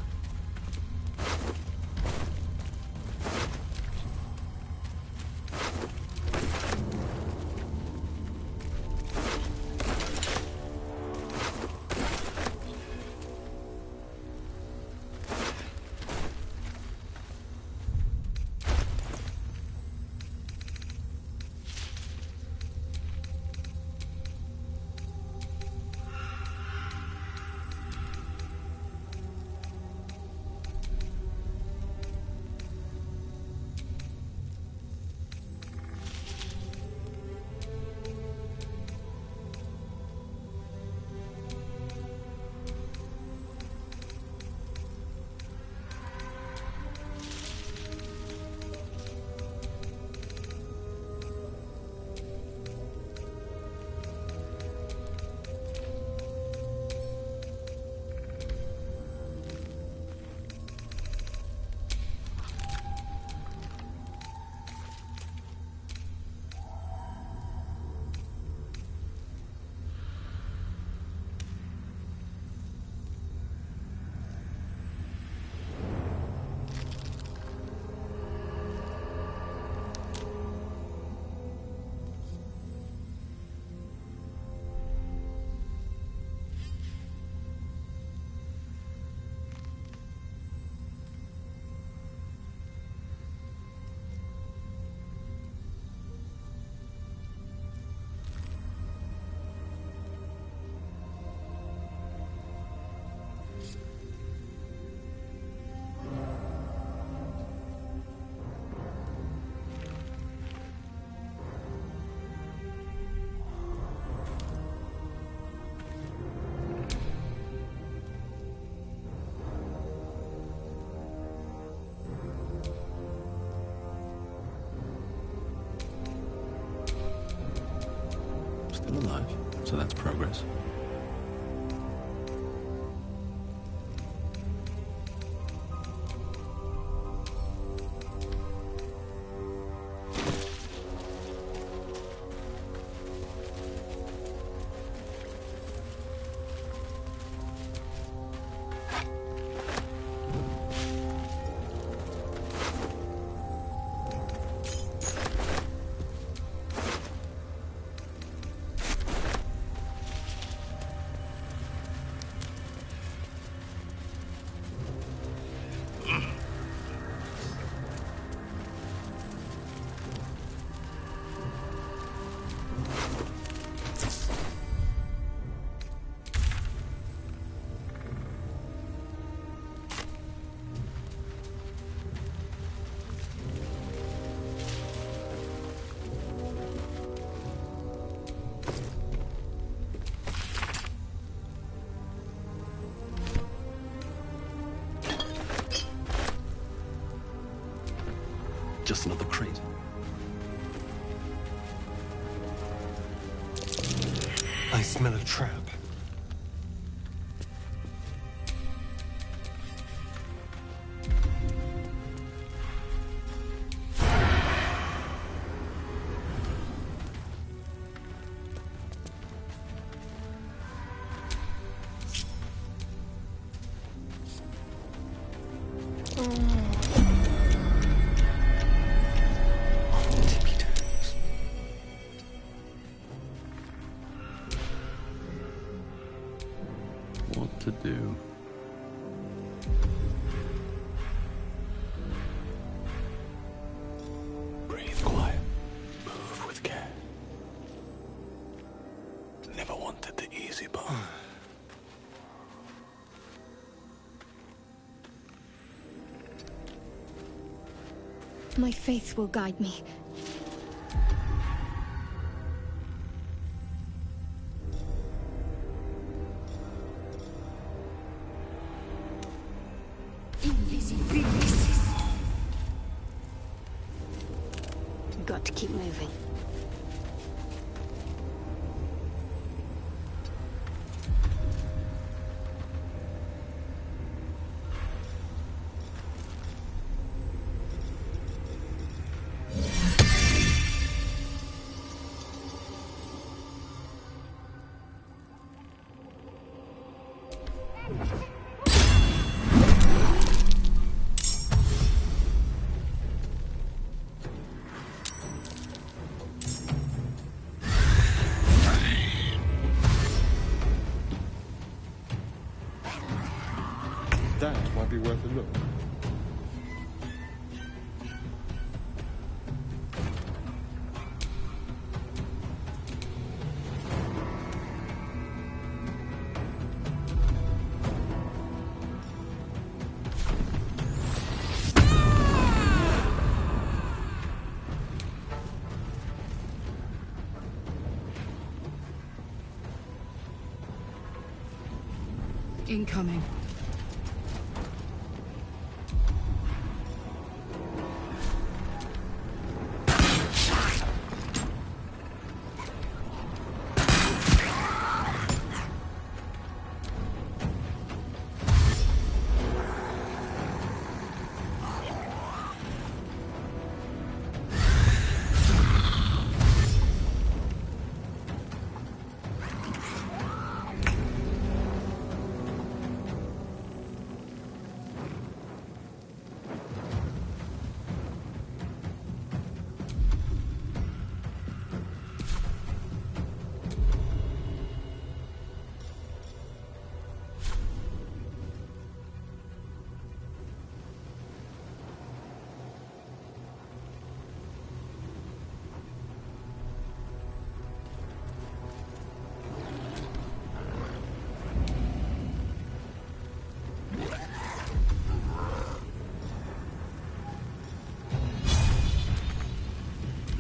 Still alive, so that's progress. Just another crate. I smell a trap. My faith will guide me. Got to keep moving. That might be worth a look. Incoming.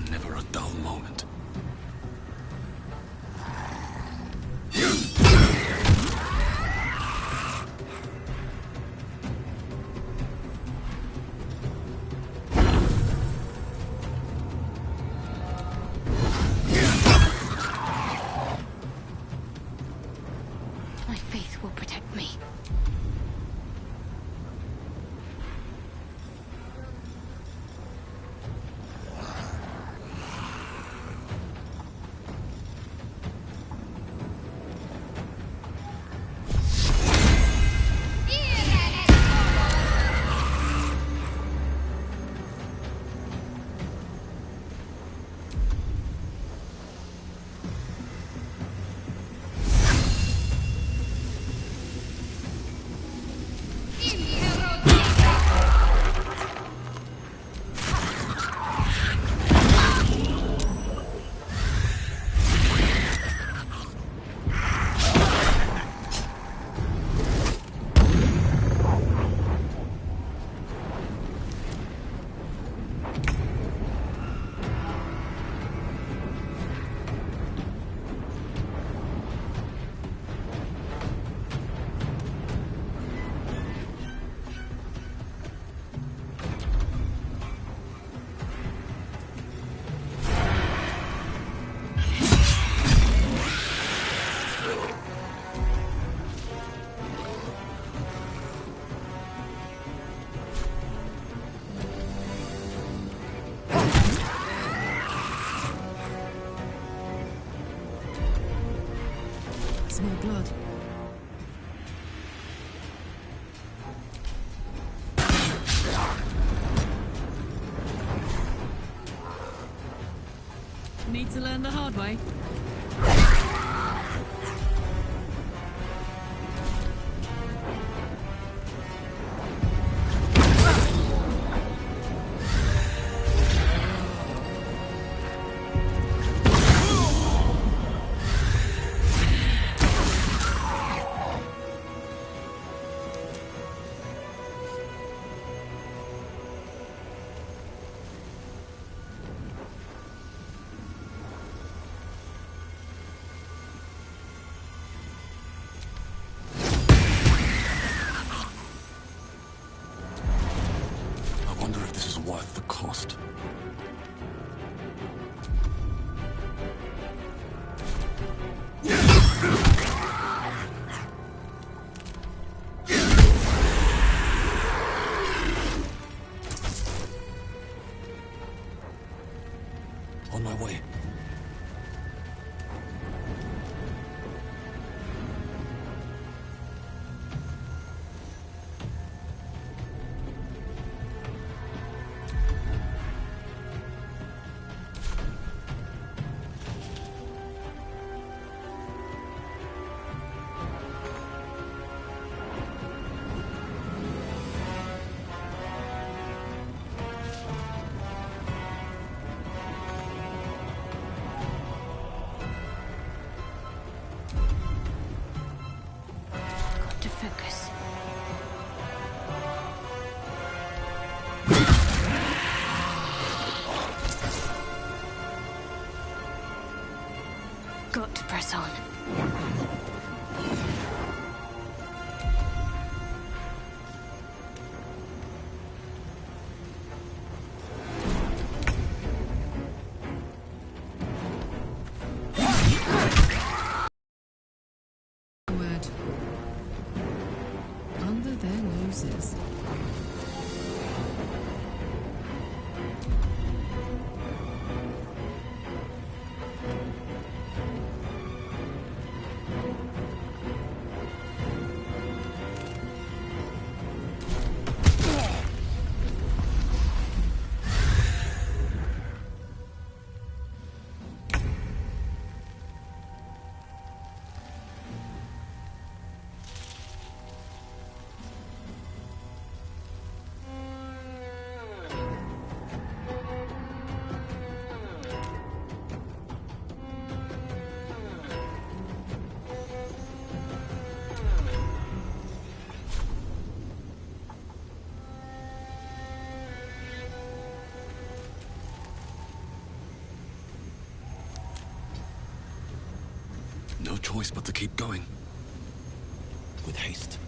Never a dull moment. My faith will protect me. Smell blood. Need to learn the hard way. worth the cost. On my way. Got to focus. Got to press on. Word. Under their noses. No choice but to keep going. With haste.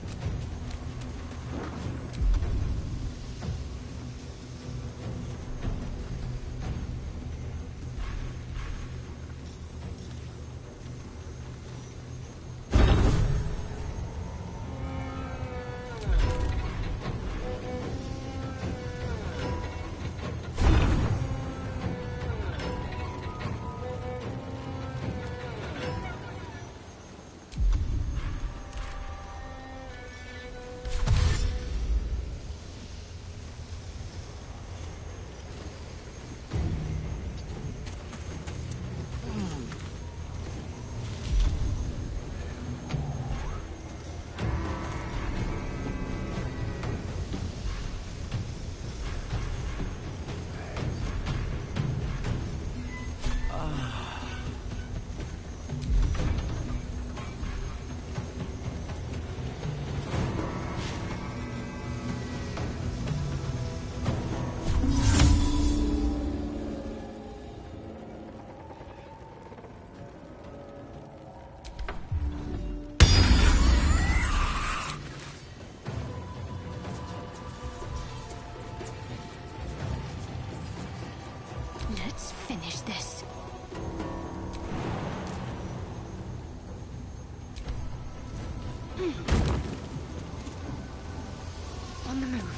Let's finish this. On the move.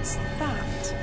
What's that?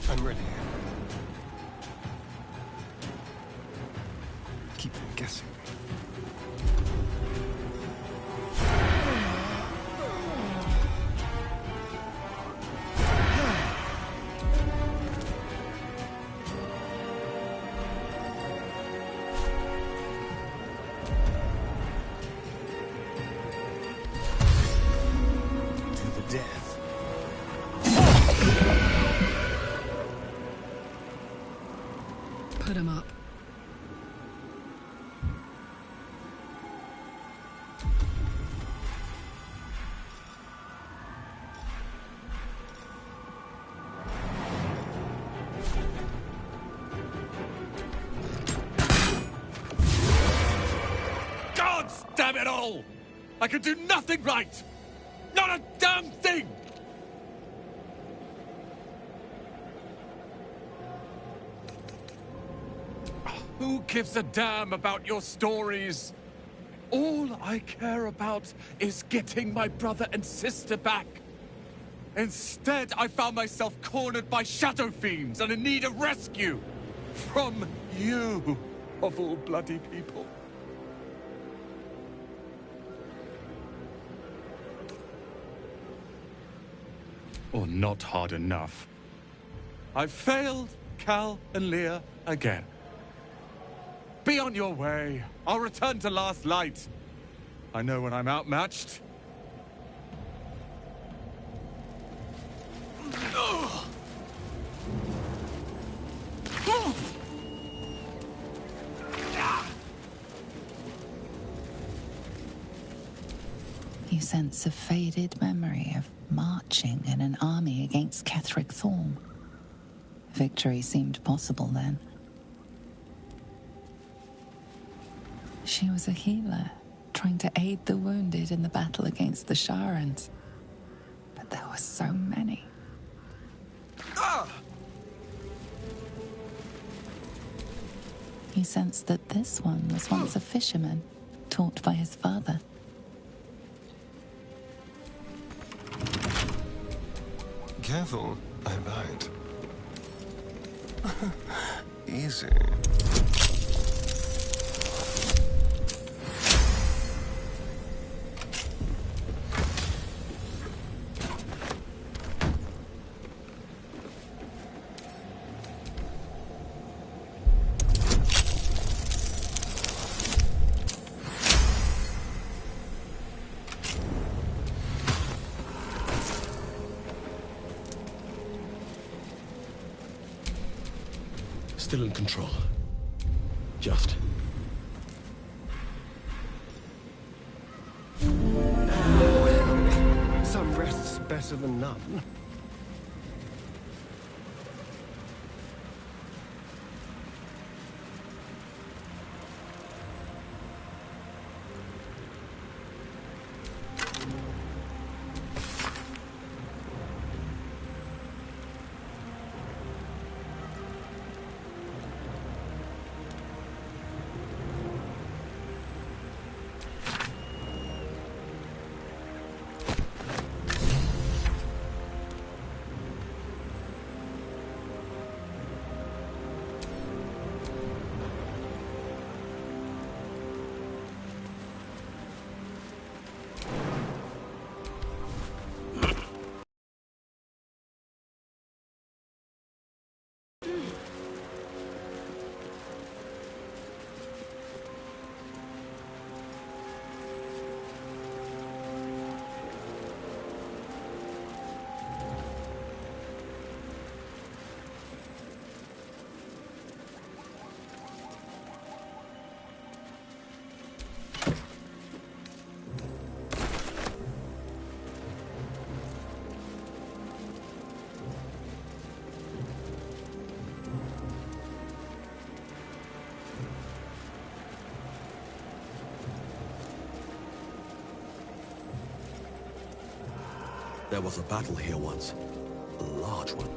I'm ready. Keep them guessing. To the death. Put him up. God damn it all! I can do nothing right! Not a damn thing! Who gives a damn about your stories? All I care about is getting my brother and sister back. Instead, I found myself cornered by shadow fiends and in need of rescue. From you, of all bloody people. Or not hard enough. I've failed Cal and Leah again. Be on your way. I'll return to Last Light. I know when I'm outmatched. You sense a faded memory of marching in an army against Ketheric Thorm. Victory seemed possible then. She was a healer, trying to aid the wounded in the battle against the Sharans. But there were so many. You sensed that this one was once a fisherman, taught by his father. Careful, I bite. Easy. still in control. Just. Some rest's better than none. There was a battle here once. A large one.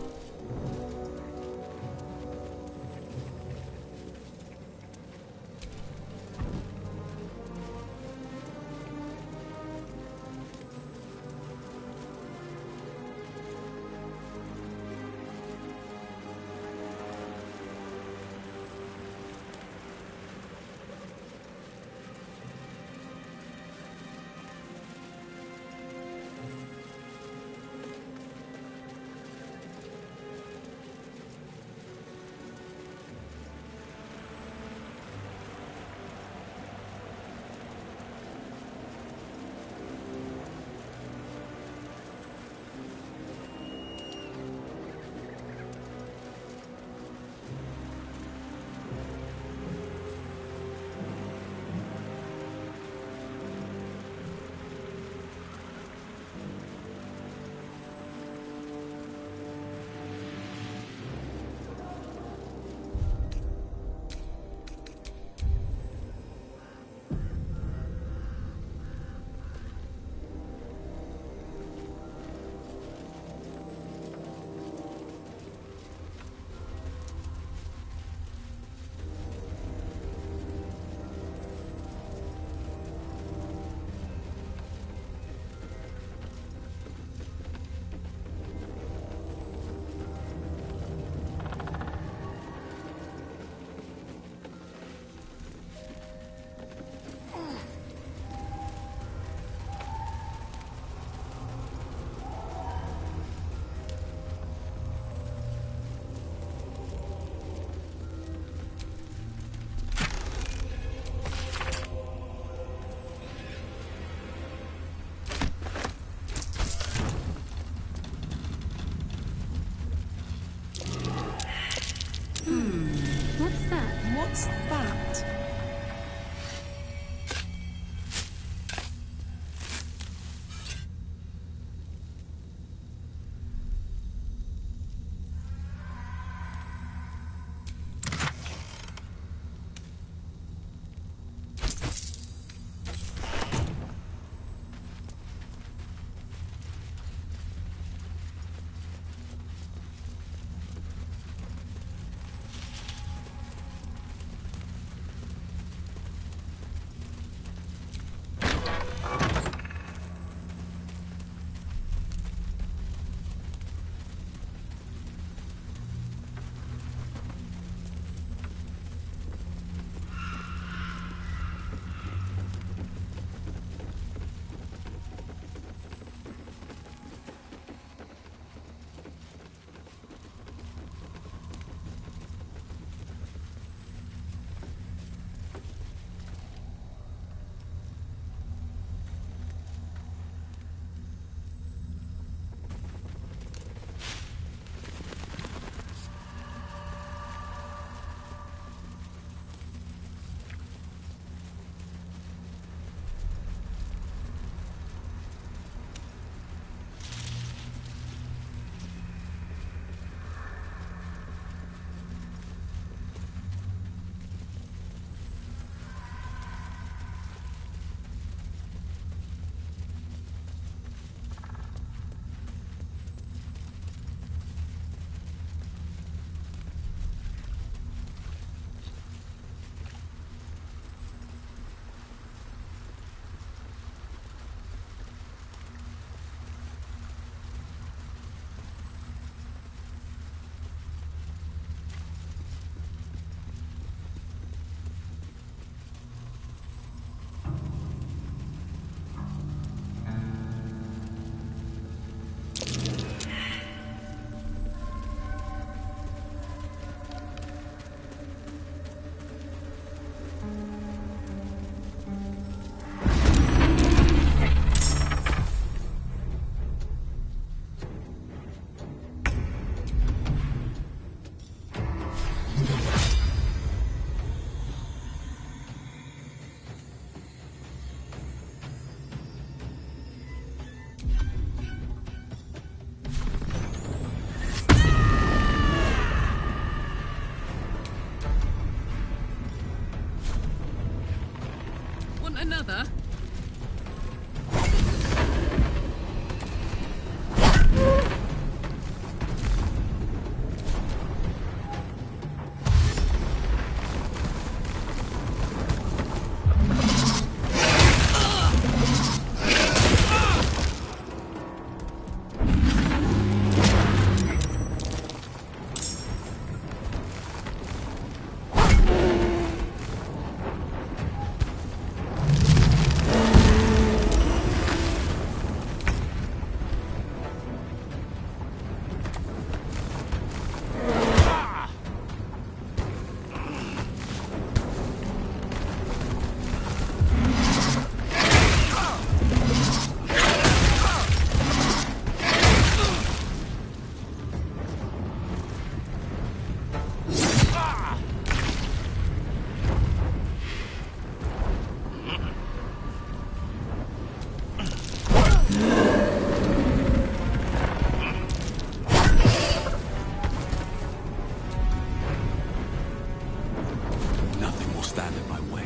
Want another? Nothing will stand in my way.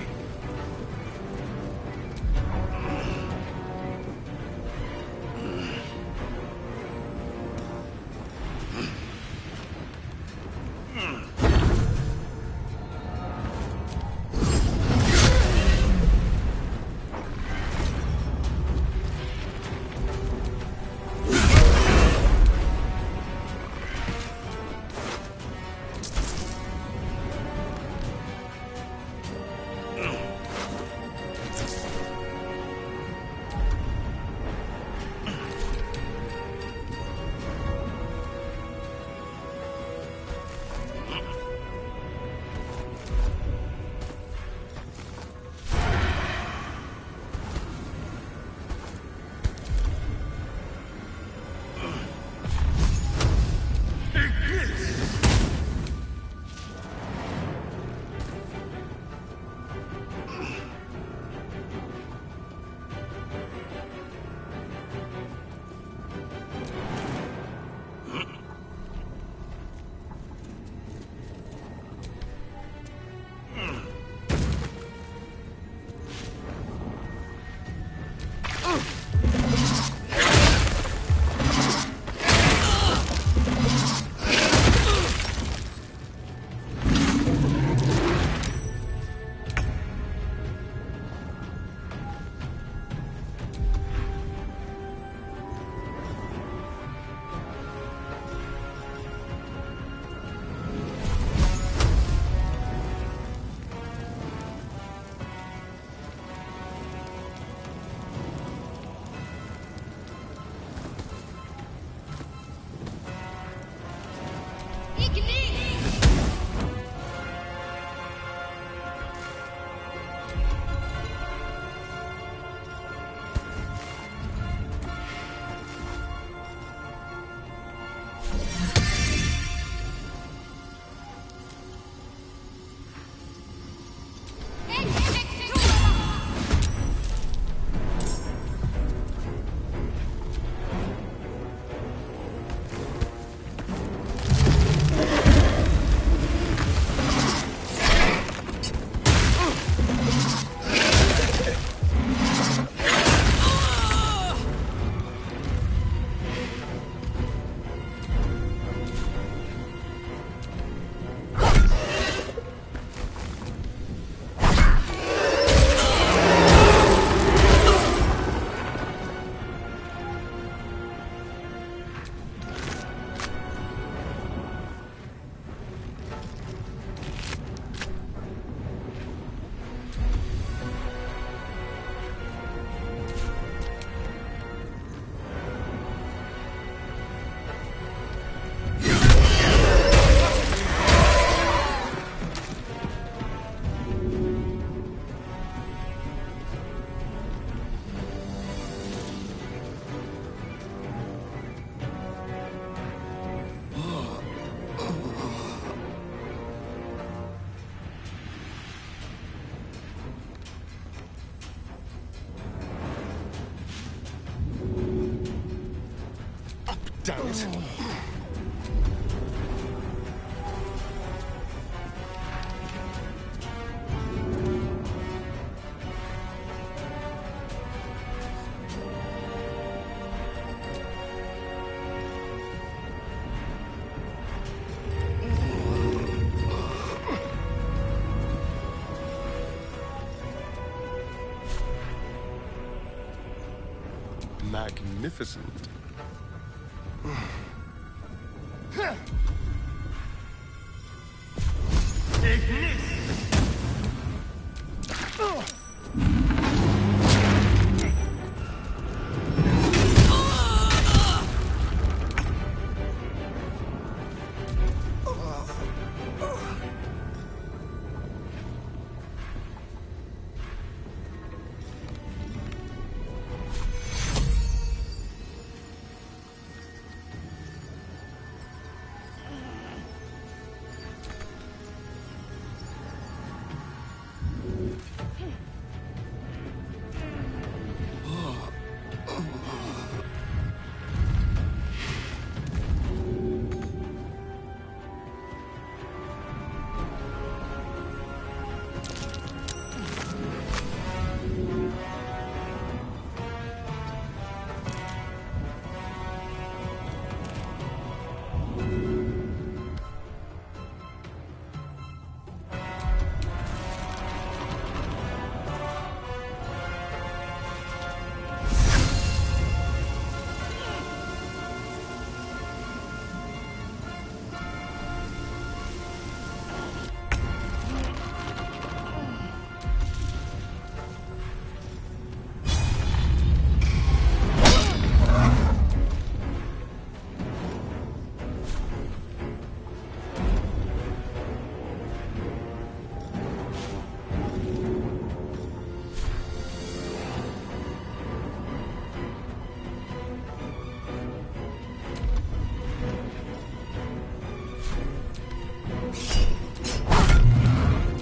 Damn it. magnificent.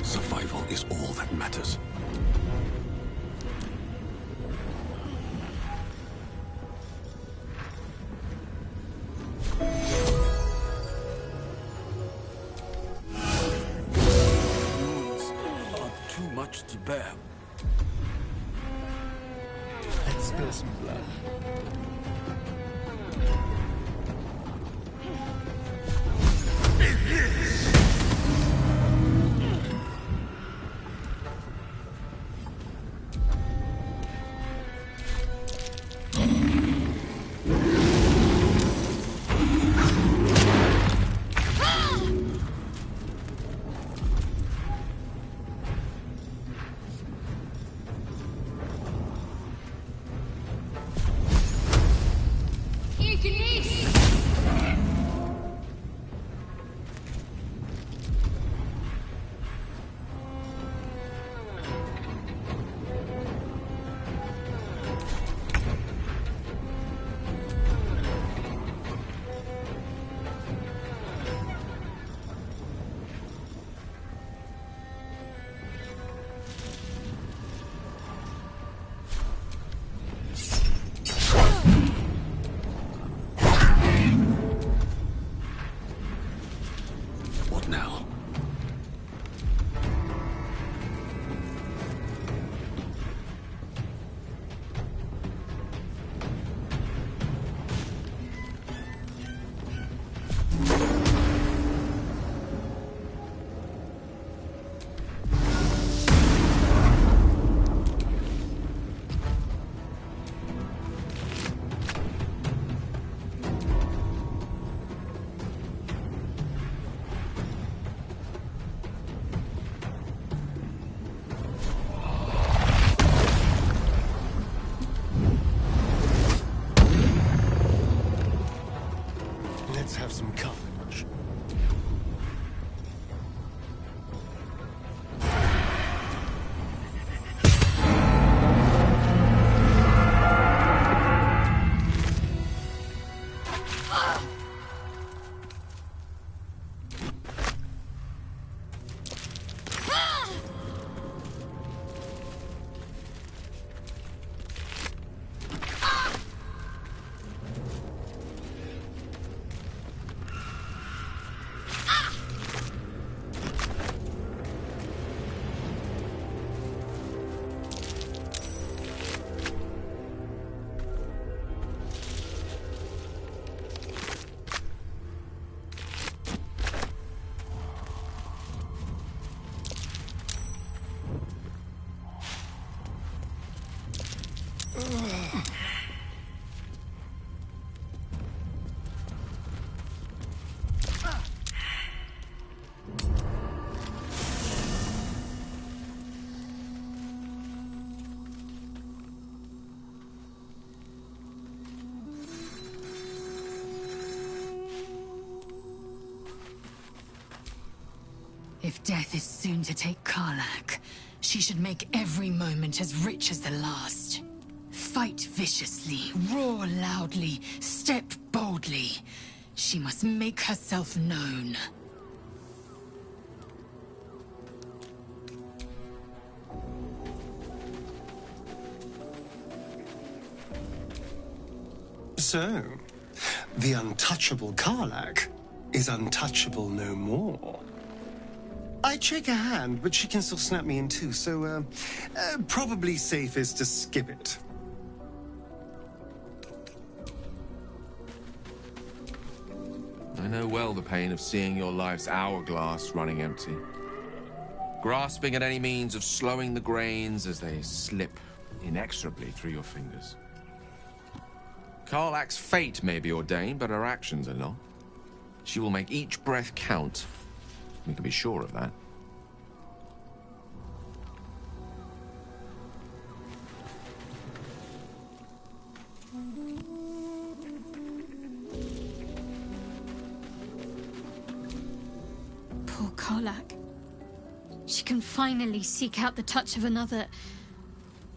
Survival is all that matters. Wounds are too much to bear. Let's spill some blood. Let's have some carnage. If death is soon to take Karlach, she should make every moment as rich as the last. Fight viciously, roar loudly, step boldly. She must make herself known. So, the untouchable Karlach is untouchable no more. I'd shake her hand, but she can still snap me in two, so, probably safest to skip it. I know well the pain of seeing your life's hourglass running empty. Grasping at any means of slowing the grains as they slip inexorably through your fingers. Karlach's fate may be ordained, but her actions are not. She will make each breath count. You can be sure of that. Poor Karlach. She can finally seek out the touch of another,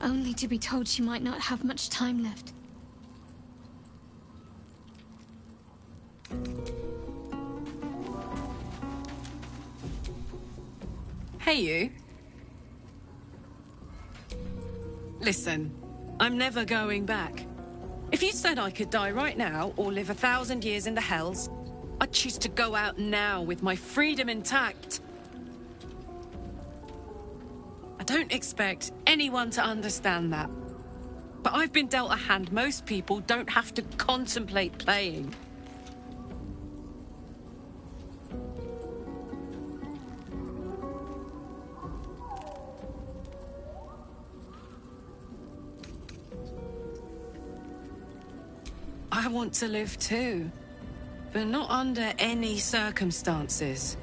only to be told she might not have much time left. Hey, you. Listen, I'm never going back. If you said I could die right now or live 1,000 years in the Hells, I'd choose to go out now with my freedom intact. I don't expect anyone to understand that. But I've been dealt a hand most people don't have to contemplate playing. I want to live too, but not under any circumstances.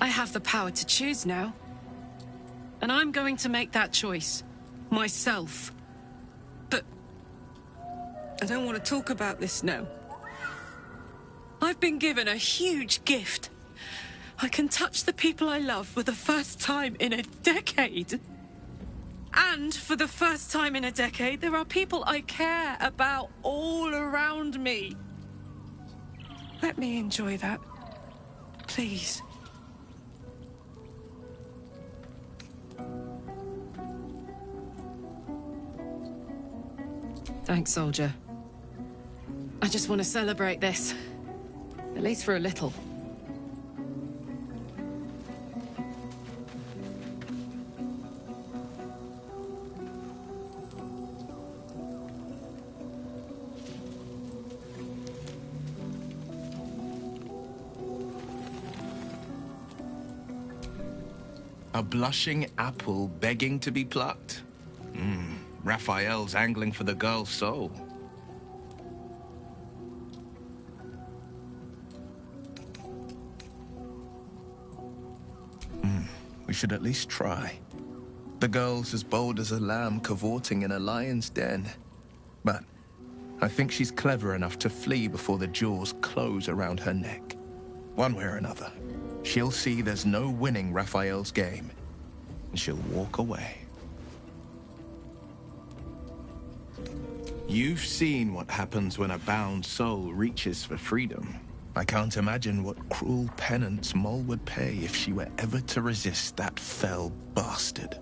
I have the power to choose now. And I'm going to make that choice. Myself. But I don't want to talk about this now. I've been given a huge gift. I can touch the people I love for the first time in a decade. And for the first time in a decade, there are people I care about all around me. Let me enjoy that. Please. Thanks, soldier. I just want to celebrate this. At least for a little. A blushing apple begging to be plucked? Raphael's angling for the girl's soul. We should at least try. The girl's as bold as a lamb cavorting in a lion's den. But I think she's clever enough to flee before the jaws close around her neck. One way or another, she'll see there's no winning Raphael's game, and she'll walk away. You've seen what happens when a bound soul reaches for freedom. I can't imagine what cruel penance Moll would pay if she were ever to resist that fell bastard.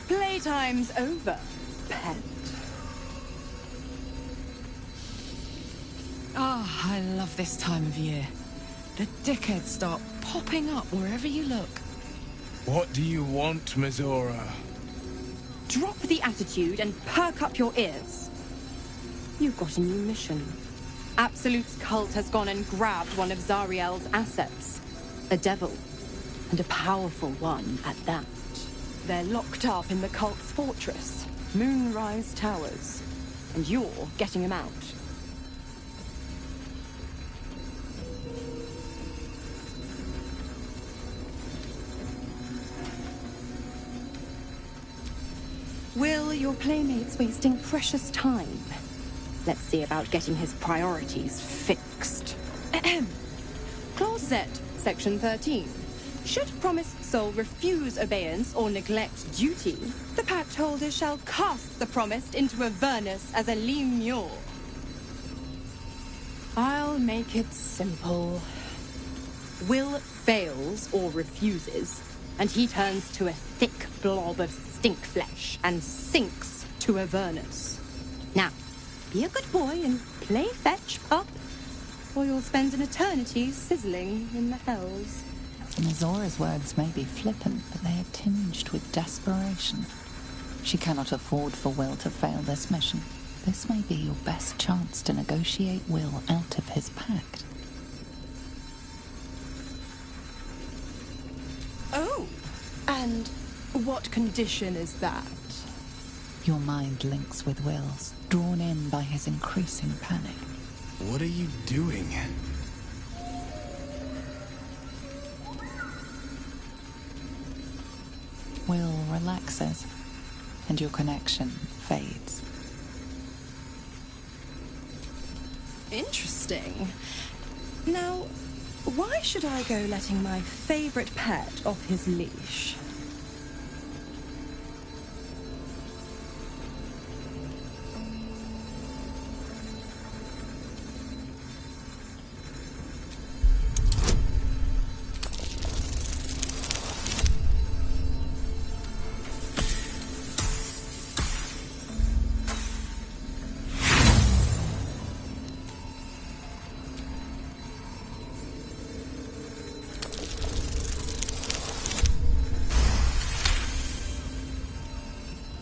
Playtime's over, pet. Ah, I love this time of year. The dickheads start popping up wherever you look. What do you want, Mizora? Drop the attitude and perk up your ears. You've got a new mission. Absolute's cult has gone and grabbed one of Zariel's assets. A devil. And a powerful one at that. They're locked up in the cult's fortress, Moonrise Towers. And you're getting him out. Will, your playmate's wasting precious time. Let's see about getting his priorities fixed. Ahem. Clause Z, Section 13. Should promised soul refuse obeyance or neglect duty, the pact holder shall cast the promised into Avernus as a lemure. I'll make it simple. Will fails or refuses, and he turns to a thick blob of stink flesh and sinks to Avernus. Now, be a good boy and play fetch, pup, or you'll spend an eternity sizzling in the hells. Mizora's words may be flippant, but they are tinged with desperation. She cannot afford for Will to fail this mission. This may be your best chance to negotiate Will out of his pact. Oh, and what condition is that? Your mind links with Will's, drawn in by his increasing panic. What are you doing? Will relaxes, and your connection fades. Interesting. Now, why should I go letting my favorite pet off his leash?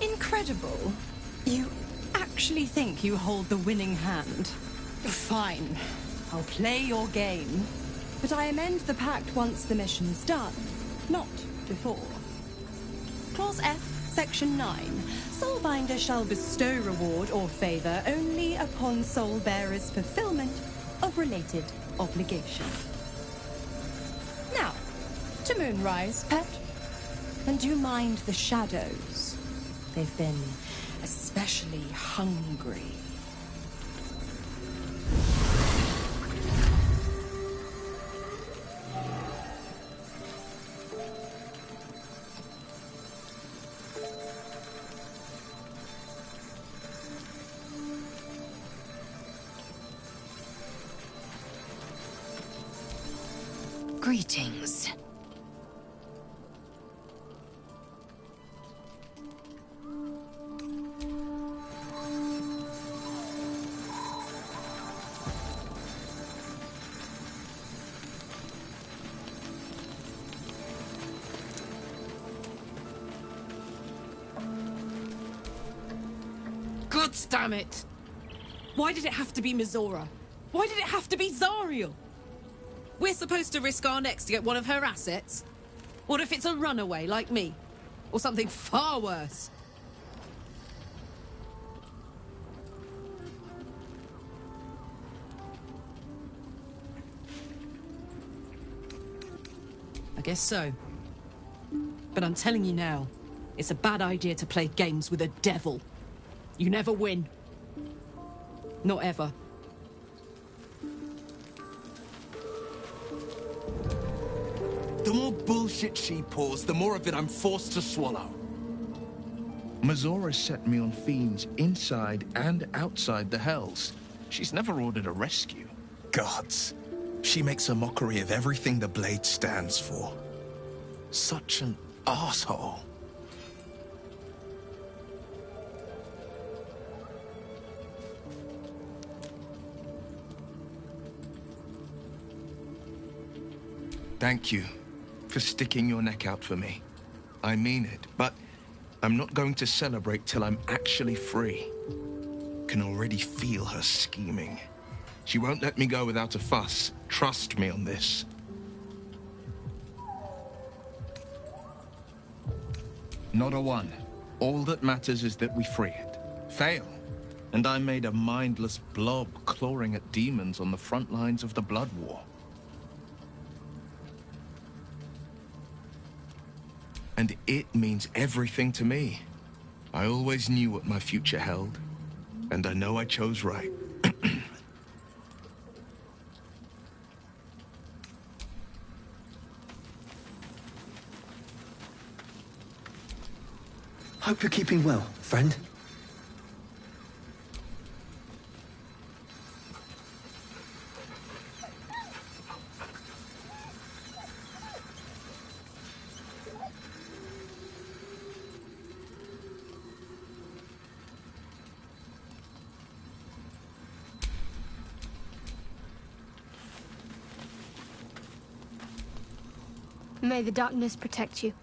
Incredible. You actually think you hold the winning hand? Fine. I'll play your game. But I amend the pact once the mission's done, not before. Clause F, Section 9. Soulbinder shall bestow reward or favor only upon soul bearer's fulfillment of related obligation. Now, to Moonrise, pet. And do you mind the shadows? They've been especially hungry. Greetings. God damn it! Why did it have to be Mizora? Why did it have to be Zariel? We're supposed to risk our necks to get one of her assets? What if it's a runaway like me? Or something far worse? I guess so. But I'm telling you now, it's a bad idea to play games with a devil. You never win. Not ever. The more bullshit she pours, the more of it I'm forced to swallow. Mizora set me on fiends inside and outside the Hells. She's never ordered a rescue. Gods. She makes a mockery of everything the Blade stands for. Such an asshole. Thank you for sticking your neck out for me. I mean it, but I'm not going to celebrate till I'm actually free. Can already feel her scheming. She won't let me go without a fuss. Trust me on this. Not a one. All that matters is that we free it. Fail, and I'm made a mindless blob clawing at demons on the front lines of the Blood War. And it means everything to me. I always knew what my future held, and I know I chose right. Hope you're keeping well, friend. May the darkness protect you.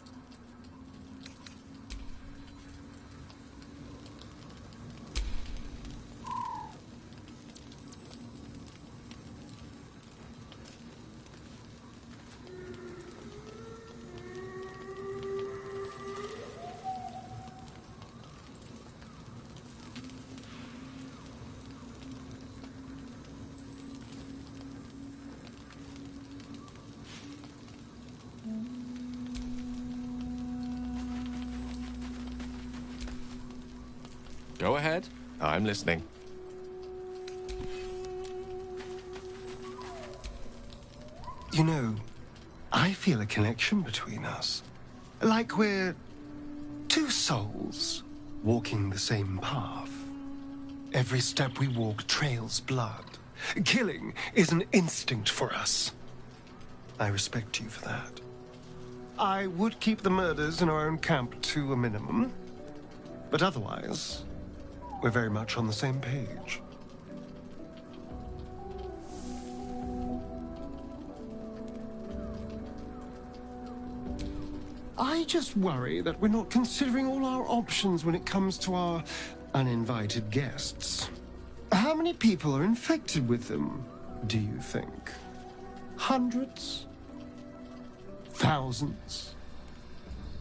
Go ahead. I'm listening. You know, I feel a connection between us. Like we're two souls walking the same path. Every step we walk trails blood. Killing is an instinct for us. I respect you for that. I would keep the murders in our own camp to a minimum, but otherwise, we're very much on the same page. I just worry that we're not considering all our options when it comes to our uninvited guests. How many people are infected with them, do you think? Hundreds? Thousands?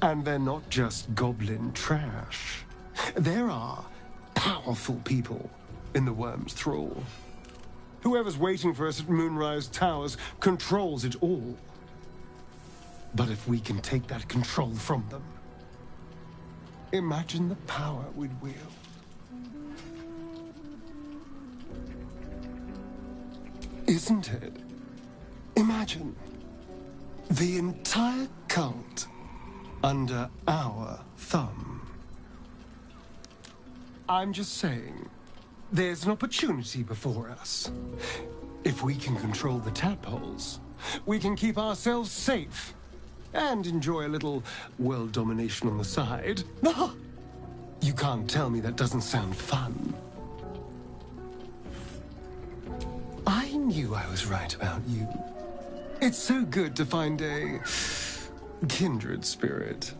And they're not just goblin trash. There are powerful people in the Worm's thrall. Whoever's waiting for us at Moonrise Towers controls it all. But if we can take that control from them, imagine the power we'd wield. Isn't it? Imagine the entire cult under our thumb. I'm just saying, there's an opportunity before us. If we can control the tadpoles, we can keep ourselves safe and enjoy a little world domination on the side. You can't tell me that doesn't sound fun. I knew I was right about you. It's so good to find a kindred spirit.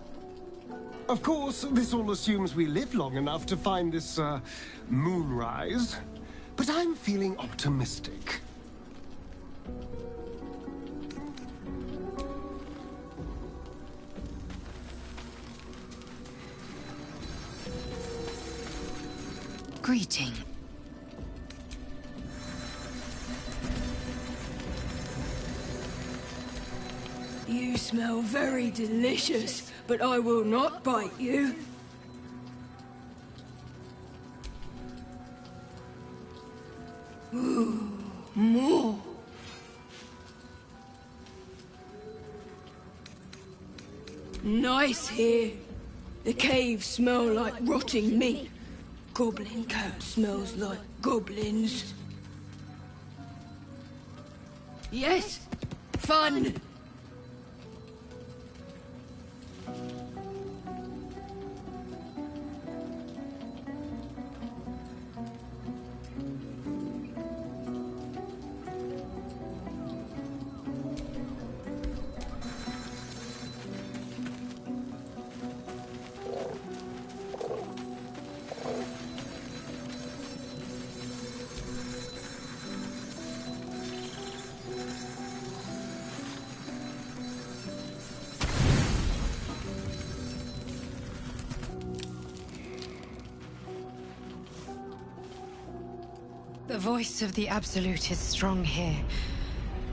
Of course, this all assumes we live long enough to find this, moonrise. But I'm feeling optimistic. Greeting. You smell very delicious, but I will not bite you. Ooh, more. Nice here. The caves smell like rotting meat. Goblin cat smells like goblins. Yes, fun. The voice of the Absolute is strong here,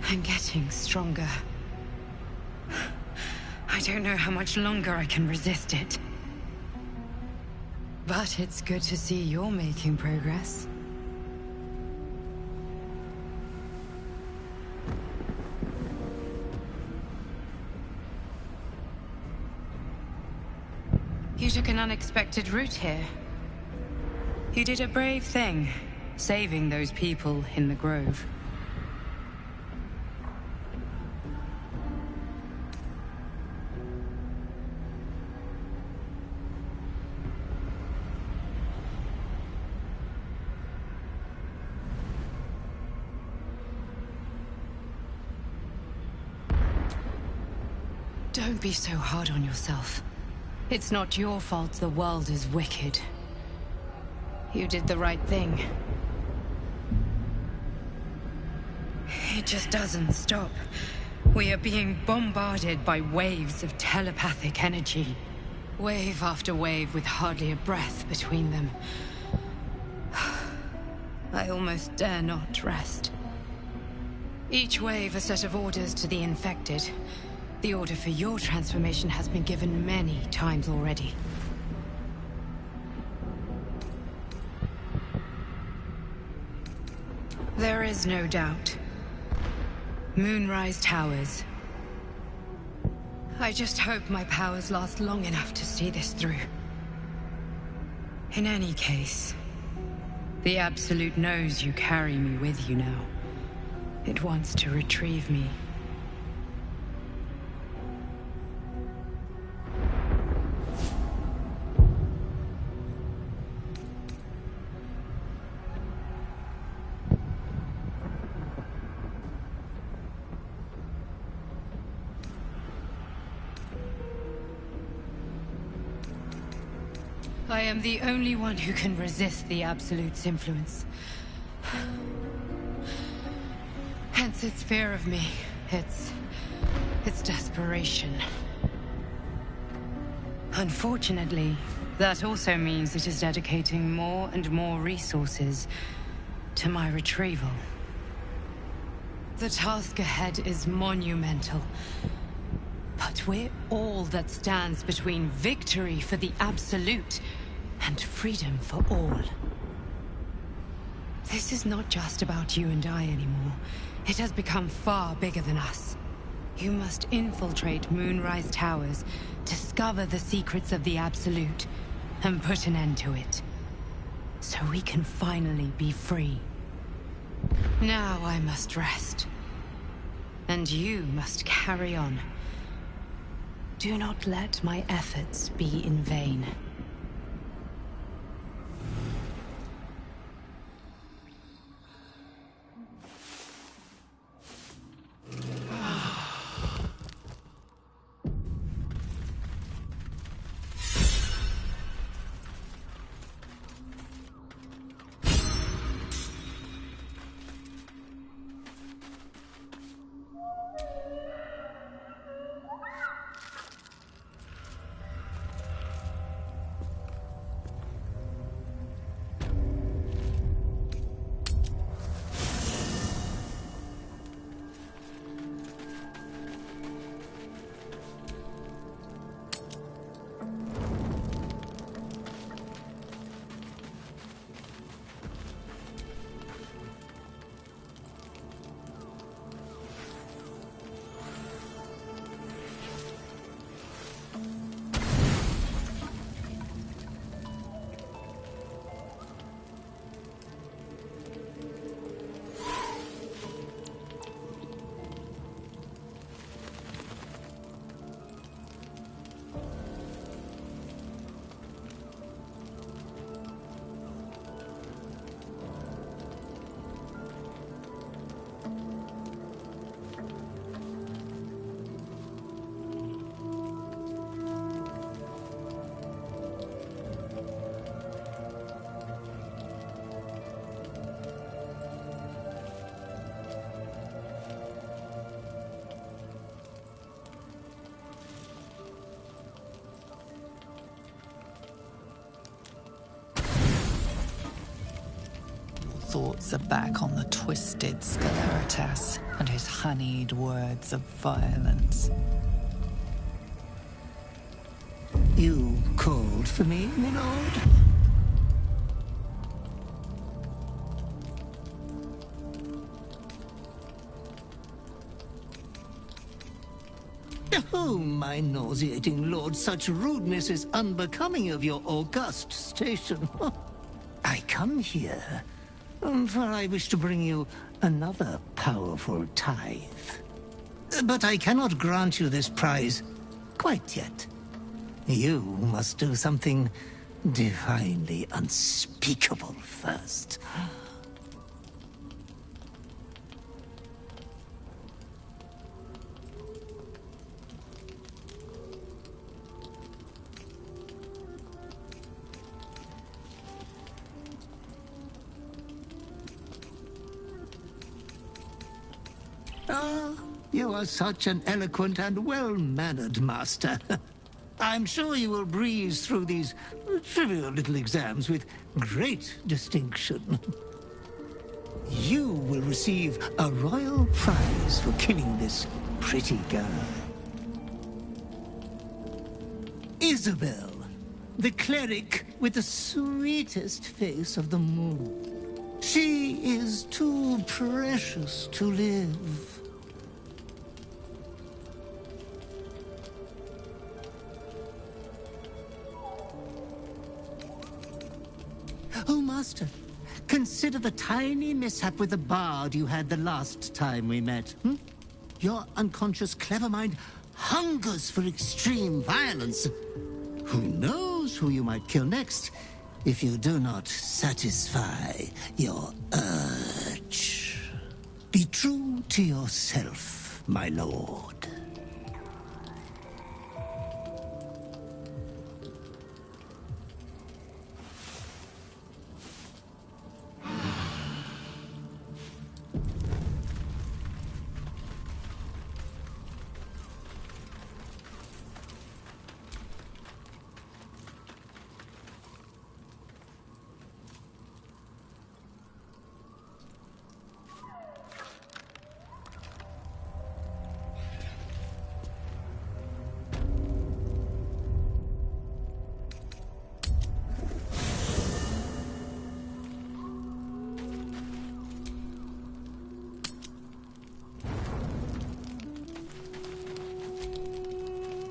and getting stronger. I don't know how much longer I can resist it. But it's good to see you're making progress. You took an unexpected route here. You did a brave thing, saving those people in the grove. Don't be so hard on yourself. It's not your fault the world is wicked. You did the right thing. It just doesn't stop. We are being bombarded by waves of telepathic energy. Wave after wave with hardly a breath between them. I almost dare not rest. Each wave a set of orders to the infected. The order for your transformation has been given many times already. There is no doubt. Moonrise Towers. I just hope my powers last long enough to see this through. In any case, the Absolute knows you carry me with you now. It wants to retrieve me. I am the only one who can resist the Absolute's influence. Hence its fear of me, its desperation. Unfortunately, that also means it is dedicating more and more resources to my retrieval. The task ahead is monumental. But we're all that stands between victory for the Absolute and freedom for all. This is not just about you and I anymore. It has become far bigger than us. You must infiltrate Moonrise Towers, discover the secrets of the Absolute, and put an end to it. So we can finally be free. Now I must rest. And you must carry on. Do not let my efforts be in vain. thoughts are back on the twisted Sceleritas and his honeyed words of violence. You called for me, my lord? Oh, my nauseating lord, such rudeness is unbecoming of your august station. I come here, for I wish to bring you another powerful tithe. But I cannot grant you this prize quite yet. You must do something divinely unspeakable first. Ah, you are such an eloquent and well-mannered master. I'm sure you will breeze through these trivial little exams with great distinction. You will receive a royal prize for killing this pretty girl. Isabel, the cleric with the sweetest face of them all. She is too precious to live. Oh, Master, consider the tiny mishap with the bard you had the last time we met. Your unconscious clever mind hungers for extreme violence. Who knows who you might kill next if you do not satisfy your urge. Be true to yourself, my lord.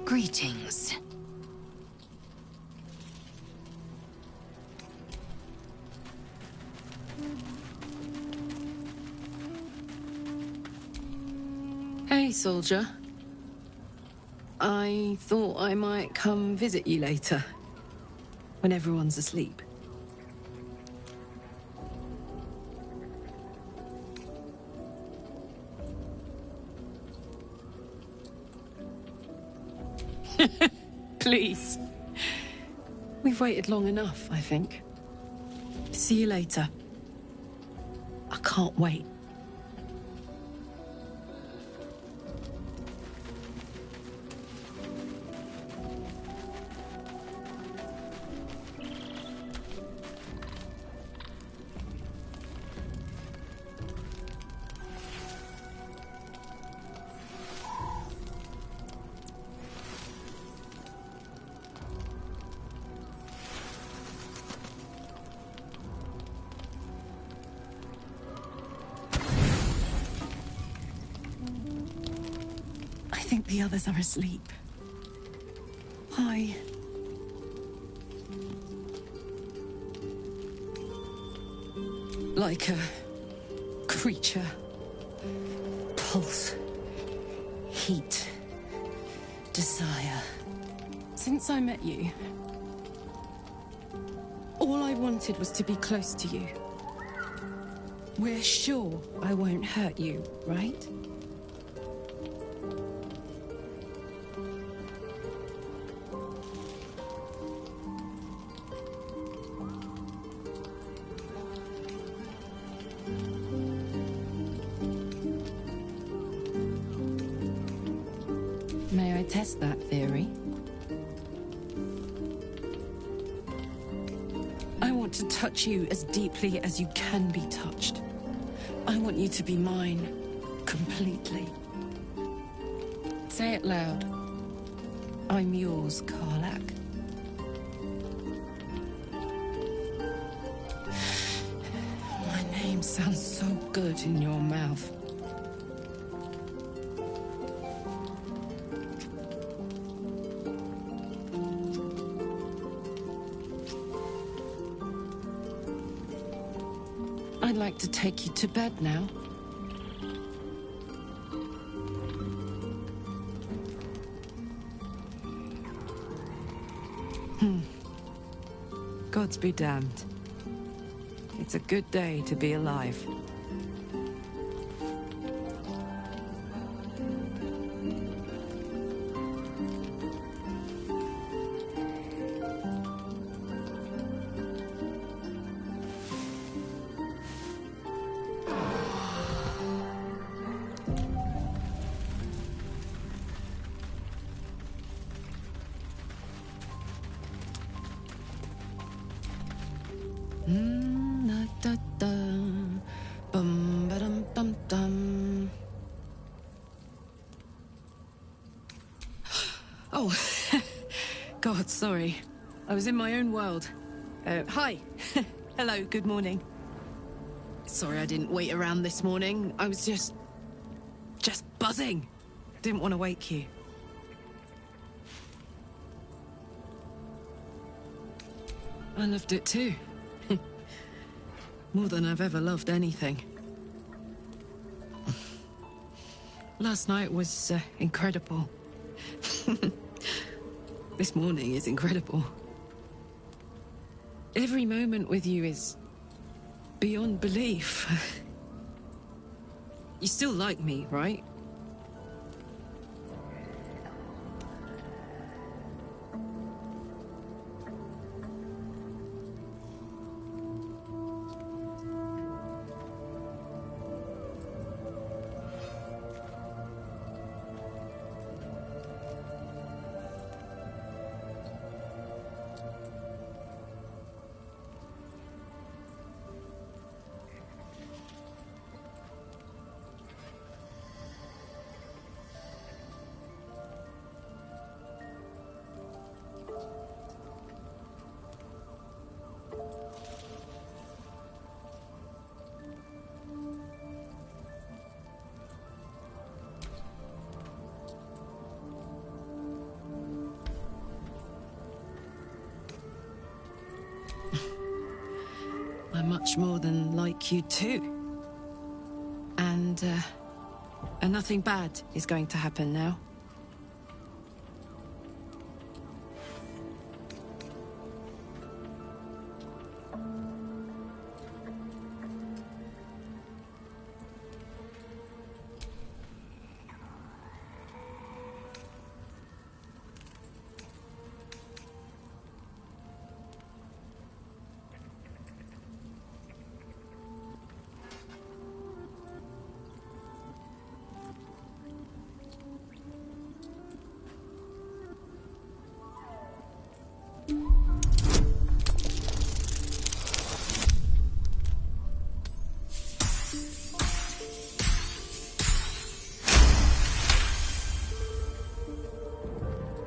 Greetings. Hey, soldier. I thought I might come visit you later, when everyone's asleep. Please. We've waited long enough, I think. See you later. I can't wait. I think the others are asleep. Hi. Like a creature. Pulse. Heat. Desire. Since I met you, all I wanted was to be close to you. We're sure I won't hurt you, right? May I test that theory? I want want to touch you as deeply as you can be touched. I want you to be mine. Completely. Say it loud. I'm yours, Karlach. My name sounds so good in your mouth. I'd like to take you to bed now. Gods be damned. It's a good day to be alive. Oh, God, sorry. I was in my own world. Hi. Hello, good morning. Sorry I didn't wait around this morning. I was just buzzing. Didn't want to wake you. I loved it too. More than I've ever loved anything. Last night was incredible. This morning is incredible. Every moment with you is beyond belief. You still like me, right? I'm much more than like you too. And nothing bad is going to happen now.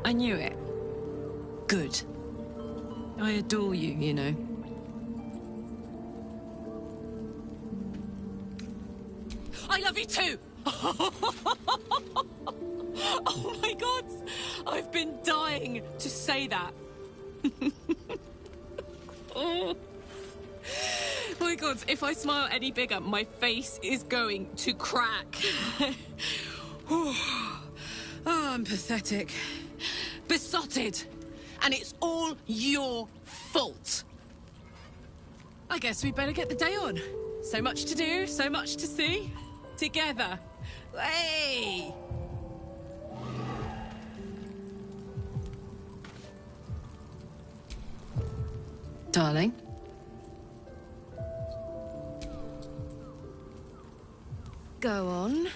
I knew it. Good. I adore you, you know. I love you too! Oh my God! I've been dying to say that. Oh my God, if I smile any bigger, my face is going to crack. Oh, I'm pathetic. Besotted. And it's all your fault. I guess we'd better get the day on. So much to do, so much to see. Together. Hey! Darling? Go on.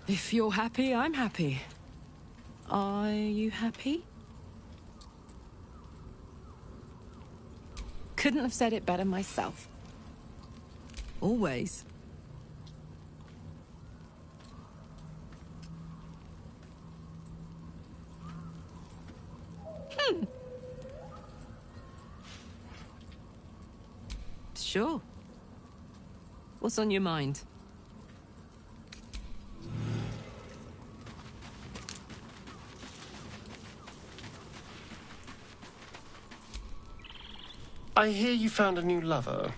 If you're happy, I'm happy. Are you happy? Couldn't have said it better myself. Always. Sure. What's on your mind? I hear you found a new lover.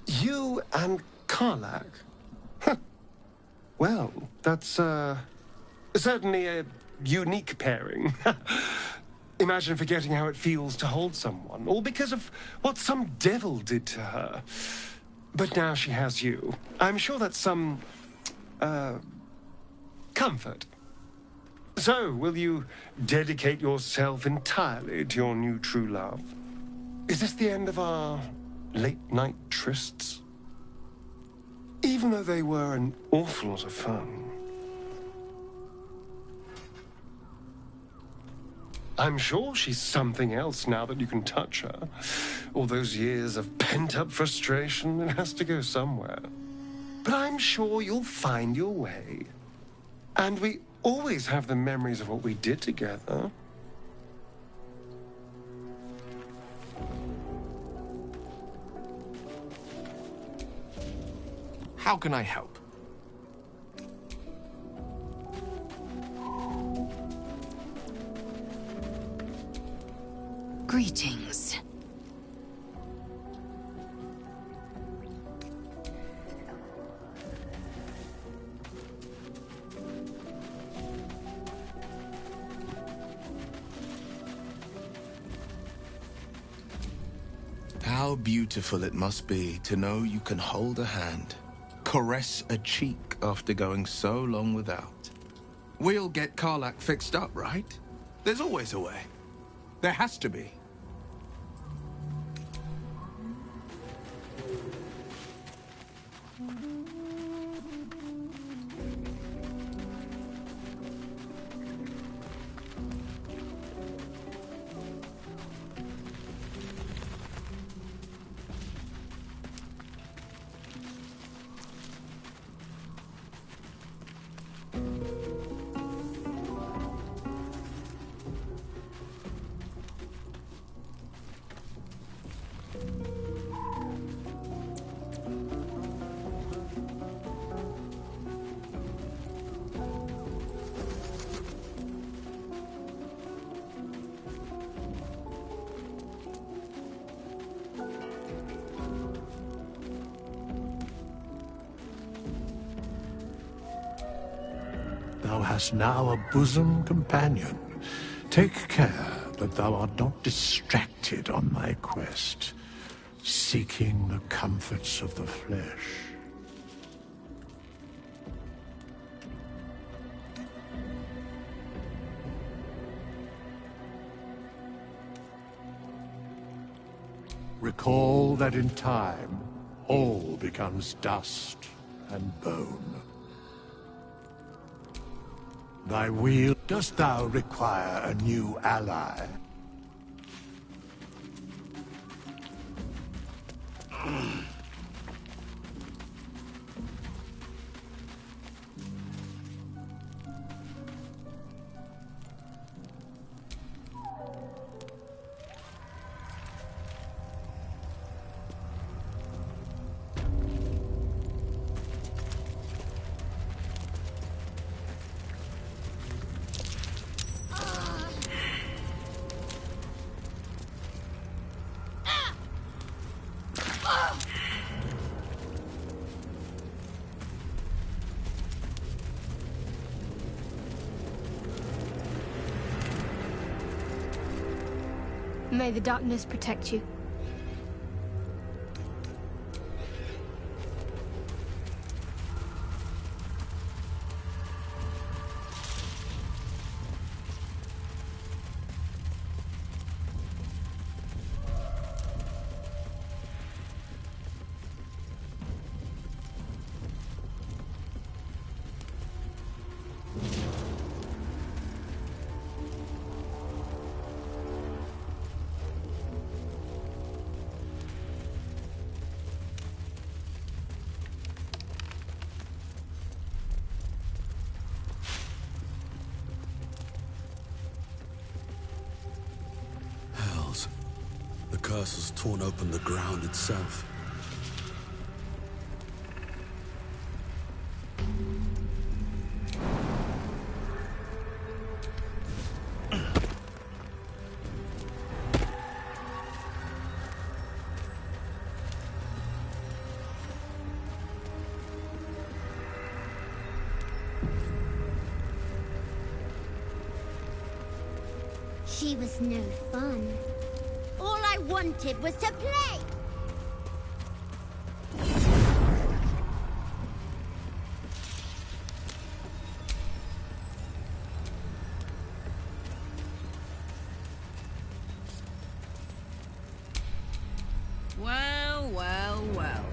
You and Karlach. Huh. Well, that's certainly a unique pairing. Imagine forgetting how it feels to hold someone, all because of what some devil did to her. But now she has you. I'm sure that's some, comfort. So, will you dedicate yourself entirely to your new true love? Is this the end of our late-night trysts? Even though they were an awful lot of fun. I'm sure she's something else now that you can touch her. All those years of pent-up frustration, it has to go somewhere. But I'm sure you'll find your way. And we always have the memories of what we did together. How can I help? Greetings. How beautiful it must be to know you can hold a hand, caress a cheek after going so long without. We'll get Karlach fixed up, right? There's always a way. There has to be. Thou hast now a bosom companion. Take care that thou art not distracted on thy quest, seeking the comforts of the flesh. Recall that in time, all becomes dust and bone. Thy wheel, dost thou require a new ally? May the darkness protect you. curse has torn open the ground itself. She was no fun. All I wanted was to play! Well, well, well.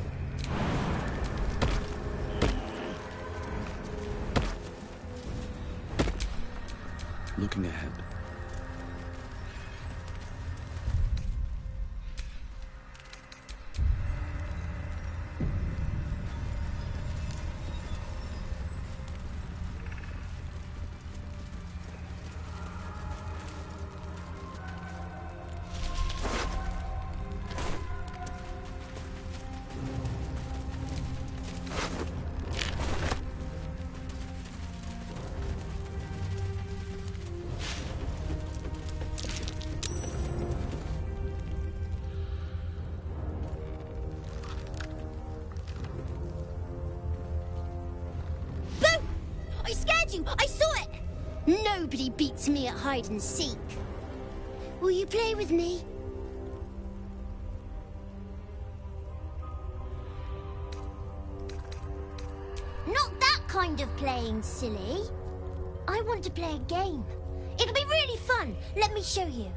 Looking ahead. I scared you! I saw it! Nobody beats me at hide and seek. Will you play with me? Not that kind of playing, silly. I want to play a game. It'll be really fun. Let me show you.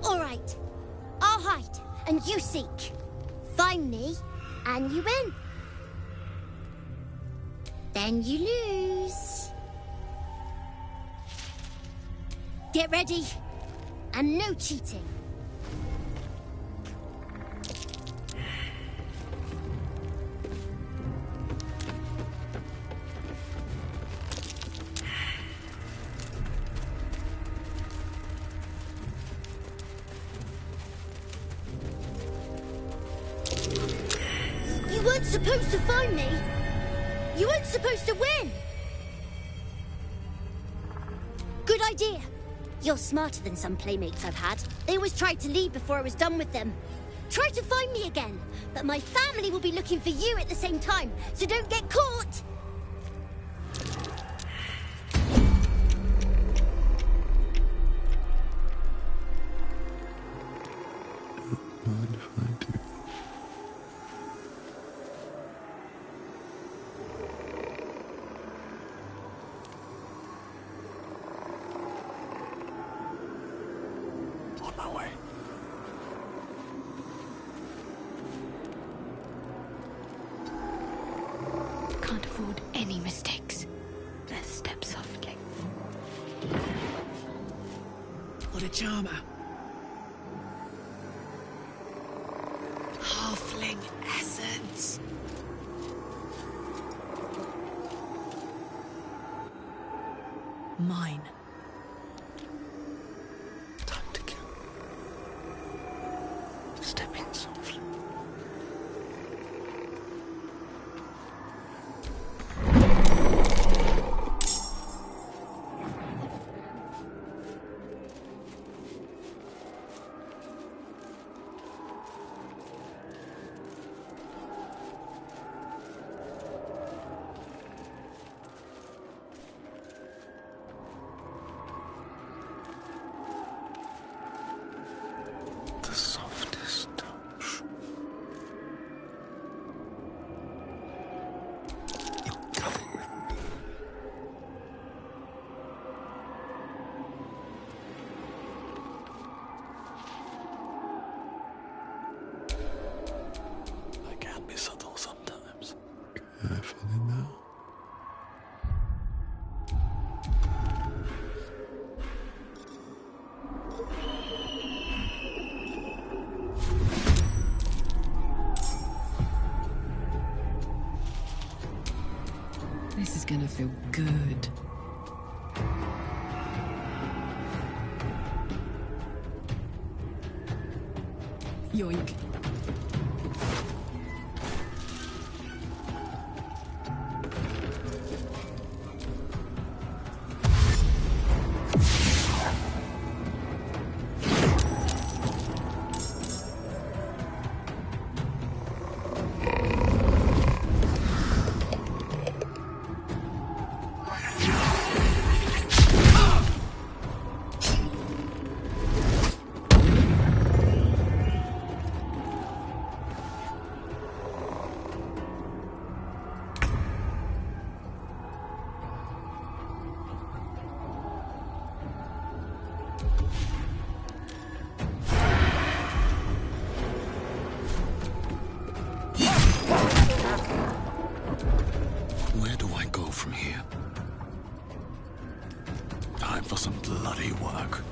All right. I'll hide, and you seek. Find me, and you win. Then you lose. Get ready, and no cheating. You weren't supposed to find me. You weren't supposed to win. Good idea. You're smarter than some playmates I've had. They always tried to leave before I was done with them. Try to find me again. But my family will be looking for you at the same time, so don't get caught. Mind if I do? On my way. Can't afford any mistakes. Let's step softly. What a charmer. Halfling essence. Mine. Time to kill. Stepping softly. The softest touch. You're coming with me. I can be subtle sometimes. Carefully now. This is gonna feel good. Yoink. Where do I go from here? Time for some bloody work.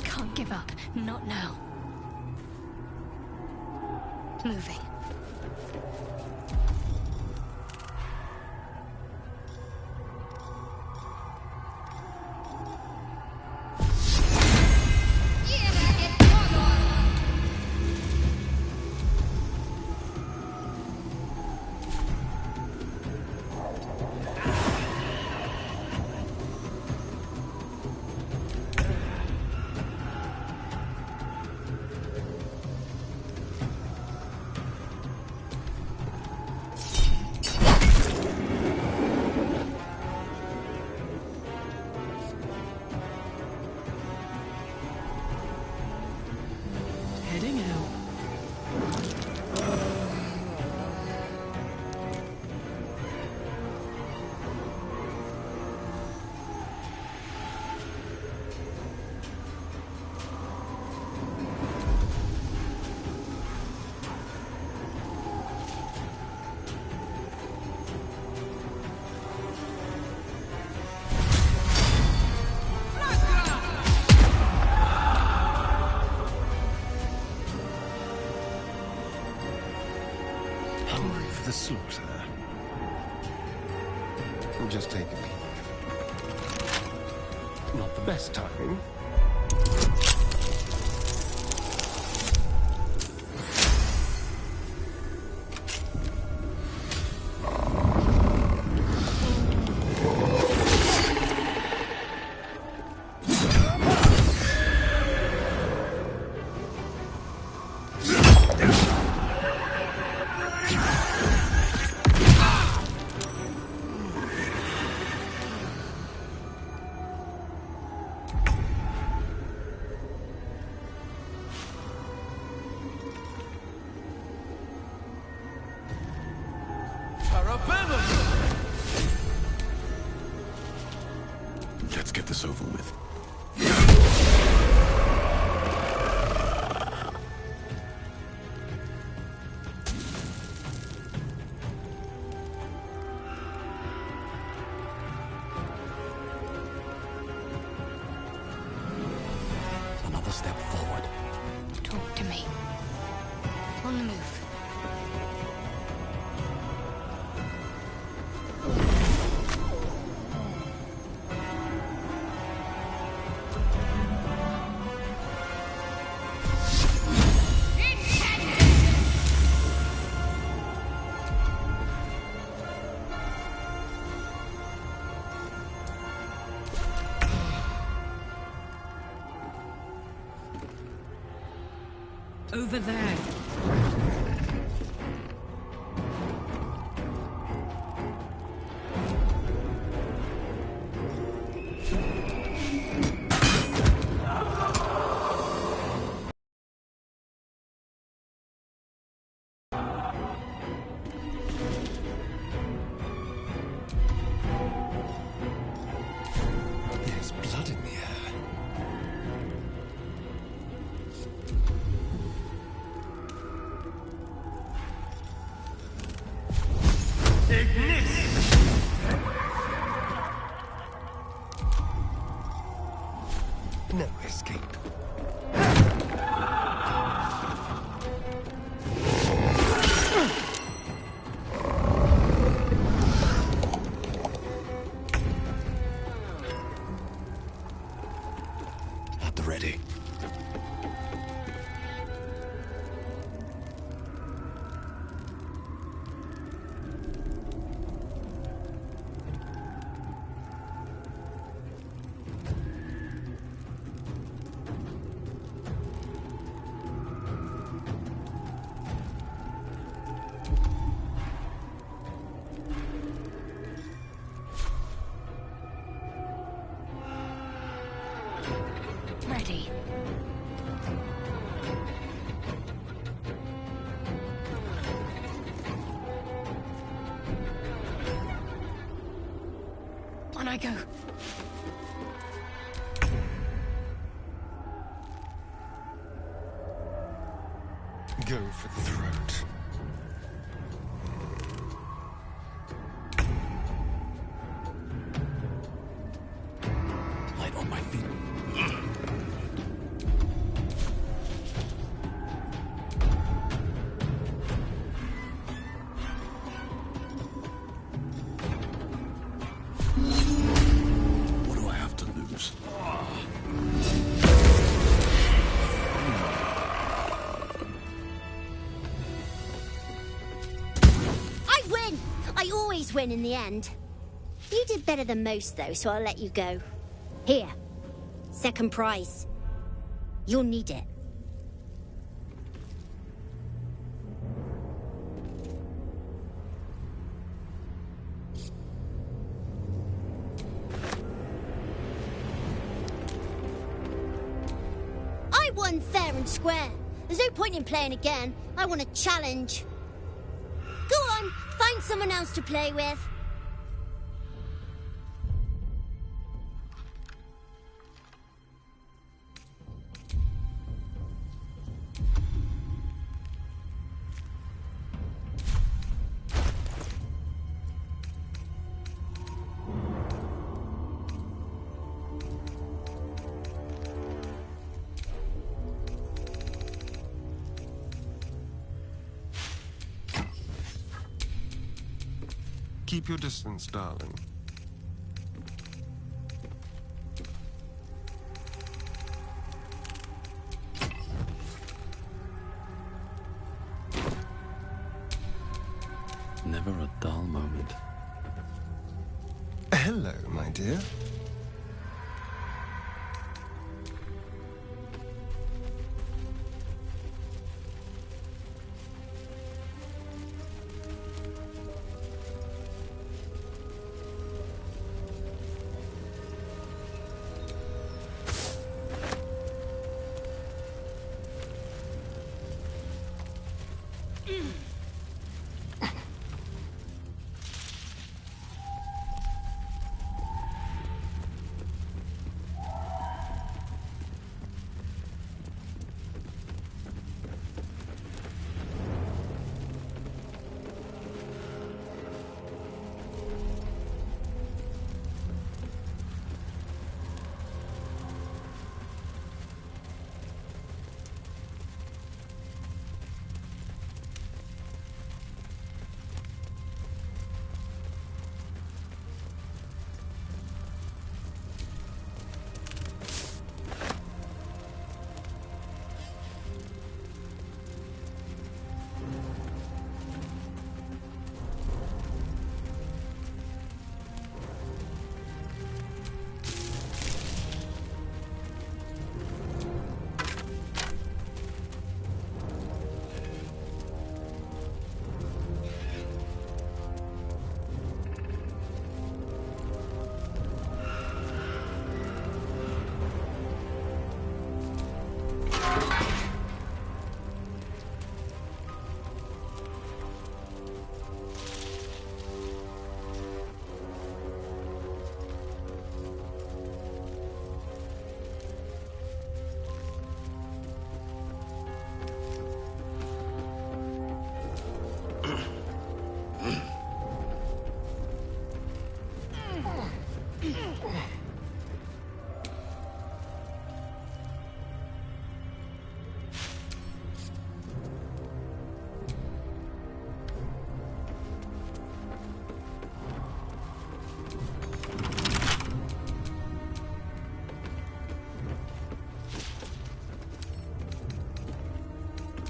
Can't give up. Not now. Moving. Heading out. Hungry for the slaughter. Just take a peek. Not the best timing. Let's get this over with. Another step forward. Talk to me. On the move. Over there. There's blood in the air. I go. Go for the throat. Light on my feet. What do I have to lose? I win! I always win in the end. You did better than most, though, so I'll let you go. Here. Second prize. You'll need it. I won fair and square. There's no point in playing again. I want a challenge. Go on, find someone else to play with. Keep your distance, darling. Never a dull moment. Hello, my dear.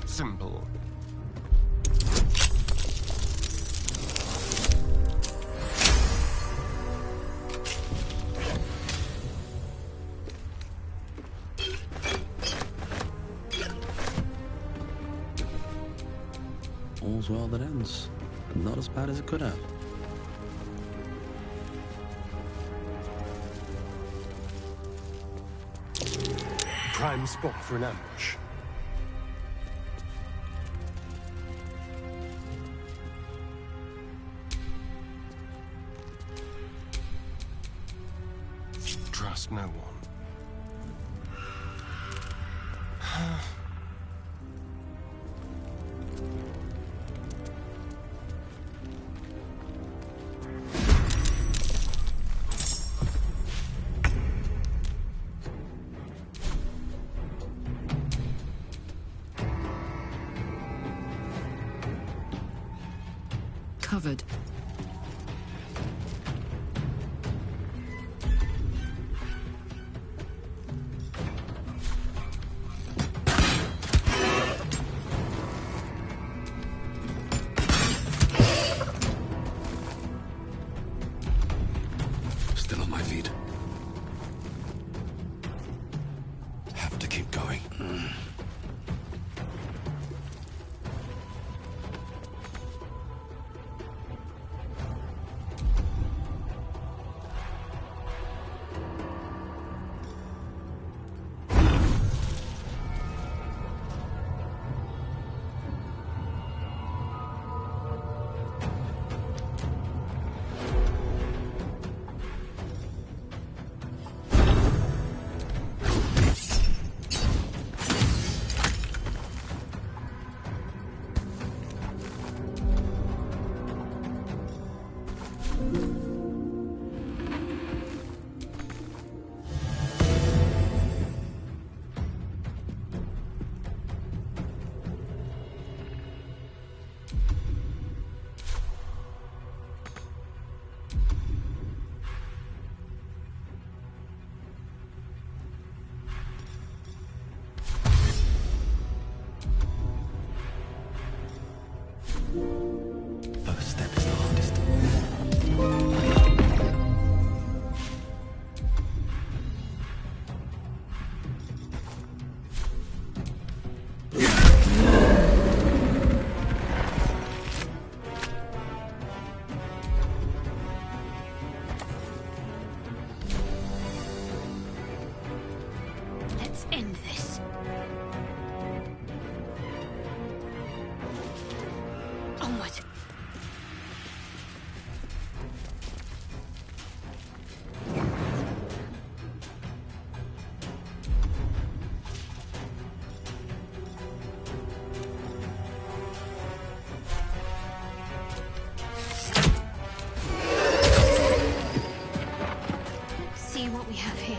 Simple. All's well that ends. Not as bad as it could have. Prime spot for an ambush. no one. Covered. Still on my feet. Have to keep going. First step is the hardest. Let's end this. Onward. See what we have here.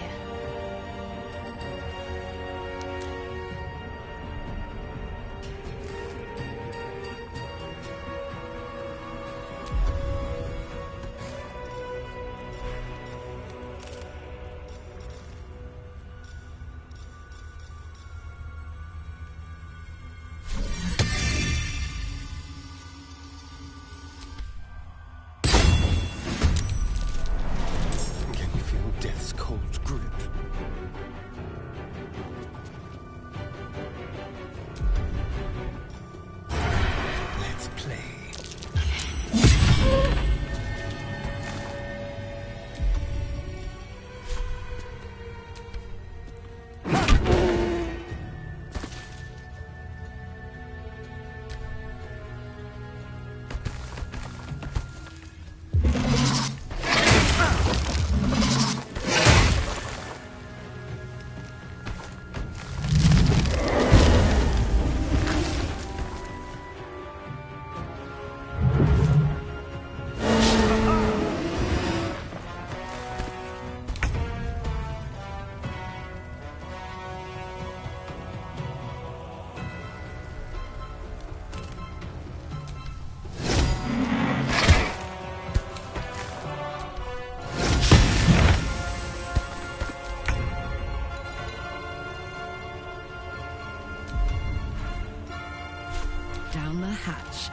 Can you feel death's cold grip? Let's play. Down the hatch.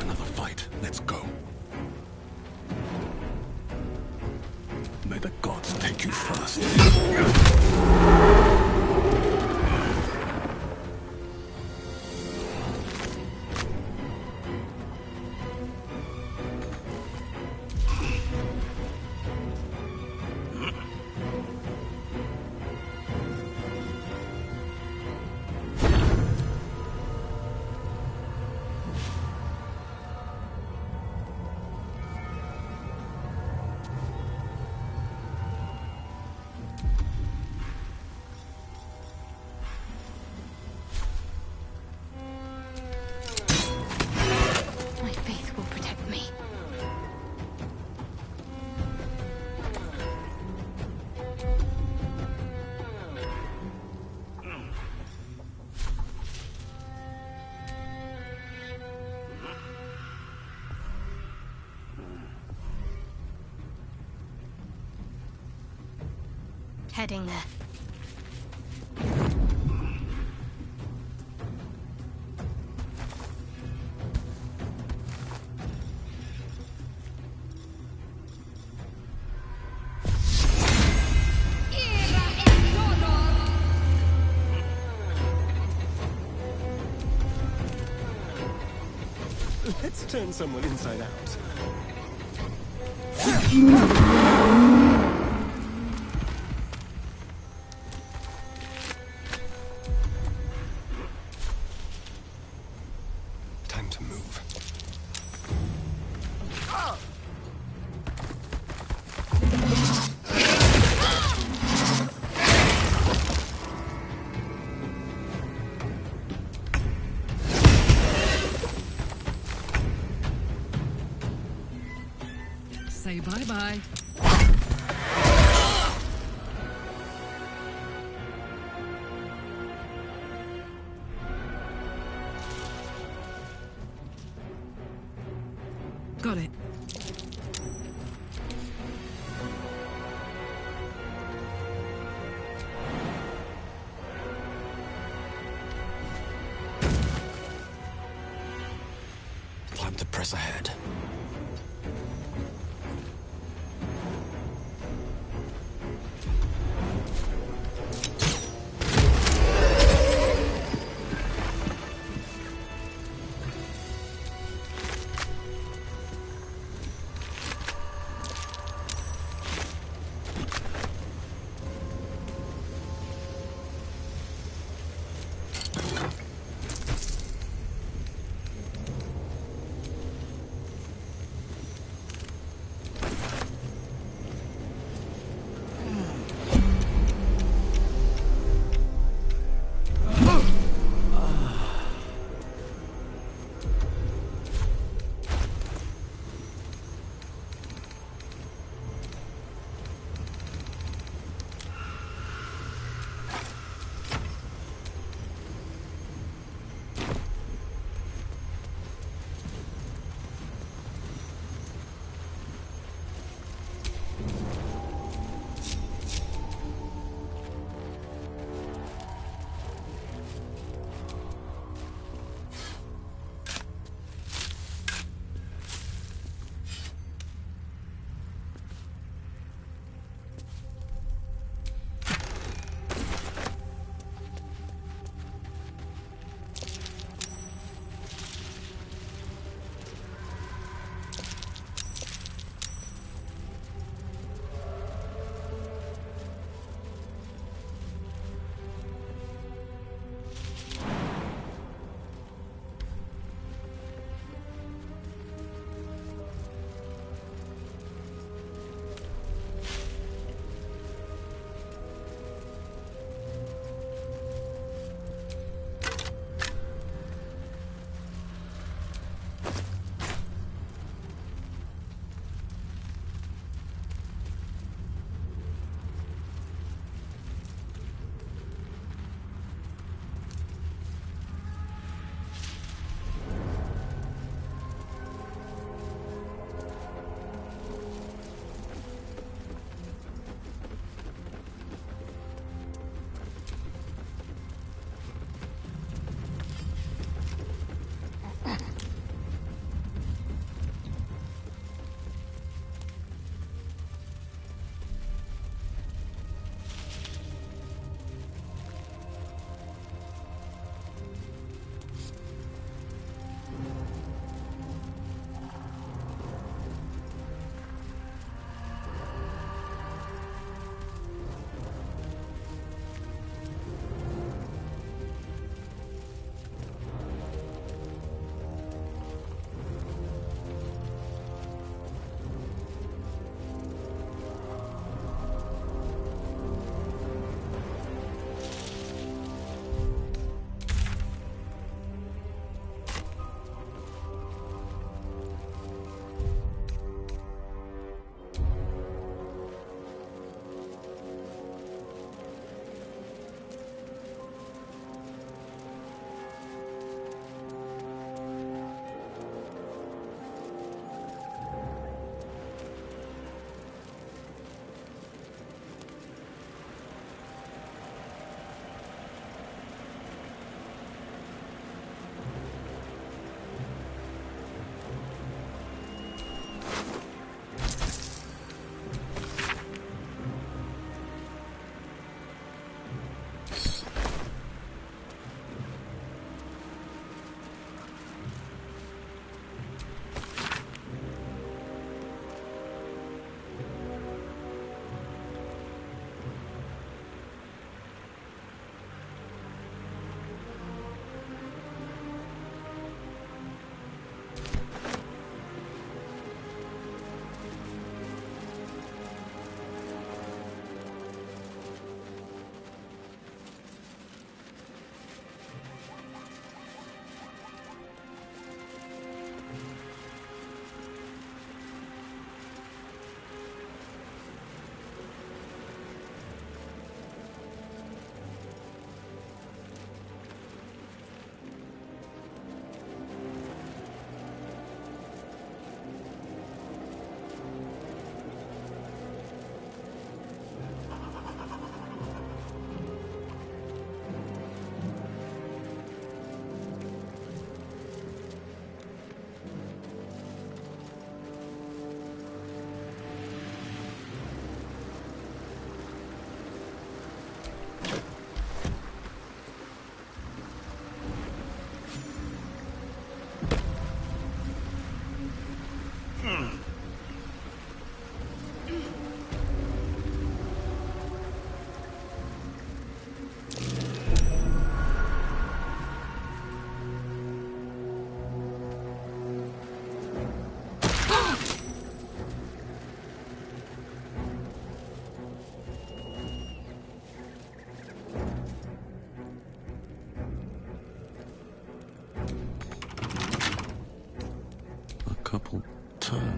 Another fight. Let's go. May the gods take you first. heading there. Let's turn someone inside out. Time to move. Say bye-bye. Got it. Time to press ahead.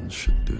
ones should do.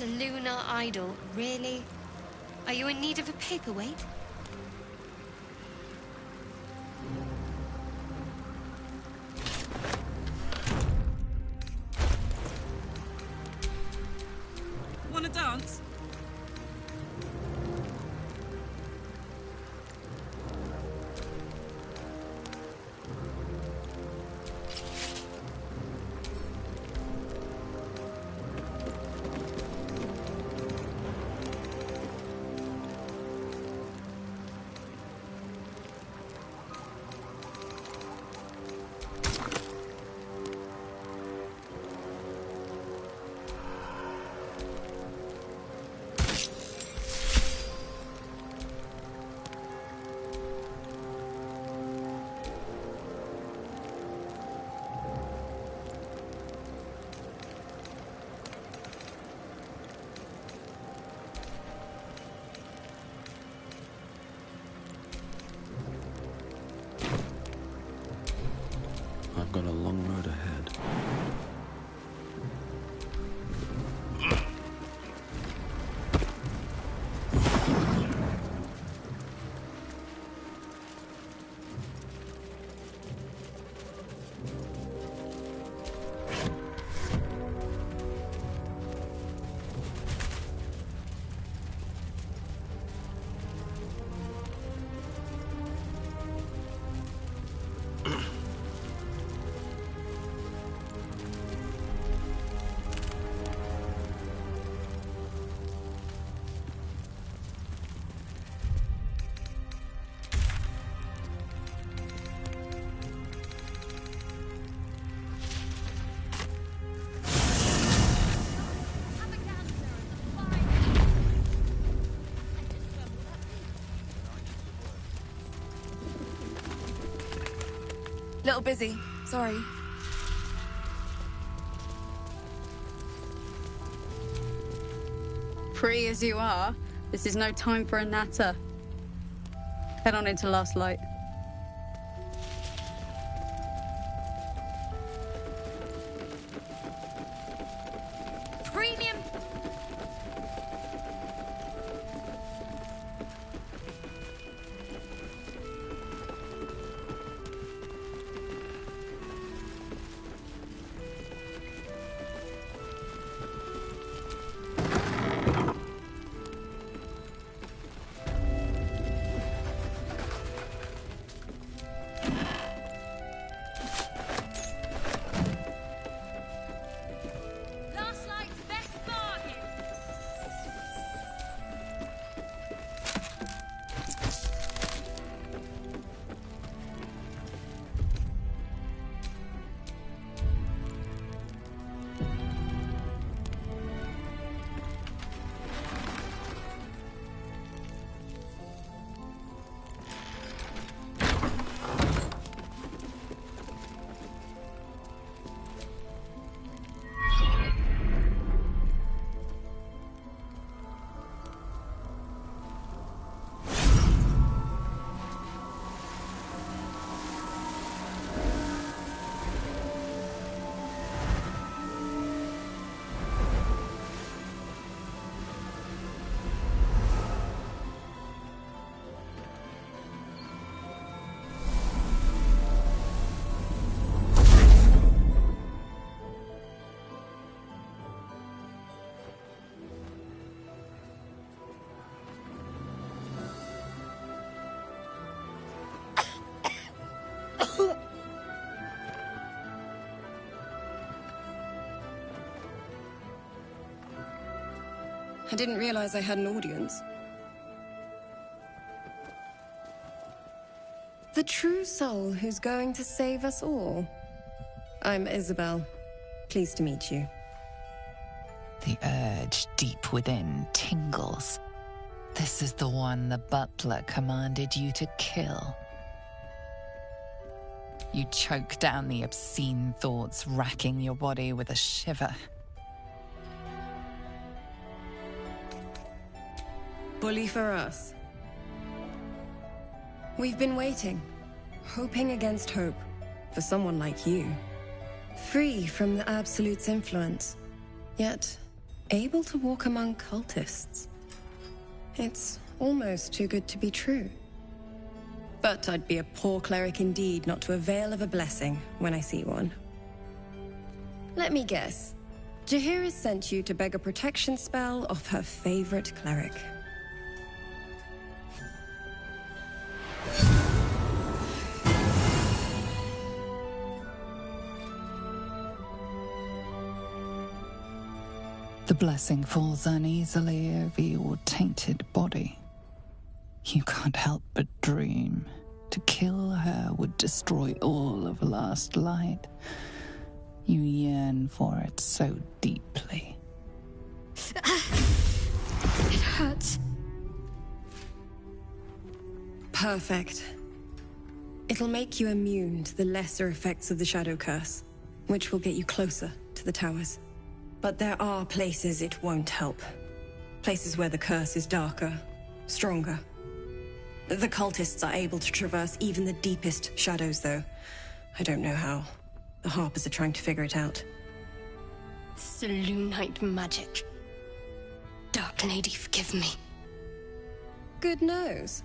A lunar idol, really? Are you in need of a paperweight? Wanna dance? Little busy. Sorry. Free as you are, this is no time for a natter. Head on into Last Light. Premium. Last Light's best bargain. I didn't realize I had an audience. The true soul who's going to save us all. I'm Isabel. Pleased to meet you. The urge deep within tingles. This is the one the butler commanded you to kill. You choke down the obscene thoughts racking your body with a shiver. Bully for us. We've been waiting, hoping against hope, for someone like you. Free from the Absolute's influence, yet able to walk among cultists. It's almost too good to be true. But I'd be a poor cleric indeed not to avail of a blessing when I see one. Let me guess. Jaheira sent you to beg a protection spell off her favorite cleric. The blessing falls uneasily over your tainted body. You can't help but dream. To kill her would destroy all of Last Light. You yearn for it so deeply. It hurts. Perfect. It'll make you immune to the lesser effects of the Shadow Curse, which will get you closer to the towers. But there are places it won't help. Places where the curse is darker, stronger. The cultists are able to traverse even the deepest shadows, though. I don't know how. The Harpers are trying to figure it out. Selûnite magic. Dark Lady, forgive me. Good nose.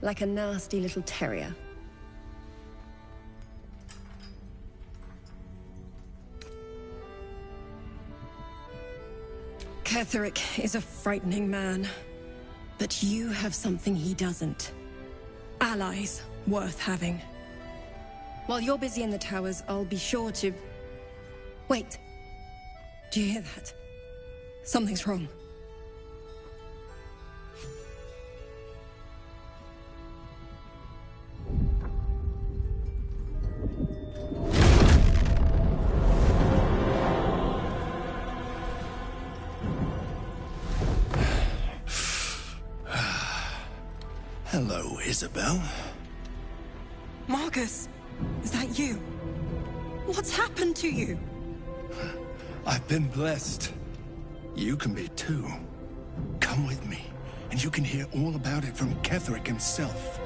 Like a nasty little terrier. Ketheric is a frightening man. But you have something he doesn't. Allies worth having. While you're busy in the towers, I'll be sure to... Wait. Do you hear that? Something's wrong. Hello, Isabel. Marcus! Is that you? What's happened to you? I've been blessed. You can be too. Come with me, and you can hear all about it from Ketheric himself.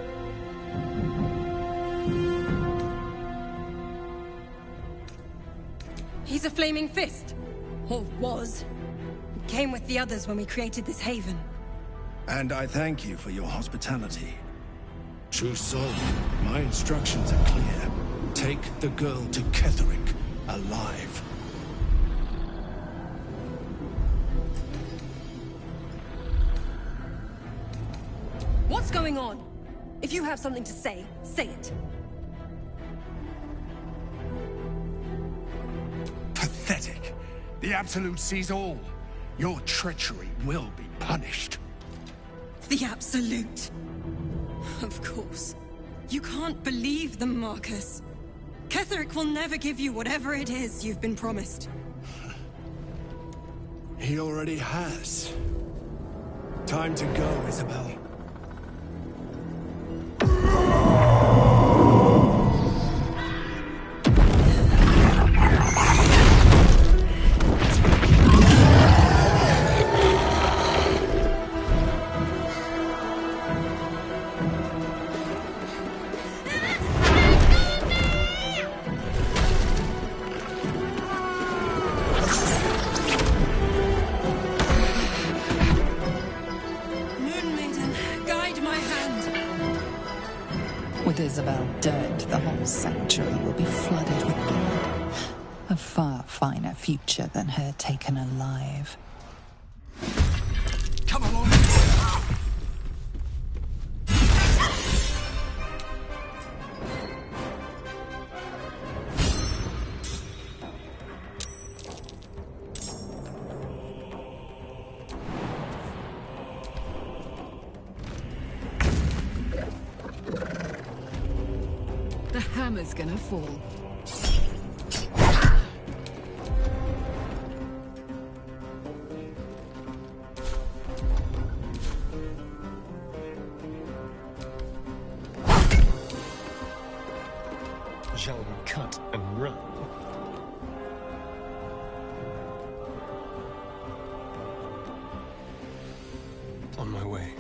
He's a flaming fist. Or was. He came with the others when we created this haven. And I thank you for your hospitality. True soul, my instructions are clear. Take the girl to Ketheric, alive. What's going on? If you have something to say, say it. Pathetic. The Absolute sees all. Your treachery will be punished. The Absolute. Of course. You can't believe them, Marcus. Ketheric will never give you whatever it is you've been promised. He already has. Time to go, Isabel. With Isabel dead, the whole sanctuary will be flooded with blood. A far finer future than her taken alive. Come along! The hammer's gonna fall. Shall we cut and run? On my way.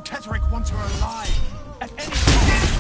Ketherick wants her alive. At any cost.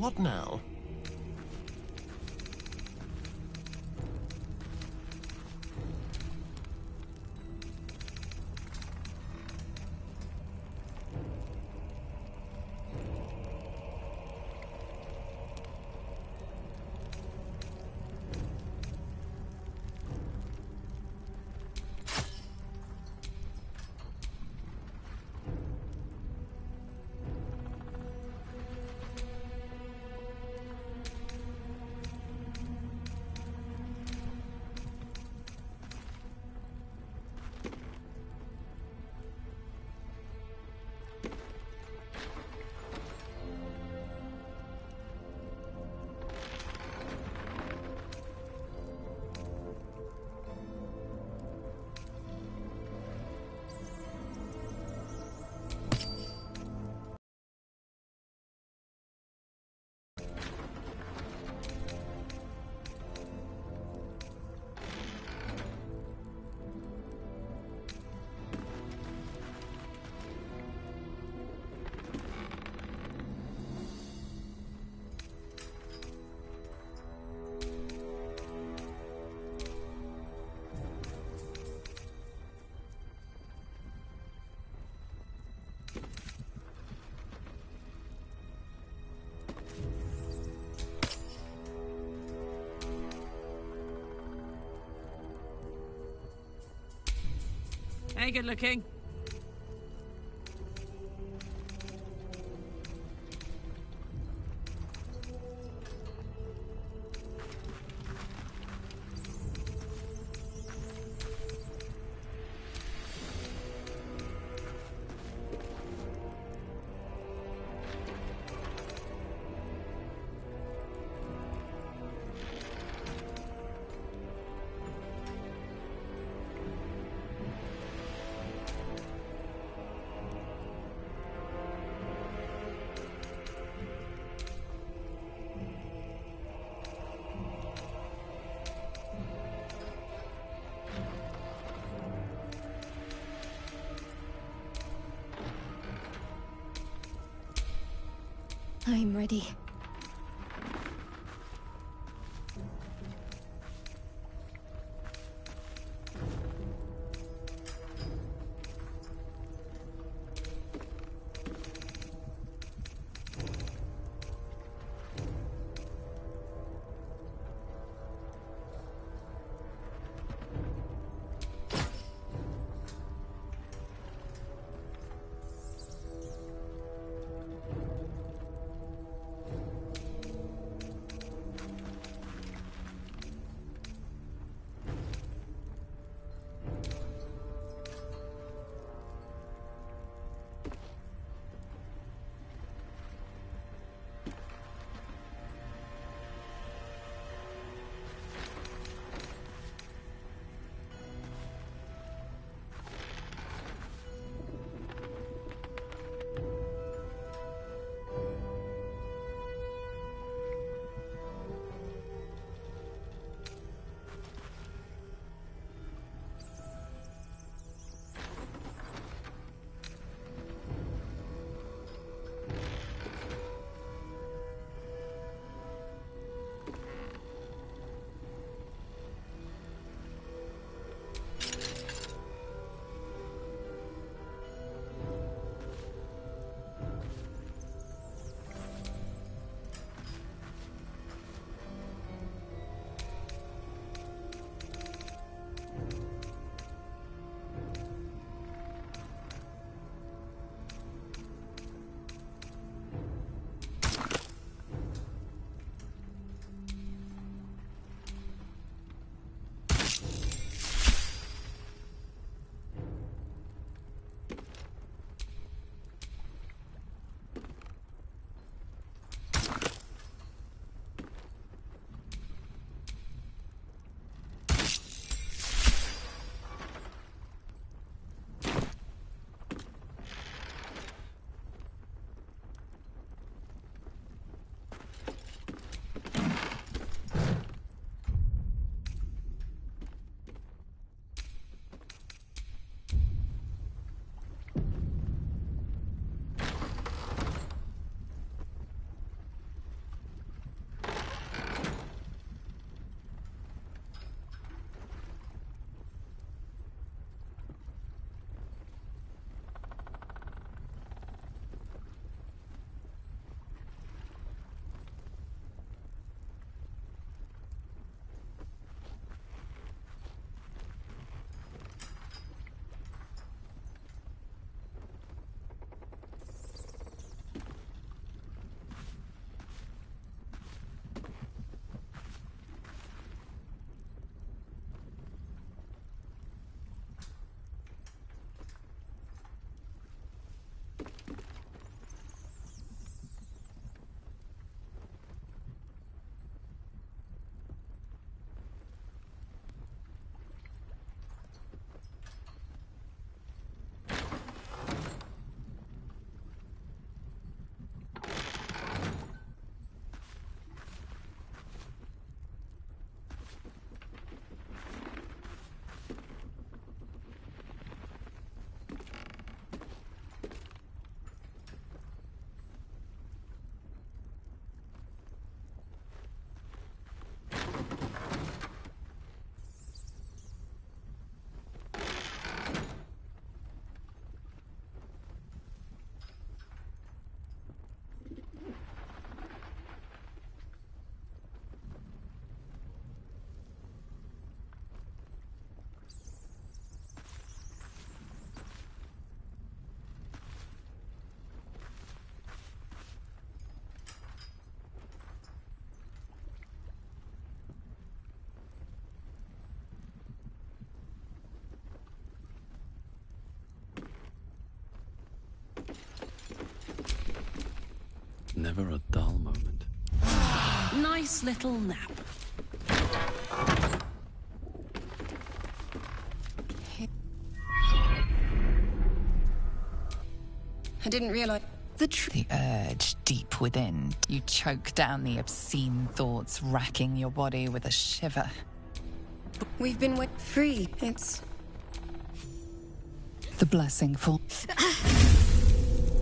What now? Hey, good looking. I'm ready. Never a dull moment. Nice little nap. I didn't realize the urge deep within. You choke down the obscene thoughts racking your body with a shiver. We've been free. It's... The blessing for...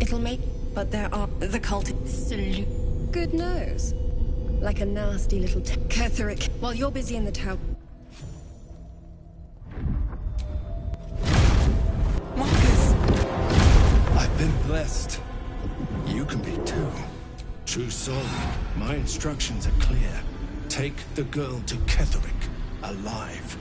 It'll make... But there are... The cult... Salute. Good nose. Like a nasty little... Ketheric. While you're busy in the tower... I've been blessed. You can be too. True soul, my instructions are clear. Take the girl to Ketheric, alive.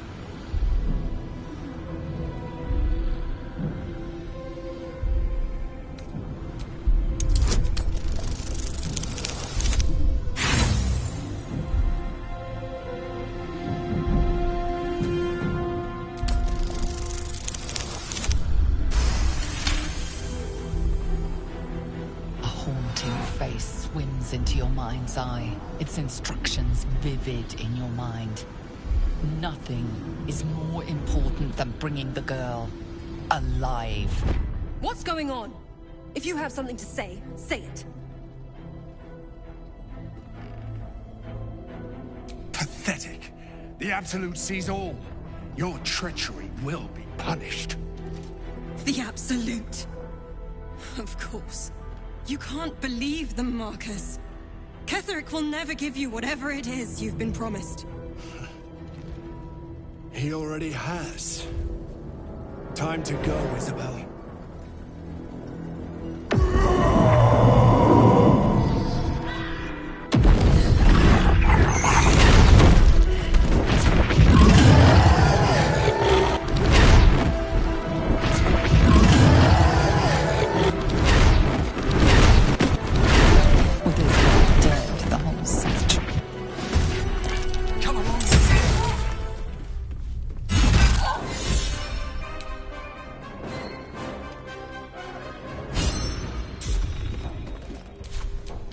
Into your mind's eye, its instructions vivid in your mind. Nothing is more important than bringing the girl alive. What's going on? If you have something to say, say it. Pathetic. The Absolute sees all. Your treachery will be punished. The Absolute. Of course. You can't believe them, Marcus. Ketheric will never give you whatever it is you've been promised. He already has. Time to go, Isabel.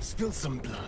Spill some blood.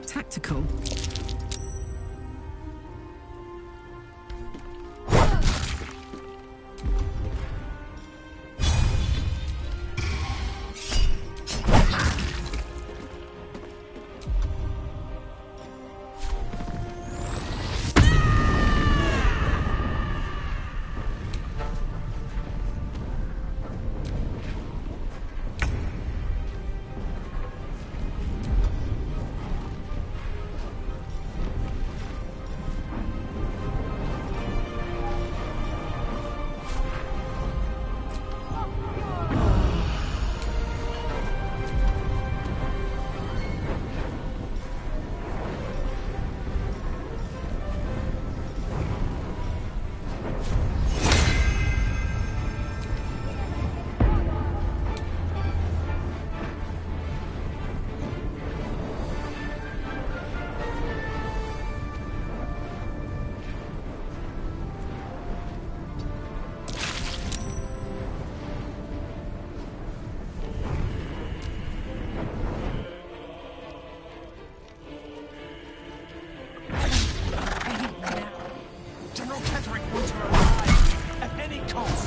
Tactical. General Ketherick wants her alive at any cost.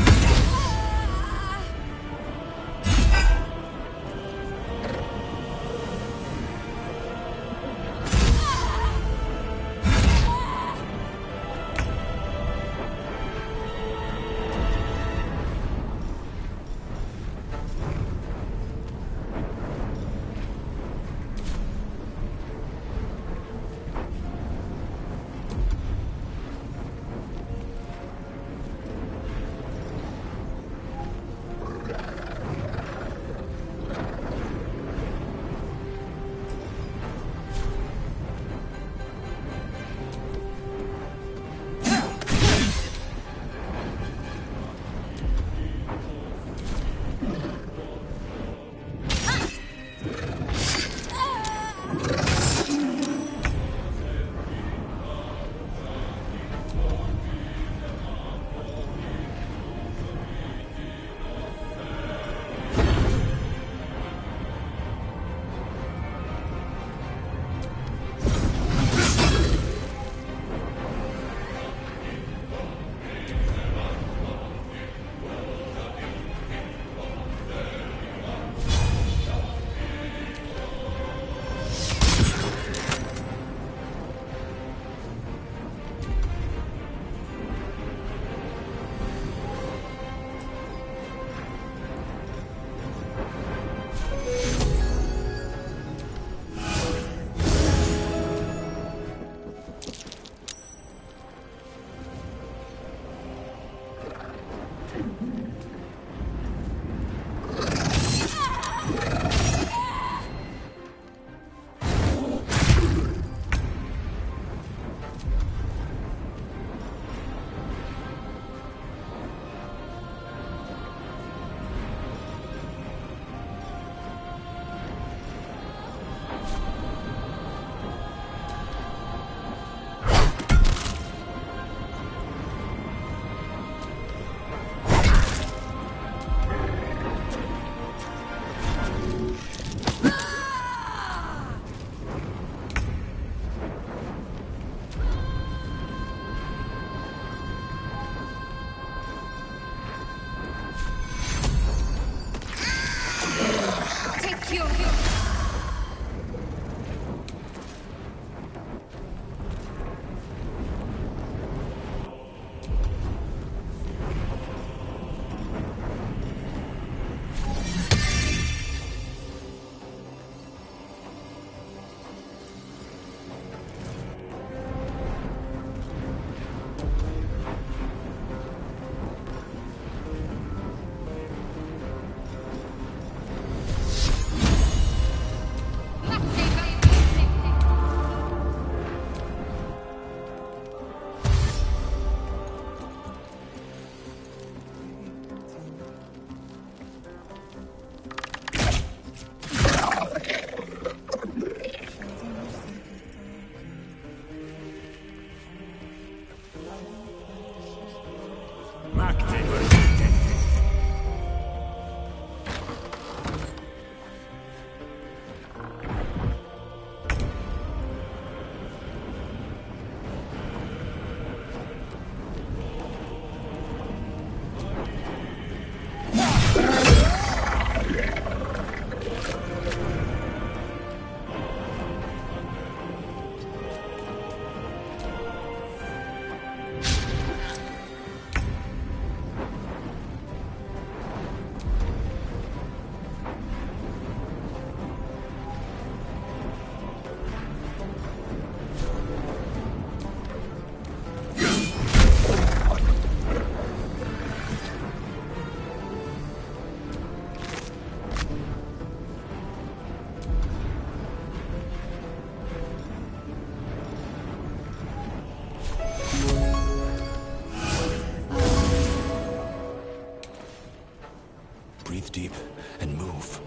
Breathe deep and move.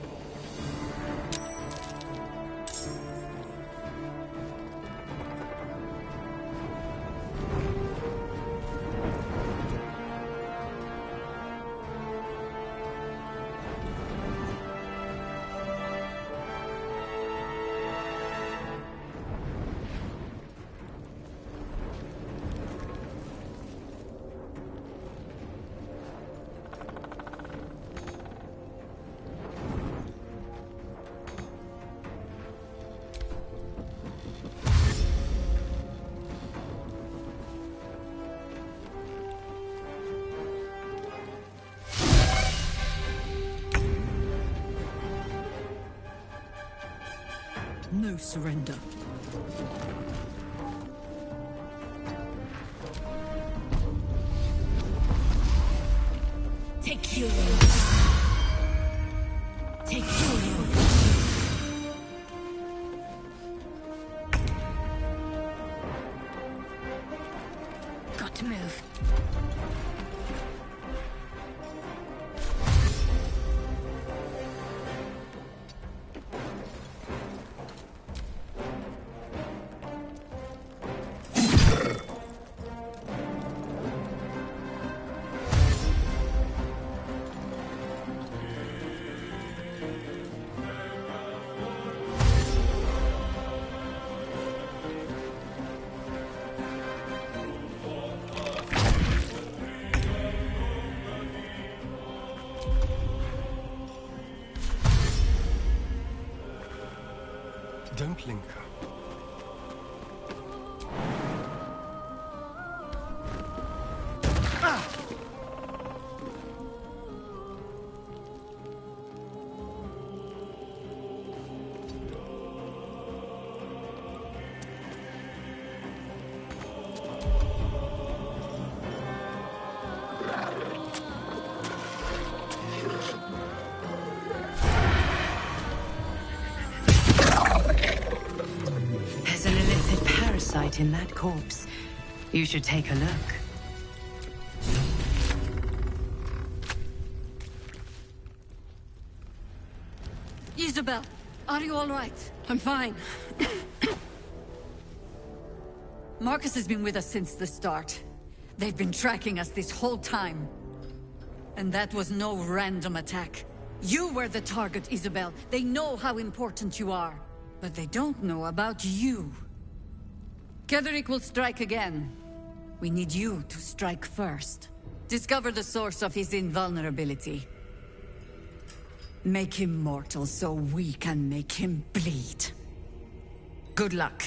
no surrender. Take Curio. Take Curio. Got to move. Don't linger. There's an illicit parasite in that corpse. You should take a look. Isabel, are you all right? I'm fine. Marcus has been with us since the start. They've been tracking us this whole time. And that was no random attack. You were the target, Isabel. They know how important you are. But they don't know about you. Ketheric will strike again. We need you to strike first. Discover the source of his invulnerability. Make him mortal so we can make him bleed. Good luck.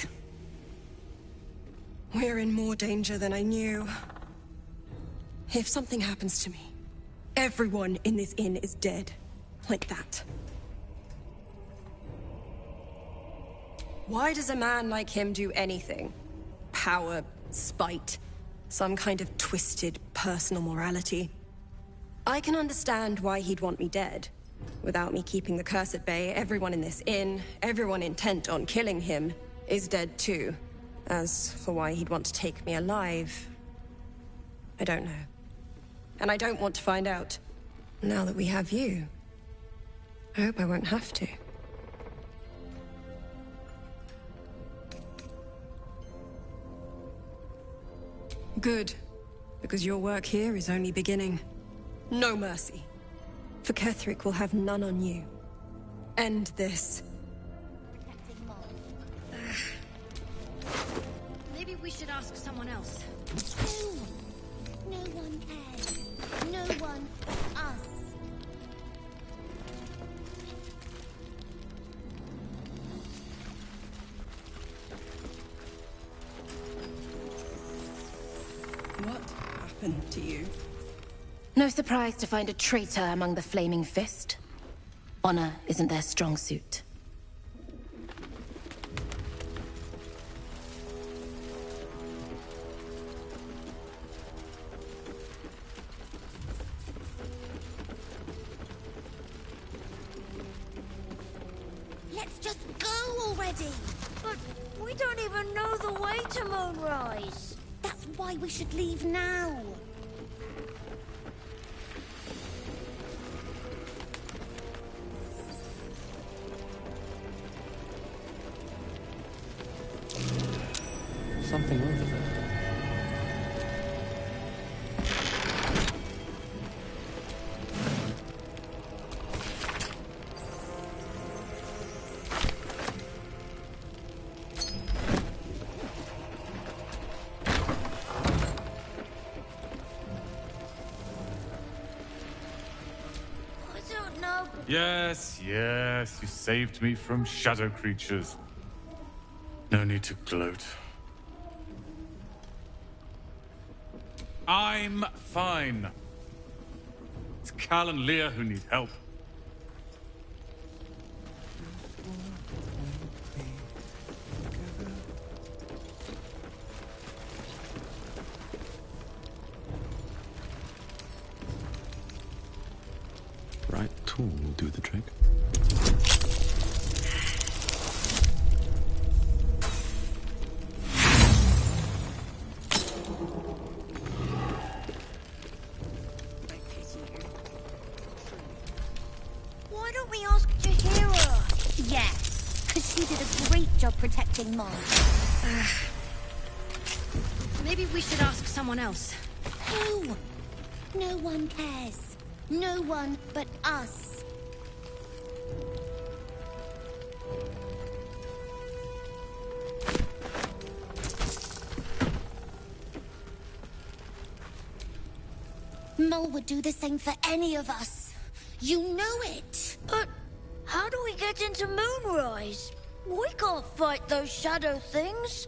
We're in more danger than I knew. If something happens to me, everyone in this inn is dead. Like that. Why does a man like him do anything? Power, spite, some kind of twisted personal morality. I can understand why he'd want me dead. Without me keeping the curse at bay, everyone in this inn, everyone intent on killing him, is dead too. As for why he'd want to take me alive, I don't know. And I don't want to find out. Now that we have you, I hope I won't have to. Good, because your work here is only beginning. No mercy. For Ketheric will have none on you. End this. Maybe we should ask someone else. No one cares. No one but us. What happened to you? No surprise to find a traitor among the Flaming Fist. Honor isn't their strong suit. Let's just go already! But we don't even know the way to Moonrise. That's why we should leave now. Something over there. I don't know. Yes, yes, you saved me from shadow creatures. No need to gloat. I'm fine. It's Cal and Leah who need help. tool will do the trick. Why don't we ask Jahira? Yeah, because she did a great job protecting Mom. Maybe we should ask someone else. Who? No one cares. No one but us. Mole would do the same for any of us. You know it. But how do we get into Moonrise? We can't fight those shadow things.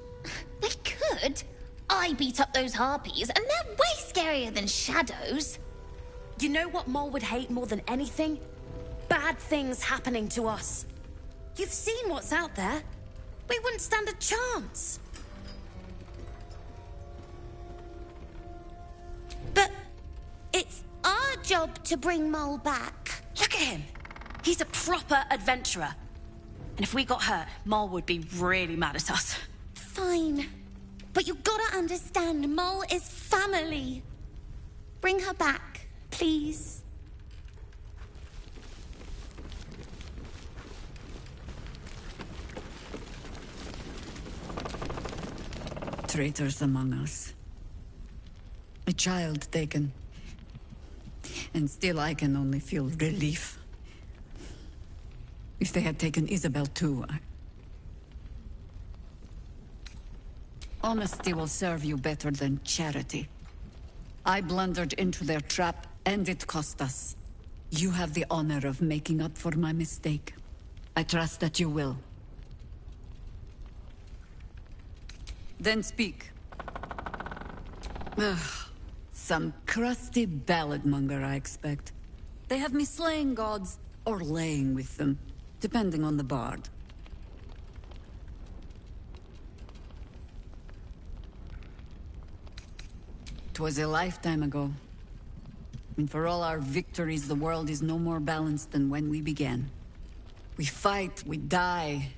We could. I beat up those harpies, and they're way scarier than shadows. You know what Mole would hate more than anything? Bad things happening to us. You've seen what's out there. We wouldn't stand a chance. But it's our job to bring Mole back. Look at him. He's a proper adventurer. And if we got hurt, Mole would be really mad at us. Fine. But you gotta understand, Mole is family. Bring her back, please. Traitors among us. A child taken. And still I can only feel relief. If they had taken Isabel too, Honesty will serve you better than charity. I blundered into their trap, and it cost us. You have the honor of making up for my mistake. I trust that you will. Then speak. Ugh, some crusty balladmonger, I expect. They have me slaying gods, or laying with them, depending on the bard. 'Twas a lifetime ago. And for all our victories, the world is no more balanced than when we began. We fight, we die,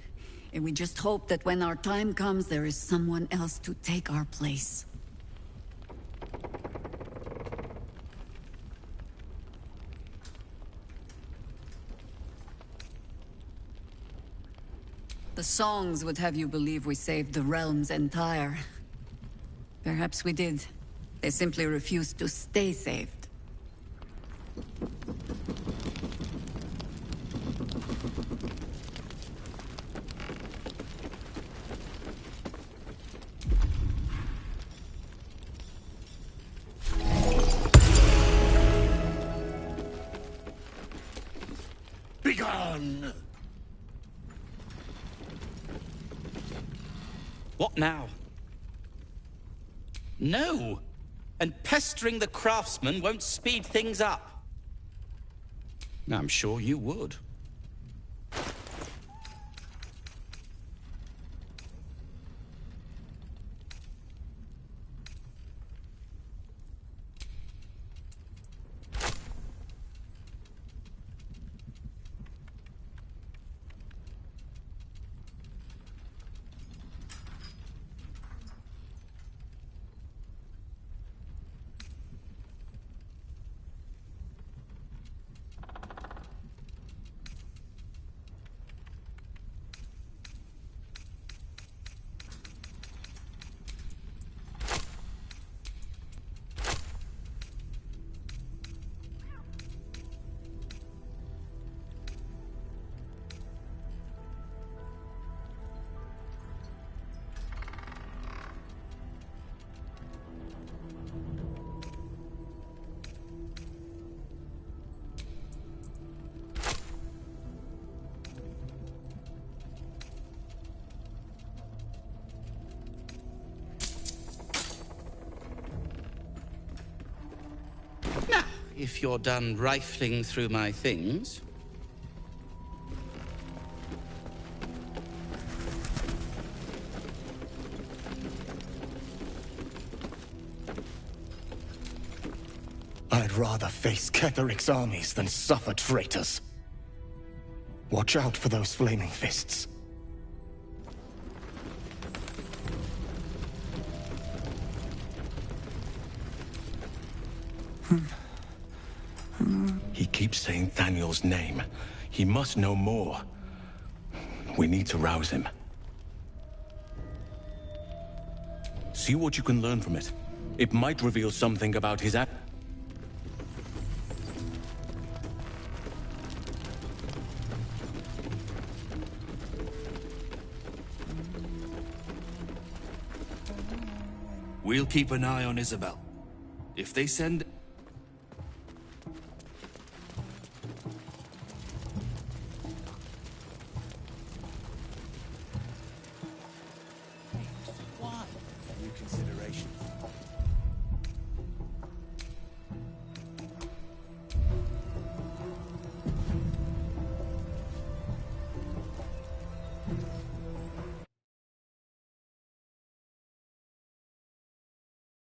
and we just hope that when our time comes, there is someone else to take our place. The songs would have you believe we saved the realm's entire. Perhaps we did. They simply refused to stay saved. Begone! What now? No! And pestering the craftsman won't speed things up. I'm sure you would. Now, if you're done rifling through my things... I'd rather face Ketheric's armies than suffer traitors. Watch out for those flaming fists. He keeps saying Thaniel's name. He must know more. We need to rouse him. See what you can learn from it. It might reveal something about his act. We'll keep an eye on Isabel. If they send